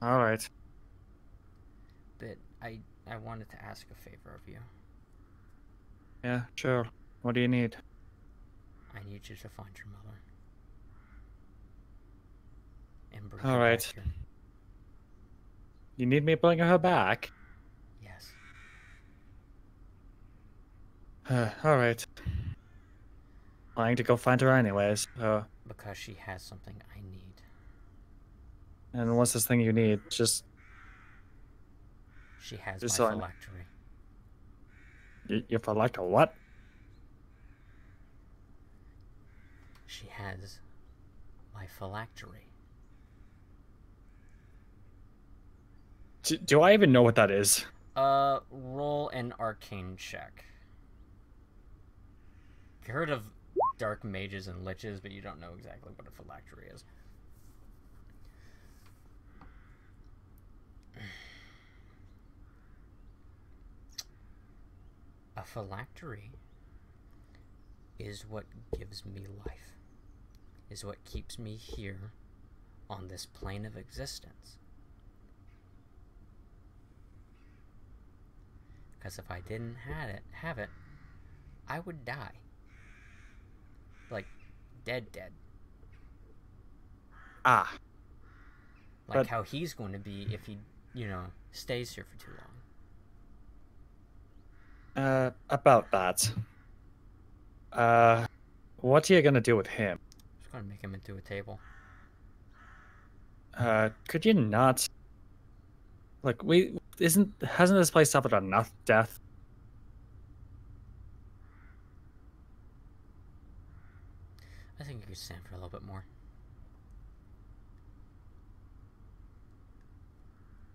All right. But I wanted to ask a favor of you. Yeah, sure. What do you need? I need you to find your mother. And bring All her right. back here. You need me to bring her back? Yes. All right. Planning to go find her anyways. Because she has something I need. And what's this thing you need? Just She has Just my so I know. phylactery. your phylactery what? She has my phylactery. Do I even know what that is? Roll an arcane check. You heard of dark mages and liches, but you don't know exactly what a phylactery is. A phylactery is what gives me life, is what keeps me here on this plane of existence. Because if I didn't have it, I would die. Like, dead. Ah. Like But- how he's going to be if he, you know, stays here for too long. About that. What are you gonna do with him? Just going to make him into a table. Could you not? Like, hasn't this place suffered enough death? I think you could stand for a little bit more.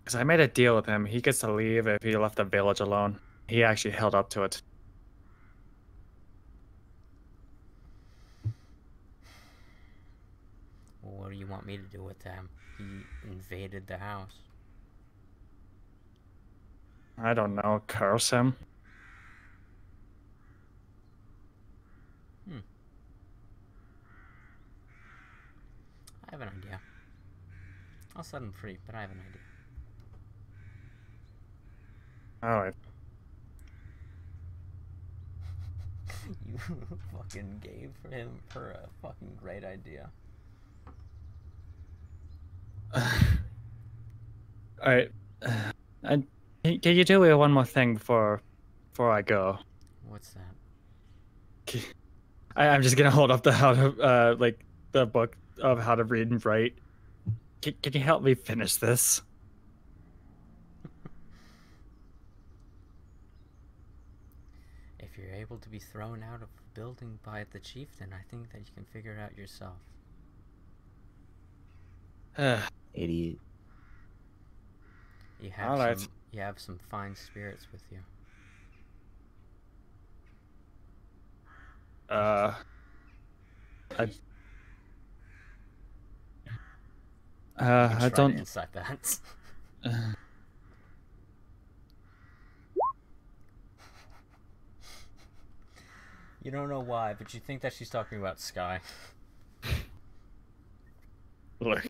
Because I made a deal with him. He gets to leave if he left the village alone. He actually held up to it. Well, what do you want me to do with him? He invaded the house. I don't know. Curse him. I have an idea. I'll set him free, but I have an idea. Alright. You fucking gave her a fucking great idea. Alright. And can you do me one more thing before I go? What's that? I'm just gonna hold up the the book of how to read and write. Can you help me finish this? If you're able to be thrown out of a building by the chieftain, I think that you can figure it out yourself. Idiot. You have Alright. you have some fine spirits with you. I You can try don't. to insight that. You don't know why, but you think that she's talking about Skye. Look,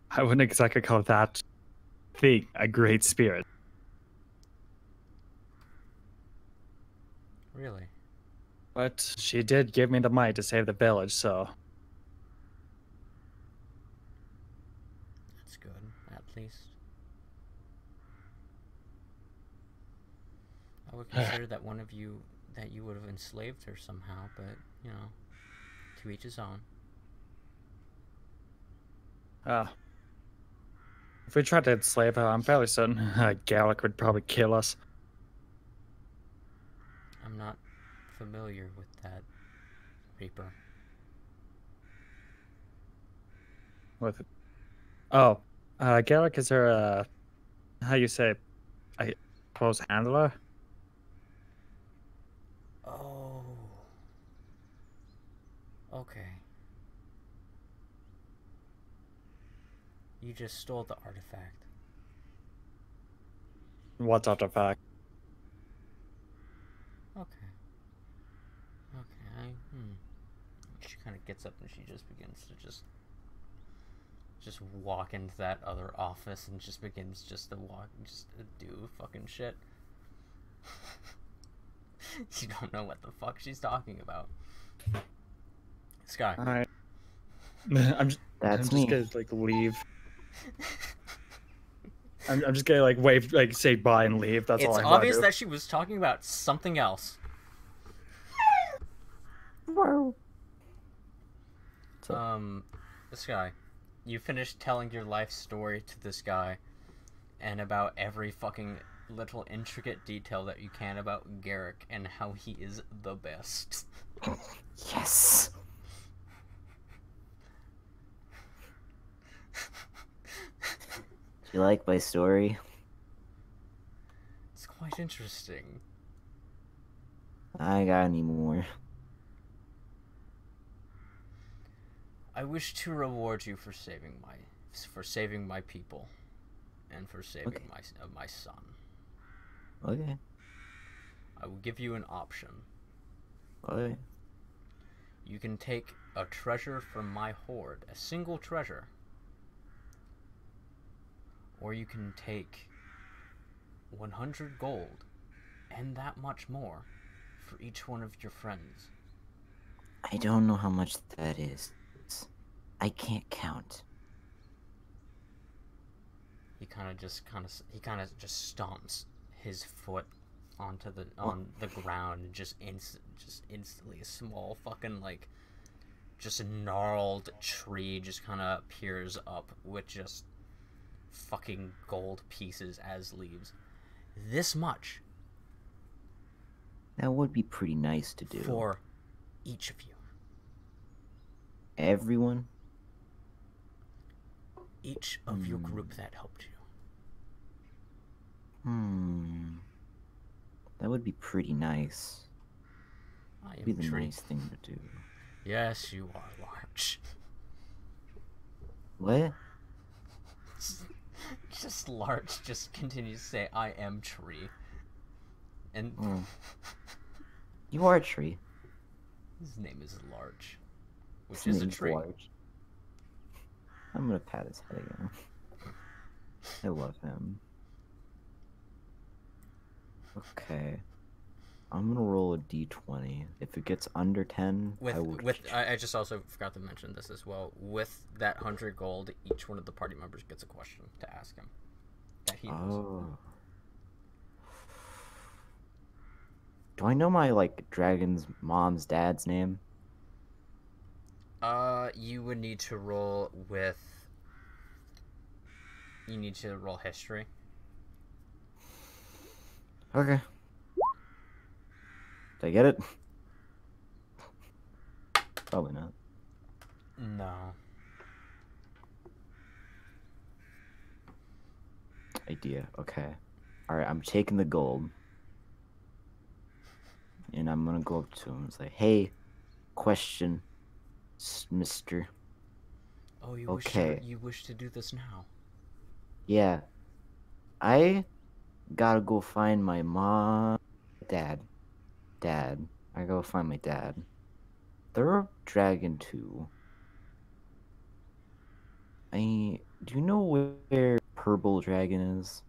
I wouldn't exactly call that thing a great spirit. Really? But she did give me the money to save the village, so That's good, at least. I would consider that one of you, that you would have enslaved her somehow, but, you know, to each his own. if we tried to enslave her, I'm fairly certain Garrick would probably kill us. I'm not familiar with that Reaper. With Garrick is her how you say, I suppose, handler. Oh. Okay. You just stole the artifact. What artifact? Okay. Okay, She kind of gets up and she just begins to just walk into that other office and just begins just to do fucking shit. You don't know what the fuck she's talking about. Skye. Alright. I'm just me. gonna like leave. I'm just gonna like wave, like say bye and leave. That's all I It's want to obvious do. that she was talking about something else. Wow. This guy, you finished telling your life story to this guy, and about every fucking little intricate detail that you can about Garrick and how he is the best. Yes. You like my story? It's quite interesting. I ain't got any more. I wish to reward you for saving my people, and for saving my son. Okay. I will give you an option. Okay. You can take a treasure from my hoard, a single treasure, or you can take 100 gold and that much more for each one of your friends. I don't know how much that is. I can't count. He kind of just stomps his foot onto the ground, and just instantly a small fucking like just a gnarled tree just kind of appears up with just fucking gold pieces as leaves. This much That would be pretty nice to do. for each of you. Everyone? Each of your group that helped you. That would be pretty nice. I Be am the tree. nice thing to do. Yes, you are large. What? Just large just continues to say, I am tree. And You are a tree. his name is Large, which His is a name's tree. Large. I'm gonna pat his head again. I love him. Okay. I'm gonna roll a d20. If it gets under 10, I just also forgot to mention this as well. With that 100 gold, each one of the party members gets a question to ask him that he knows. Oh. Do I know my dragon's mom's dad's name? You would need to roll with. You need to roll history. Okay. Did I get it? Probably not. No. Idea. Okay. Alright, I'm taking the gold. And I'm gonna go up to him and say, hey, question, mister. Oh, you wish to do this now? Yeah. I gotta go find my mom. Dad. I gotta find my dad. They're a dragon too. Do you know where Purple Dragon is?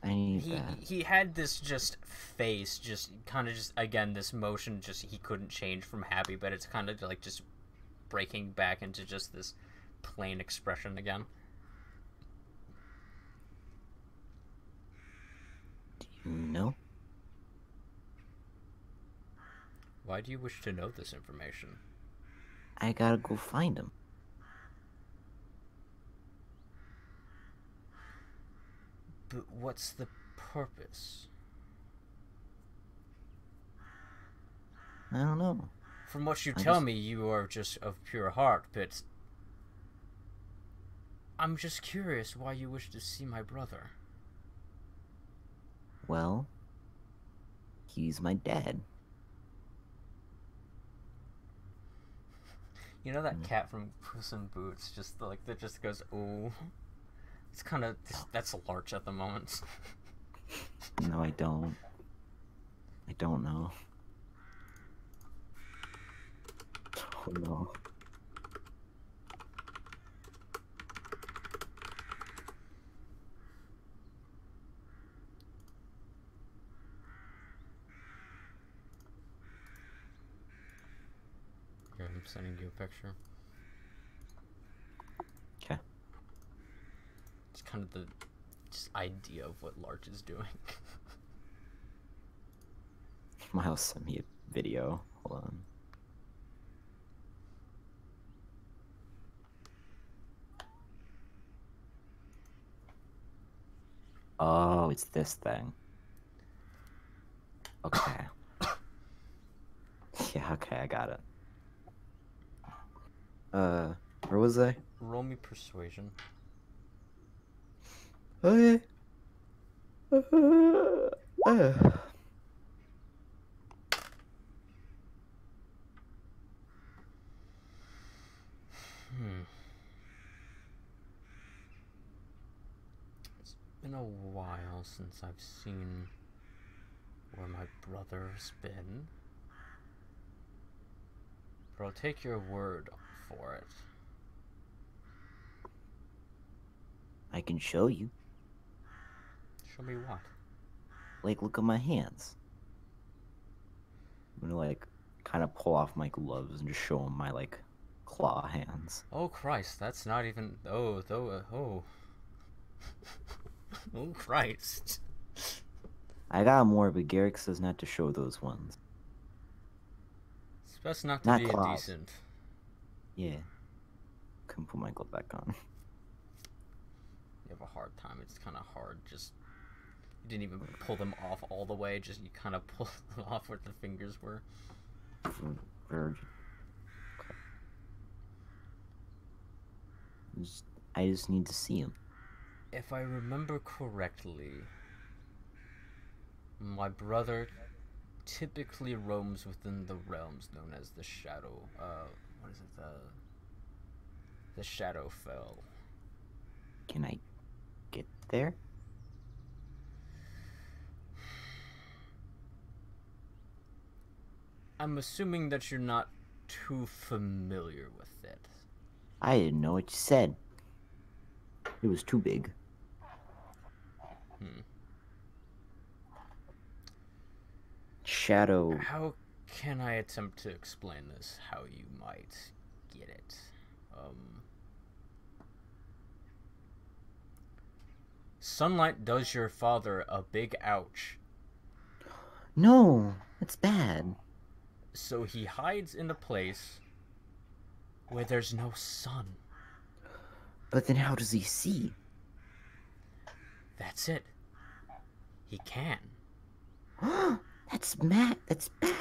I need that. He had this just face, just kind of just again this motion, just he couldn't change from happy, but it's kind of like just breaking back into just this plain expression again. Do you know? Why do you wish to know this information? I gotta go find him. But what's the purpose? I don't know. From what you tell me, you are just of pure heart, but I'm just curious why you wish to see my brother. Well, he's my dad. You know that cat from Puss in Boots, just like that, just goes, "Ooh." It's kind of that's a larch at the moment. No, I don't. I don't know. Oh no. Here, I'm sending you a picture. Okay. It's kind of the just idea of what Larch is doing. Miles sent me a video. Hold on. Oh, it's this thing. Okay. Yeah, okay, I got it. Where was I? Roll me persuasion. Okay. It's been a while since I've seen where my brother's been. But I'll take your word for it. I can show you. Show me what? Like, look at my hands. I'm gonna, like, kind of pull off my gloves and just show him my, like, claw hands. Oh Christ, that's not even. Oh, though. Oh. Oh Christ. I got more, but Garrick says not to show those ones. It's best not to Not be claws. indecent. Yeah. Couldn't put my glove back on. You have a hard time. It's kind of hard. Just you didn't even pull them off all the way. Just you kind of pulled them off where the fingers were. I just need to see him. If I remember correctly, my brother typically roams within the realms known as the Shadow. What is it? The Shadowfell. Can I get there? I'm assuming that you're not too familiar with it. I didn't know what you said. It was too big. Shadow. How can I attempt to explain this? How you might get it? Sunlight does your father a big ouch. No, that's bad. So he hides in a place where there's no sun. But then how does he see? That's it. He can. That's mad. That's bad.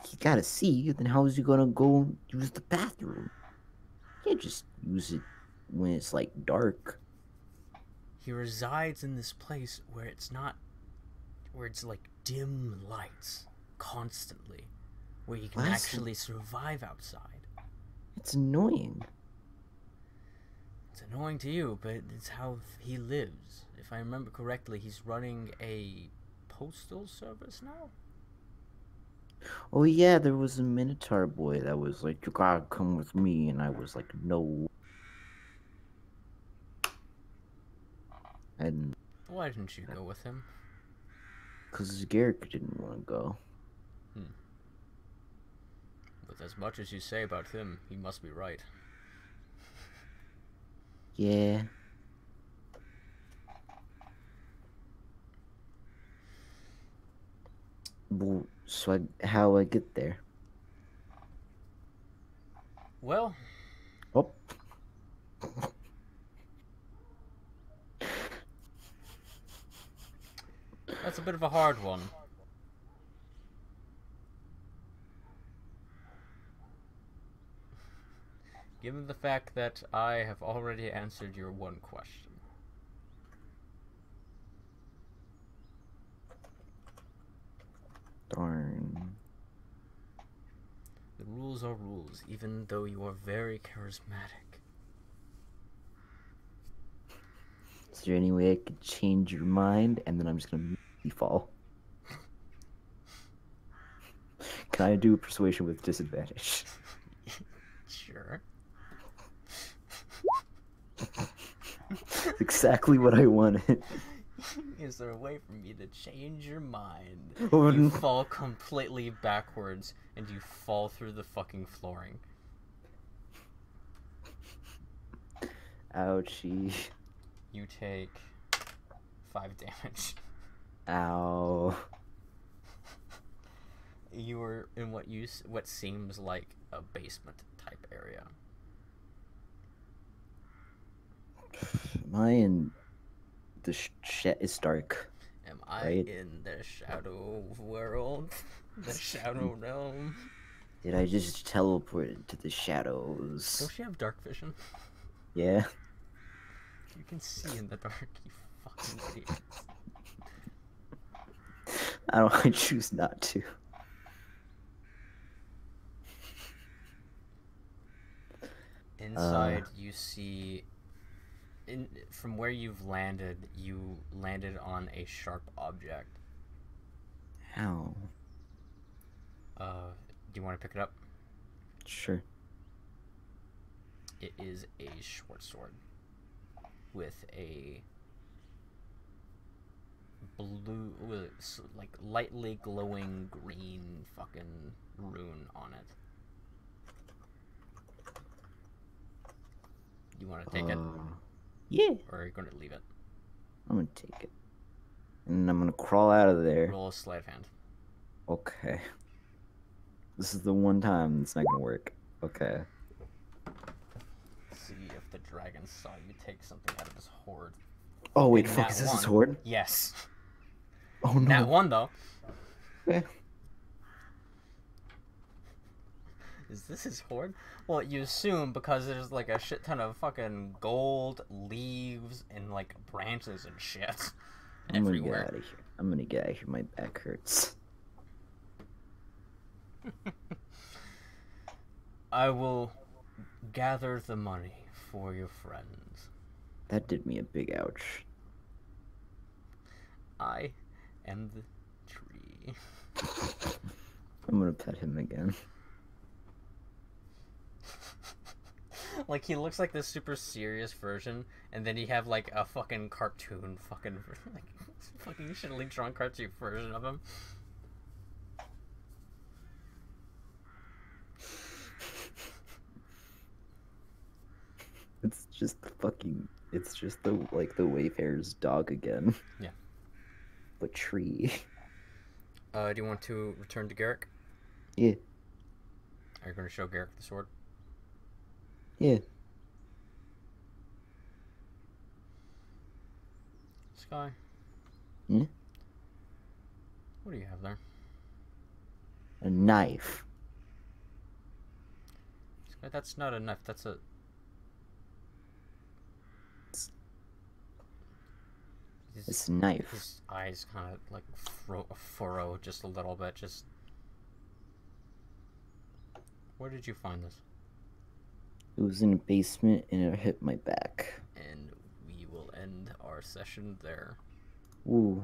He gotta see, then how is he gonna go use the bathroom? You can't just use it when it's like dark. He resides in this place where it's not, where it's like dim lights constantly, where he can actually survive outside. It's annoying. It's annoying to you, but it's how he lives. If I remember correctly, he's running a postal service now? Oh yeah, there was a Minotaur boy that was like, you gotta come with me, and I was like, no. And Why didn't you go with him? Because Garrick didn't want to go. With as much as you say about him, he must be right. Yeah. Well, so how I get there? Well, Oh. that's a bit of a hard one. Given the fact that I have already answered your one question. Darn. The rules are rules, even though you are very charismatic. Is there any way I could change your mind and then I'm just gonna fall? Can I do persuasion with disadvantage? Sure. Exactly what I wanted. Is there a way for me to change your mind? Oh, You no. fall completely backwards and you fall through the fucking flooring. Ouchie. You take 5 damage. Ow. You are in what seems like a basement type area. Am I in the it's dark? Am I Right. in the shadow world? The shadow realm? Did I just teleport into the shadows? Don't you have dark vision? Yeah. You can see in the dark, you fucking idiot. I choose not to. Inside, you see... from where you've landed, you landed on a sharp object. Ow. Do you want to pick it up? Sure. It is a short sword with a blue, like lightly glowing green fucking rune on it. You want to take it? Yeah. Or are you going to leave it? I'm gonna take it. And I'm gonna crawl out of there. Roll a sleight of hand. Okay. This is the one time it's not gonna work. Okay. See if the dragon saw you take something out of his hoard. Oh wait, And fuck, nat is this one. his sword? Yes. Oh no. Nat 1 though. Okay. Is this his hoard? Well, you assume because there's like a shit ton of fucking gold, leaves, and like branches and shit I'm gonna get everywhere. out of here. I'm gonna get out of here. My back hurts. I will gather the money for your friends. That did me a big ouch. I am the tree. I'm gonna pet him again. Like, he looks like this super serious version, and then you have like a fucking cartoon fucking like fucking shittily drawn cartoon version of him. It's just the fucking. It's just the the Wayfarer's dog again. Yeah. But tree. Do you want to return to Garrick? Yeah. Are you going to show Garrick the sword? Yeah. Skye? Hmm? What do you have there? A knife. Skye, that's not a knife, that's a... It's a knife. His eyes kind of like furrow just a little bit, just... Where did you find this? It was in a basement and it hit my back. And we will end our session there. Ooh.